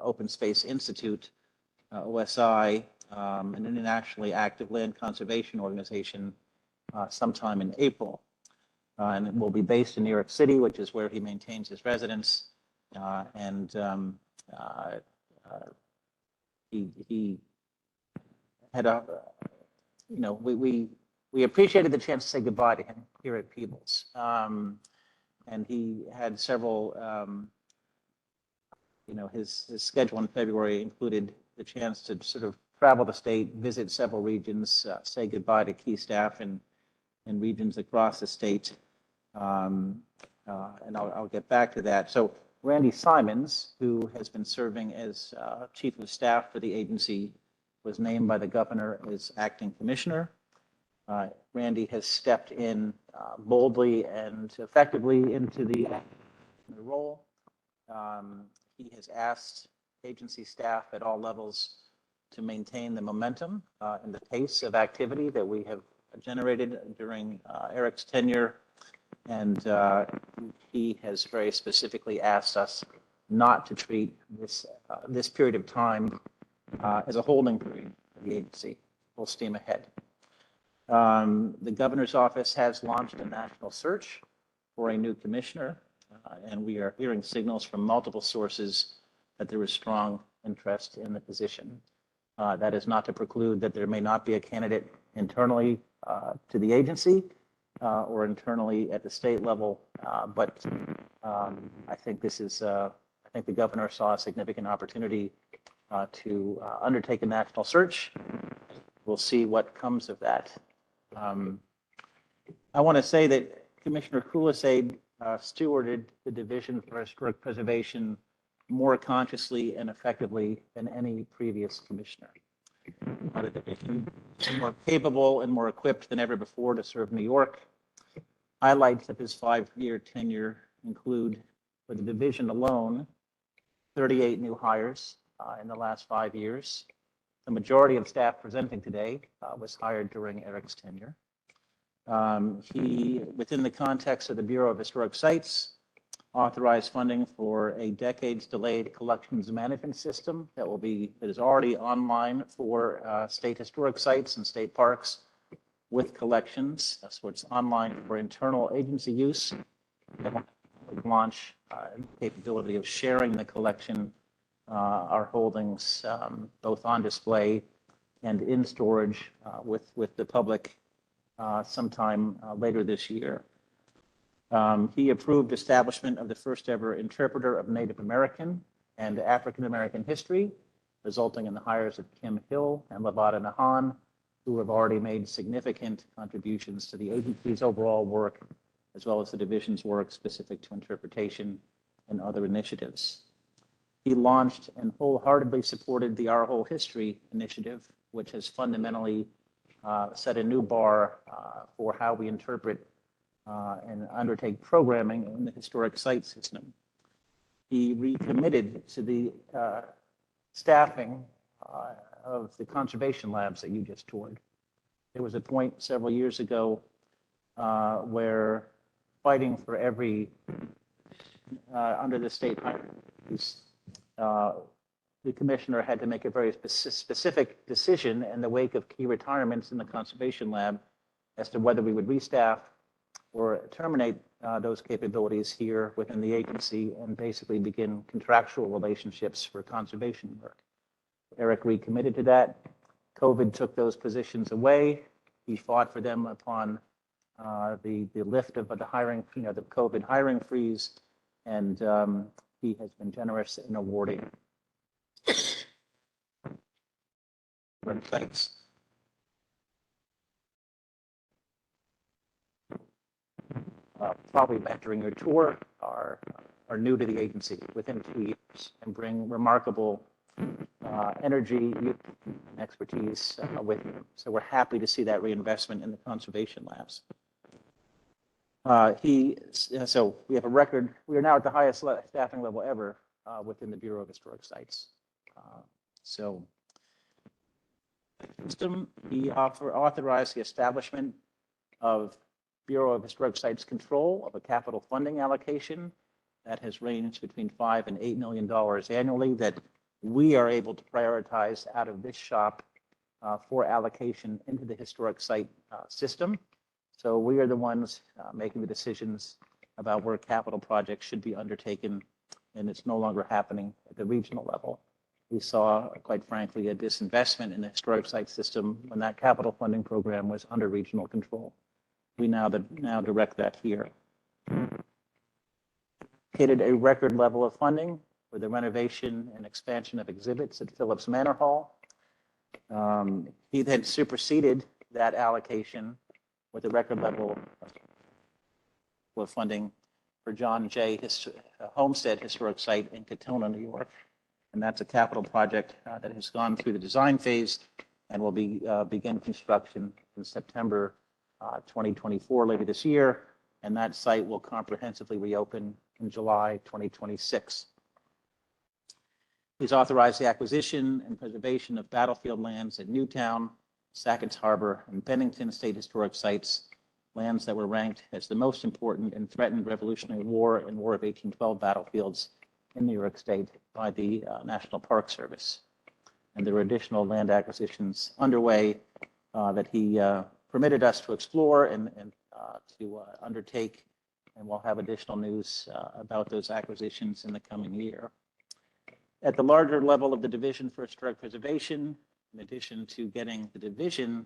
Open Space Institute, OSI, an internationally active land conservation organization, sometime in April. And it will be based in New York City, which is where he maintains his residence. He had a, we appreciated the chance to say goodbye to him here at Peebles. And he had several, his schedule in February included the chance to sort of travel the state, visit several regions, say goodbye to key staff in regions across the state. And I'll get back to that. So Randy Simons, who has been serving as Chief of Staff for the agency, was named by the governor as acting commissioner. Randy has stepped in boldly and effectively into the role. He has asked agency staff at all levels to maintain the momentum and the pace of activity that we have generated during Eric's tenure. And he has very specifically asked us not to treat this period of time as a holding period for the agency. Full steam ahead. The governor's office has launched a national search for a new commissioner, and we are hearing signals from multiple sources that there is strong interest in the position. That is not to preclude that there may not be a candidate internally to the agency or internally at the state level, but I think this is, I think the governor saw a significant opportunity to undertake a national search. We'll see what comes of that. I want to say that Commissioner Kulisade stewarded the Division for Historic Preservation more consciously and effectively than any previous commissioner. The division is more capable and more equipped than ever before to serve New York. Highlights of his 5-year tenure include, for the division alone, 38 new hires in the last 5 years. The majority of staff presenting today was hired during Eric's tenure. He, within the context of the Bureau of Historic Sites, authorized funding for a decades-delayed collections management system that is already online for state historic sites and state parks with collections. So it's online for internal agency use. Launch capability of sharing the collection, our holdings, both on display and in storage with the public sometime later this year. He approved establishment of the first ever interpreter of Native American and African American history, resulting in the hires of Kim Hill and Lavada Nahan, who have already made significant contributions to the agency's overall work, as well as the division's work specific to interpretation and other initiatives. He launched and wholeheartedly supported the Our Whole History initiative, which has fundamentally set a new bar for how we interpret and undertake programming in the historic site system. He recommitted to the staffing of the conservation labs that you just toured. There was a point several years ago where fighting for every, under the state hierarchies, the commissioner had to make a very specific decision in the wake of key retirements in the conservation lab as to whether we would restaff or terminate those capabilities here within the agency and basically begin contractual relationships for conservation work. Eric recommitted to that. COVID took those positions away. He fought for them upon the lift of the hiring, the COVID hiring freeze, and he has been generous in awarding thanks. Probably during your tour are new to the agency within 2 years and bring remarkable energy, and expertise with them. So we're happy to see that reinvestment in the conservation labs. So we have a record. We are now at the highest staffing level ever within the Bureau of Historic Sites. So he authorized the establishment of Bureau of Historic Sites control of a capital funding allocation that has ranged between $5 and $8 million annually that we are able to prioritize out of this shop for allocation into the historic site system. So we are the ones making the decisions about where capital projects should be undertaken, and it's no longer happening at the regional level. We saw, quite frankly, a disinvestment in the historic site system when that capital funding program was under regional control. We now direct that here. Allocated a record level of funding for the renovation and expansion of exhibits at Phillips Manor Hall. He then superseded that allocation with a record level of funding for John Jay Homestead Historic Site in Katona, New York. And that's a capital project that has gone through the design phase and will begin construction in September 2024, later this year. And that site will comprehensively reopen in July 2026. He's authorized the acquisition and preservation of battlefield lands at Newtown, Sackett's Harbor, and Bennington State Historic Sites, lands that were ranked as the most important and threatened Revolutionary War and War of 1812 battlefields in New York State by the National Park Service. And there are additional land acquisitions underway that he permitted us to explore and to undertake, and we'll have additional news about those acquisitions in the coming year. At the larger level of the Division for Historic Preservation, in addition to getting the division,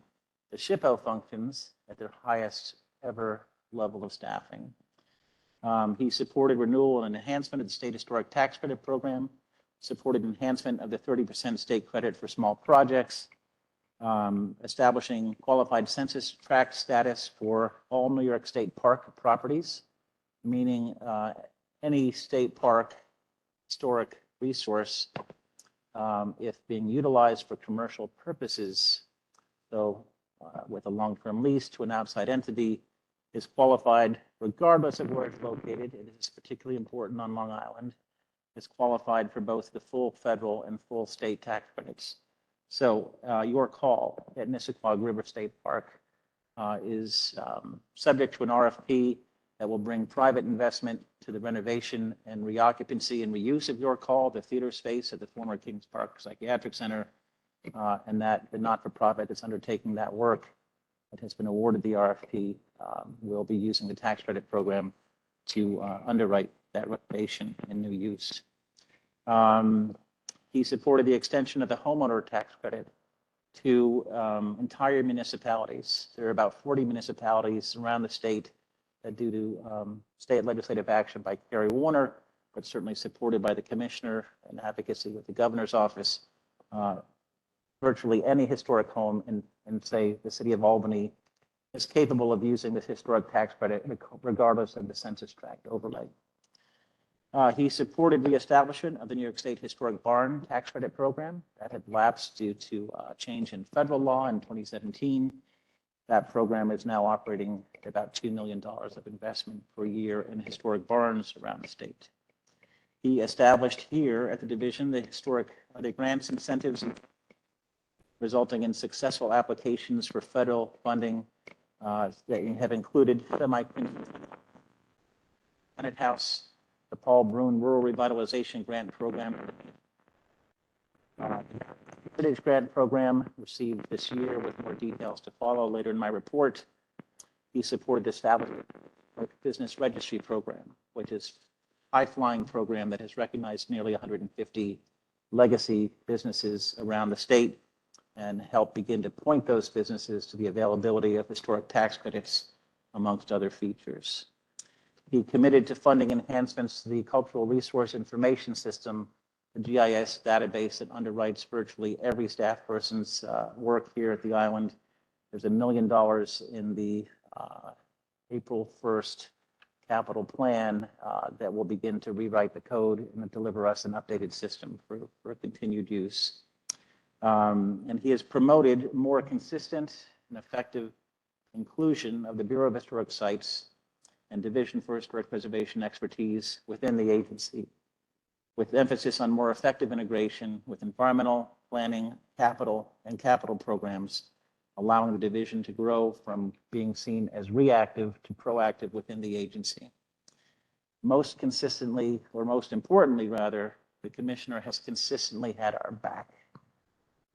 the SHPO functions at their highest ever level of staffing. He supported renewal and enhancement of the State Historic Tax Credit Program, supported enhancement of the 30% state credit for small projects, establishing qualified census tract status for all New York State Park properties, meaning any state park historic resource, if being utilized for commercial purposes, so with a long-term lease to an outside entity, is qualified regardless of where it's located. It is particularly important on Long Island is qualified for both the full federal and full state tax credits. So your call at Nisqually River State Park is subject to an RFP that will bring private investment to the renovation and reoccupancy and reuse of your call, the theater space at the former Kings Park Psychiatric Center, and that the not-for-profit that's undertaking that work that has been awarded the RFP will be using the tax credit program to underwrite that renovation and new use. He supported the extension of the homeowner tax credit to entire municipalities. There are about 40 municipalities around the state that, due to state legislative action by Kerry Warner, but certainly supported by the commissioner and advocacy with the governor's office, virtually any historic home in, say, the city of Albany is capable of using this historic tax credit regardless of the census tract overlay. He supported the establishment of the New York State Historic Barn Tax Credit Program that had lapsed due to change in federal law in 2017. That program is now operating at about $2 million of investment per year in historic barns around the state. He established here at the division the grants, incentives, resulting in successful applications for federal funding that have included Senate House, the Paul Brune Rural Revitalization Grant Program. The Heritage Grant Program received this year, with more details to follow later in my report. He supported the establishment of the Business Registry Program, which is a high-flying program that has recognized nearly 150 legacy businesses around the state and helped begin to point those businesses to the availability of historic tax credits, amongst other features. He committed to funding enhancements to the Cultural Resource Information System, the GIS database that underwrites virtually every staff person's work here at the island. There's $1 million in the April 1st capital plan that will begin to rewrite the code and deliver us an updated system for continued use. And he has promoted more consistent and effective inclusion of the Bureau of Historic Sites and Division for Historic Preservation expertise within the agency, with emphasis on more effective integration with environmental, planning, capital programs, allowing the division to grow from being seen as reactive to proactive within the agency. Most consistently, or most importantly rather, the commissioner has consistently had our back.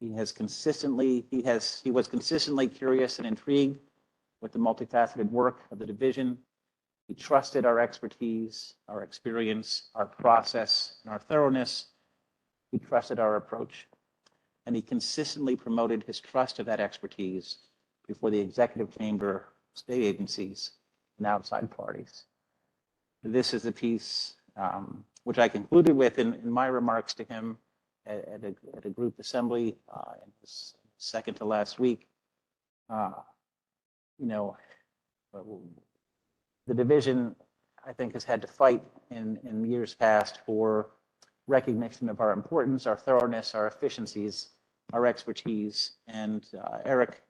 He was consistently curious and intrigued with the multifaceted work of the division. He trusted our expertise, our experience, our process, and our thoroughness. He trusted our approach, and he consistently promoted his trust of that expertise before the executive chamber, state agencies, and outside parties. This is a piece which I concluded with in my remarks to him at a group assembly in his second to last week. The division, I think, has had to fight in years past for recognition of our importance, our thoroughness, our efficiencies, our expertise. And Eric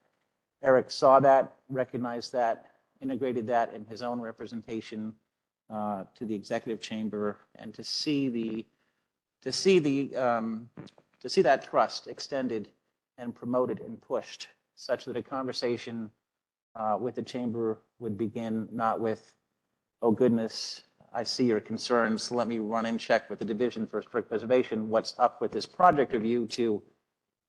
saw that, recognized that, integrated that in his own representation to the executive chamber, and to see that trust extended and promoted and pushed, such that a conversation with the chamber would begin not with, oh goodness, I see your concerns, let me run and check with the Division for Historic Preservation what's up with this project review, to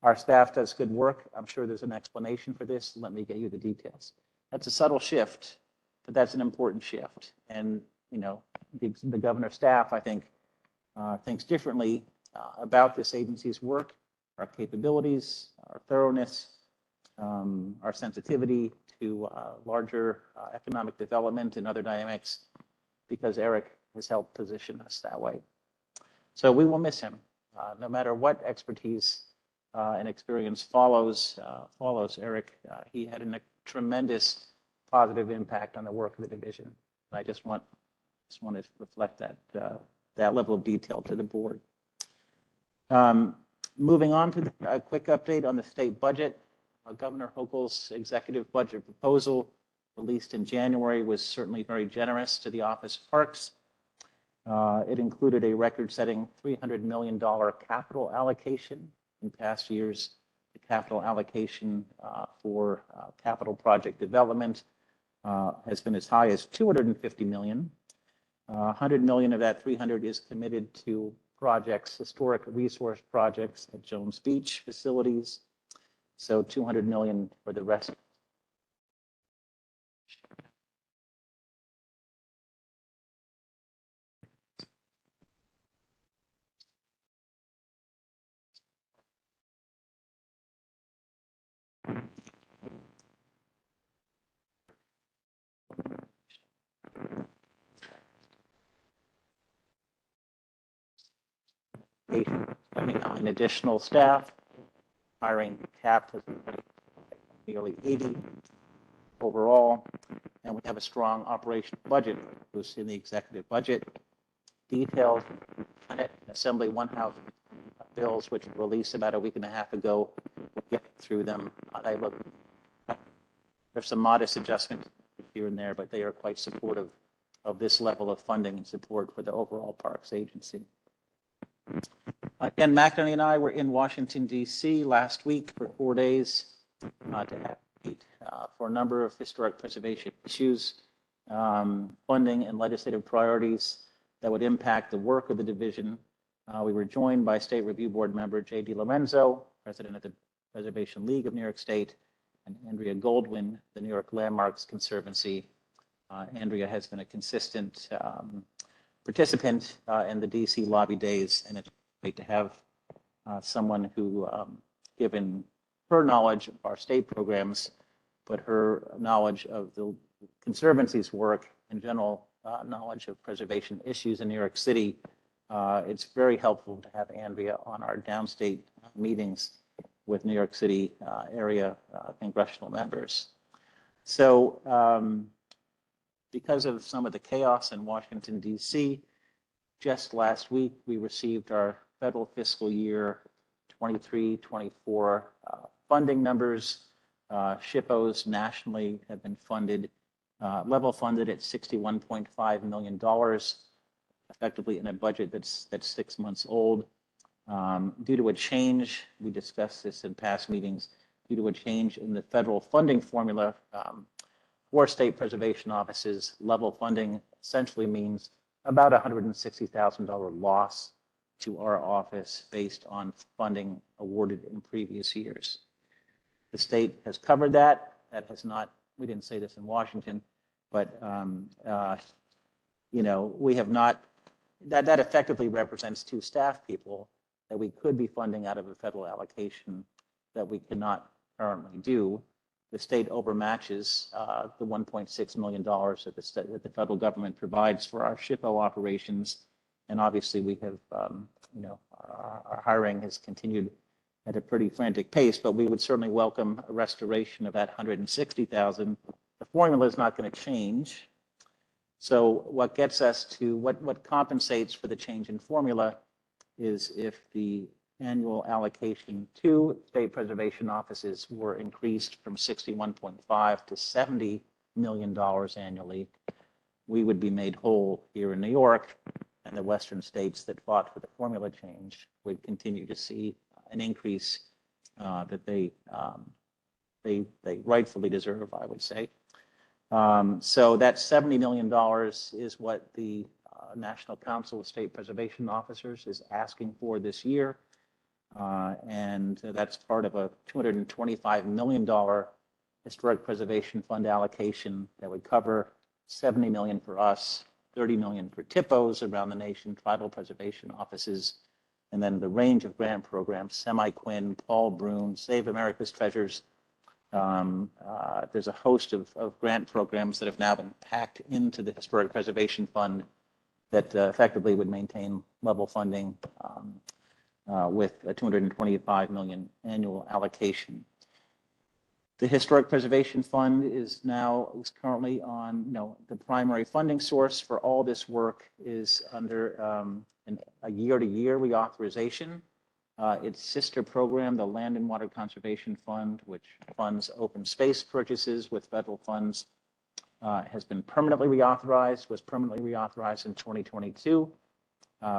our staff does good work, I'm sure there's an explanation for this, let me get you the details. That's a subtle shift, but that's an important shift. And the governor's staff, I think, thinks differently about this agency's work, our capabilities, our thoroughness, our sensitivity to larger economic development and other dynamics, because Eric has helped position us that way. So we will miss him, no matter what expertise and experience follows Eric. He had a tremendous positive impact on the work of the division. I just want to reflect that level of detail to the board. Moving on to a quick update on the state budget. Governor Hochul's executive budget proposal, released in January, was certainly very generous to the Office of Parks. It included a record-setting $300 million capital allocation. In past years, the capital allocation for capital project development has been as high as $250 million. 100 million of that 300 is committed to projects, historic resource projects at Jones Beach facilities. So 200 million for the rest. Coming on additional staff, hiring cap has been nearly 80 overall, and we have a strong operational budget. It was in the executive budget. Details, Senate Assembly One House bills, which were released about a week and a half ago. We'll get through them. There's some modest adjustments here and there, but they are quite supportive of this level of funding and support for the overall Parks Agency. Ken McInerney and I were in Washington, D.C. last week for 4 days to advocate for a number of historic preservation issues, funding and legislative priorities that would impact the work of the division. We were joined by State Review Board member J.D. Lorenzo, president of the Preservation League of New York State, and Andrea Goldwyn, the New York Landmarks Conservancy. Andrea has been a consistent participant in the DC lobby days, and it's great to have someone who, given her knowledge of our state programs, but her knowledge of the Conservancy's work and general knowledge of preservation issues in New York City, it's very helpful to have Andrea on our downstate meetings with New York City area congressional members. So because of some of the chaos in Washington, D.C., just last week, we received our federal fiscal year 23-24 funding numbers. SHPOs nationally have been funded, level funded at $61.5 million, effectively in a budget that's 6 months old. Due to a change, we discussed this in past meetings, due to a change in the federal funding formula for state preservation offices, level funding essentially means about $160,000 loss to our office based on funding awarded in previous years. The state has covered that. That has not, we didn't say this in Washington, but we have not, that effectively represents 2 staff people that we could be funding out of a federal allocation that we cannot currently do. The state overmatches the $1.6 million that the federal government provides for our SHPO operations. And obviously we have, our hiring has continued at a pretty frantic pace, but we would certainly welcome a restoration of that $160,000. The formula is not going to change. So what gets us to, what compensates for the change in formula is if the annual allocation to state preservation offices were increased from 61.5 to $70 million annually, we would be made whole here in New York, and the Western states that fought for the formula change would continue to see an increase that they rightfully deserve, I would say. So that $70 million is what the National Council of State Preservation Officers is asking for this year. And that's part of a $225 million historic preservation fund allocation that would cover $70 million for us, $30 million for TIPOs around the nation, tribal preservation offices, and then the range of grant programs, Semi-Quinn, Paul Broun, Save America's Treasures. There's a host of grant programs that have now been packed into the Historic Preservation Fund that effectively would maintain level funding with a $225 million annual allocation. The Historic Preservation Fund is currently on, the primary funding source for all this work is under a year-to-year reauthorization. Its sister program, the Land and Water Conservation Fund, which funds open space purchases with federal funds, has been permanently reauthorized, was permanently reauthorized in 2022.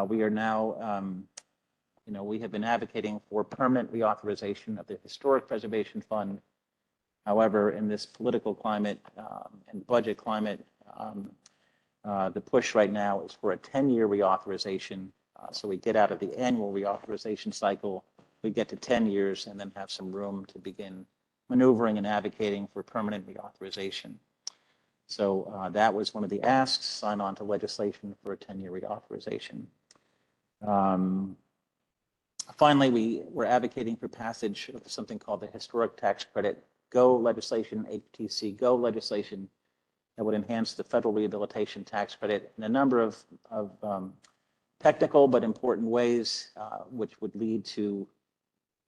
We are now, we have been advocating for permanent reauthorization of the Historic Preservation Fund. However, in this political climate and budget climate, the push right now is for a 10-year reauthorization. So we get out of the annual reauthorization cycle, we get to 10 years and then have some room to begin maneuvering and advocating for permanent reauthorization. So that was one of the asks, sign on to legislation for a 10-year reauthorization. Finally, we were advocating for passage of something called the Historic Tax Credit GO legislation, HTC GO legislation, that would enhance the federal rehabilitation tax credit in a number of technical but important ways, which would lead to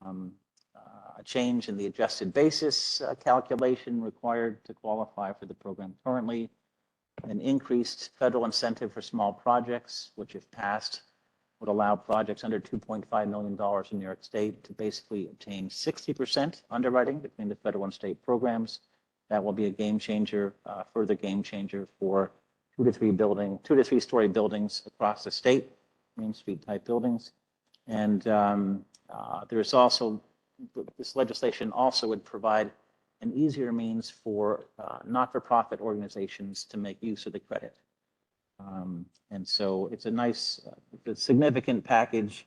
a change in the adjusted basis calculation required to qualify for the program currently, an increased federal incentive for small projects, which if passed would allow projects under $2.5 million in New York State to basically obtain 60% underwriting between the federal and state programs. That will be a game changer, further game changer for 2 to 3 story buildings across the state, Main Street type buildings. And there's also, this legislation also would provide an easier means for not-for-profit organizations to make use of the credit. And so it's a nice, it's a significant package.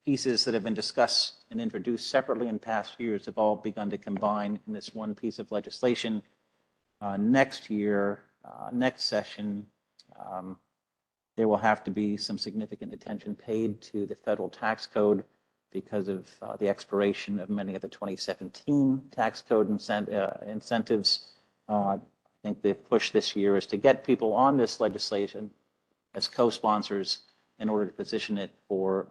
Pieces that have been discussed and introduced separately in past years have all begun to combine in this one piece of legislation. Next year, next session, there will have to be some significant attention paid to the federal tax code because of the expiration of many of the 2017 tax code incentives. I think the push this year is to get people on this legislation as co-sponsors in order to position it for,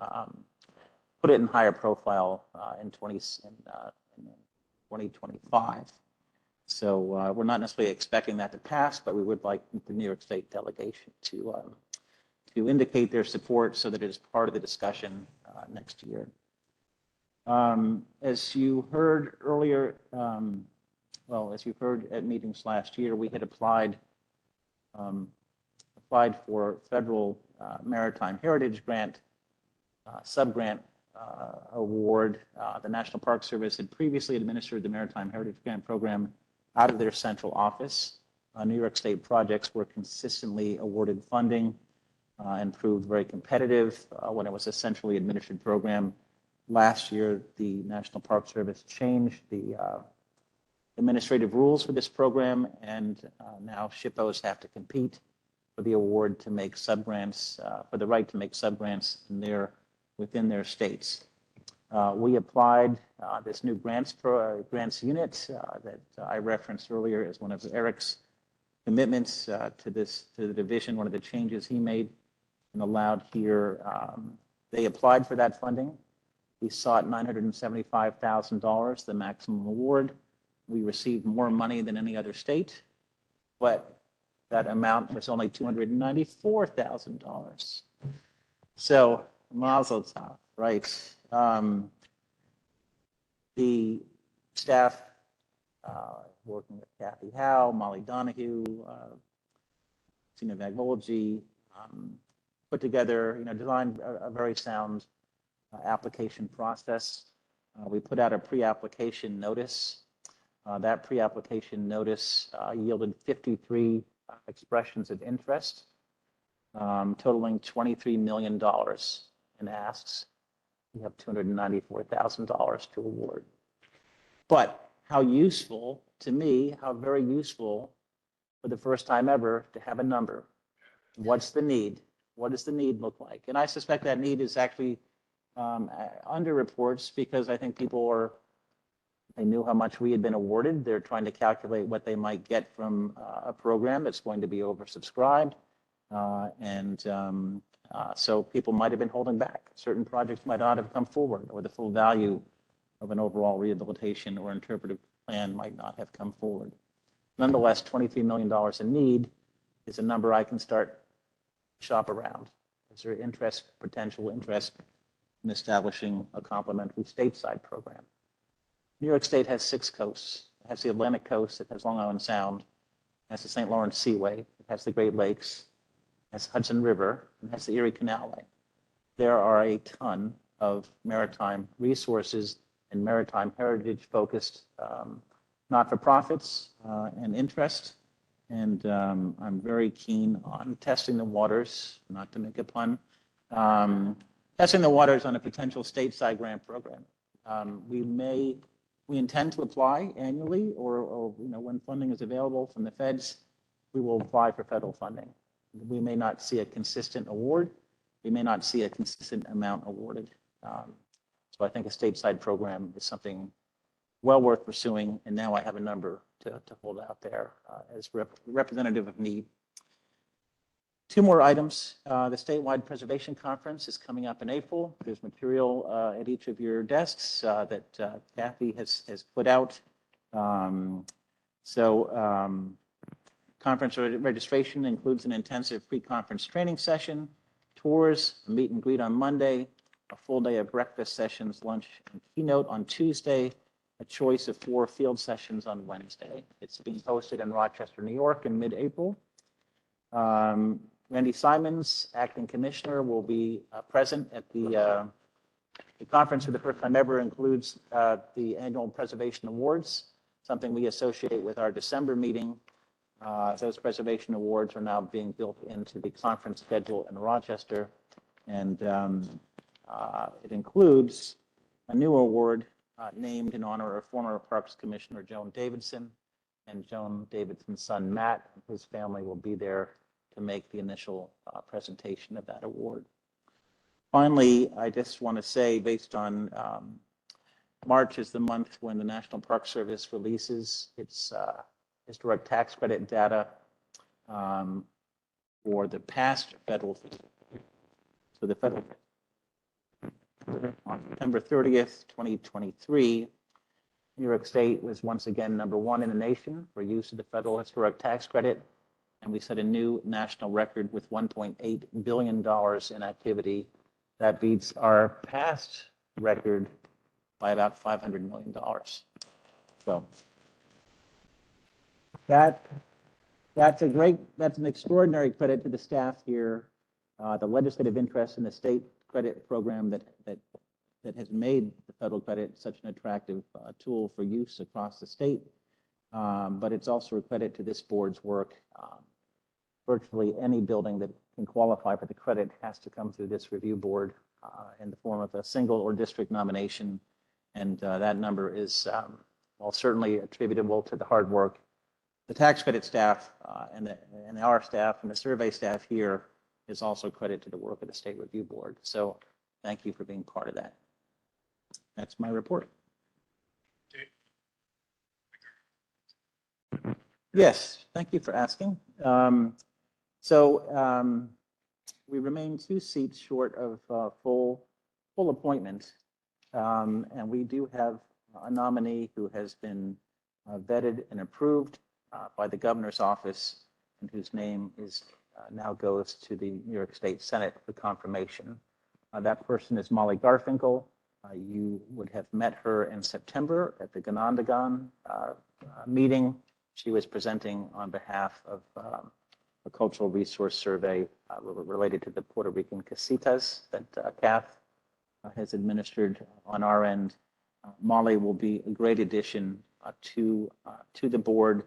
put it in higher profile in 2025. So we're not necessarily expecting that to pass, but we would like the New York State delegation to indicate their support so that it is part of the discussion next year. As you heard earlier, as you heard at meetings last year, we had applied for federal maritime heritage grant, subgrant award. The National Park Service had previously administered the Maritime Heritage Grant Program out of their central office. New York State projects were consistently awarded funding and proved very competitive when it was a centrally administered program. Last year, the National Park Service changed the administrative rules for this program, and now SHPOs have to compete for the award to make subgrants, for the right to make subgrants within their states. We applied this new grants unit that I referenced earlier as one of Eric's commitments to the division, one of the changes he made and allowed here. They applied for that funding. We sought $975,000, the maximum award. We received more money than any other state, but that amount was only $294,000. So mazel tov, right? The staff, working with Kathy Howe, Molly Donahue, Tina Vagvolgi, put together, designed a very sound application process. We put out a pre-application notice. That pre-application notice yielded 53 expressions of interest, totaling $23 million in asks. We have $294,000 to award. But how useful, to me, how very useful for the first time ever to have a number. What's the need? What does the need look like? And I suspect that need is actually under reports because I think people they knew how much we had been awarded. They're trying to calculate what they might get from a program that's going to be oversubscribed. So people might have been holding back. Certain projects might not have come forward, or the full value of an overall rehabilitation or interpretive plan might not have come forward. Nonetheless, $23 million in need is a number I can start shop around. Is there potential interest in establishing a complementary stateside program? New York State has 6 coasts. It has the Atlantic coast, it has Long Island Sound, it has the St. Lawrence Seaway, it has the Great Lakes, That's Hudson River, and that's the Erie Canal line. There are a ton of maritime resources and maritime heritage-focused not-for-profits and interest. And I'm very keen on testing the waters, not to make a pun, testing the waters on a potential stateside grant program. We intend to apply annually, or when funding is available from the feds, we will apply for federal funding. We may not see a consistent award. We may not see a consistent amount awarded. So I think a stateside program is something well worth pursuing. And now I have a number to hold out there as representative of need. Two more items. The statewide preservation conference is coming up in April. There's material at each of your desks that Kathy has put out. Conference registration includes an intensive pre-conference training session, tours, a meet and greet on Monday, a full day of breakfast sessions, lunch, and keynote on Tuesday, a choice of 4 field sessions on Wednesday. It's being hosted in Rochester, New York in mid-April. Randy Simons, acting commissioner, will be present at the conference for the first time ever. Includes the annual preservation awards, something we associate with our December meeting. Those preservation awards are now being built into the conference schedule in Rochester. And it includes a new award named in honor of former Parks Commissioner Joan Davidson, and Joan Davidson's son, Matt, and his family will be there to make the initial presentation of that award. Finally, I just want to say, based on March is the month when the National Park Service releases its historic tax credit data for the past federal. So the federal on September 30th, 2023, New York State was once again #1 in the nation for use of the federal historic tax credit. And we set a new national record with $1.8 billion in activity. That beats our past record by about $500 million. So that's an extraordinary credit to the staff here, the legislative interest in the state credit program that has made the federal credit such an attractive tool for use across the state. But it's also a credit to this board's work. Virtually any building that can qualify for the credit has to come through this review board in the form of a single or district nomination. And that number is certainly attributable to the hard work. The tax credit staff and our staff and the survey staff here is also credit to the work of the State Review Board. So thank you for being part of that. That's my report. Yes, thank you for asking. We remain 2 seats short of full appointment. And we do have a nominee who has been vetted and approved by the governor's office, and whose name is now goes to the New York State Senate for confirmation. That person is Molly Garfinkel. You would have met her in September at the Ganondagan meeting. She was presenting on behalf of a cultural resource survey related to the Puerto Rican casitas that Kath has administered on our end. Molly will be a great addition to the board.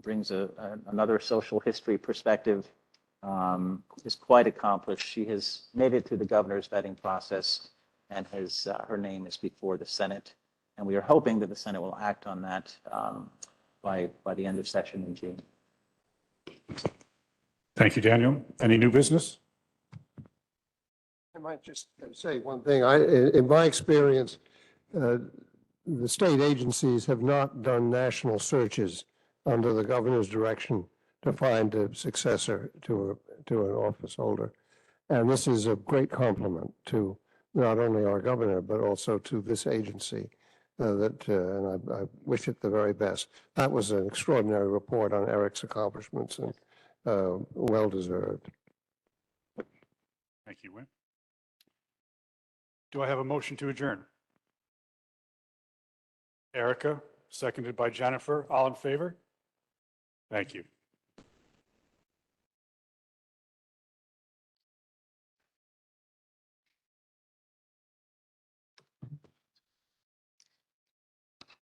Brings another social history perspective. Is quite accomplished. She has made it through the governor's vetting process, and has her name is before the Senate. And we are hoping that the Senate will act on that by the end of session in June. Thank you, Daniel. Any new business? I might just say one thing. In my experience, the state agencies have not done national searches under the governor's direction to find a successor to an office holder. And this is a great compliment to not only our governor, but also to this agency. And I wish it the very best. That was an extraordinary report on Eric's accomplishments, and well deserved. Thank you, Wynn. Do I have a motion to adjourn? Erica, seconded by Jennifer. All in favor? Thank you.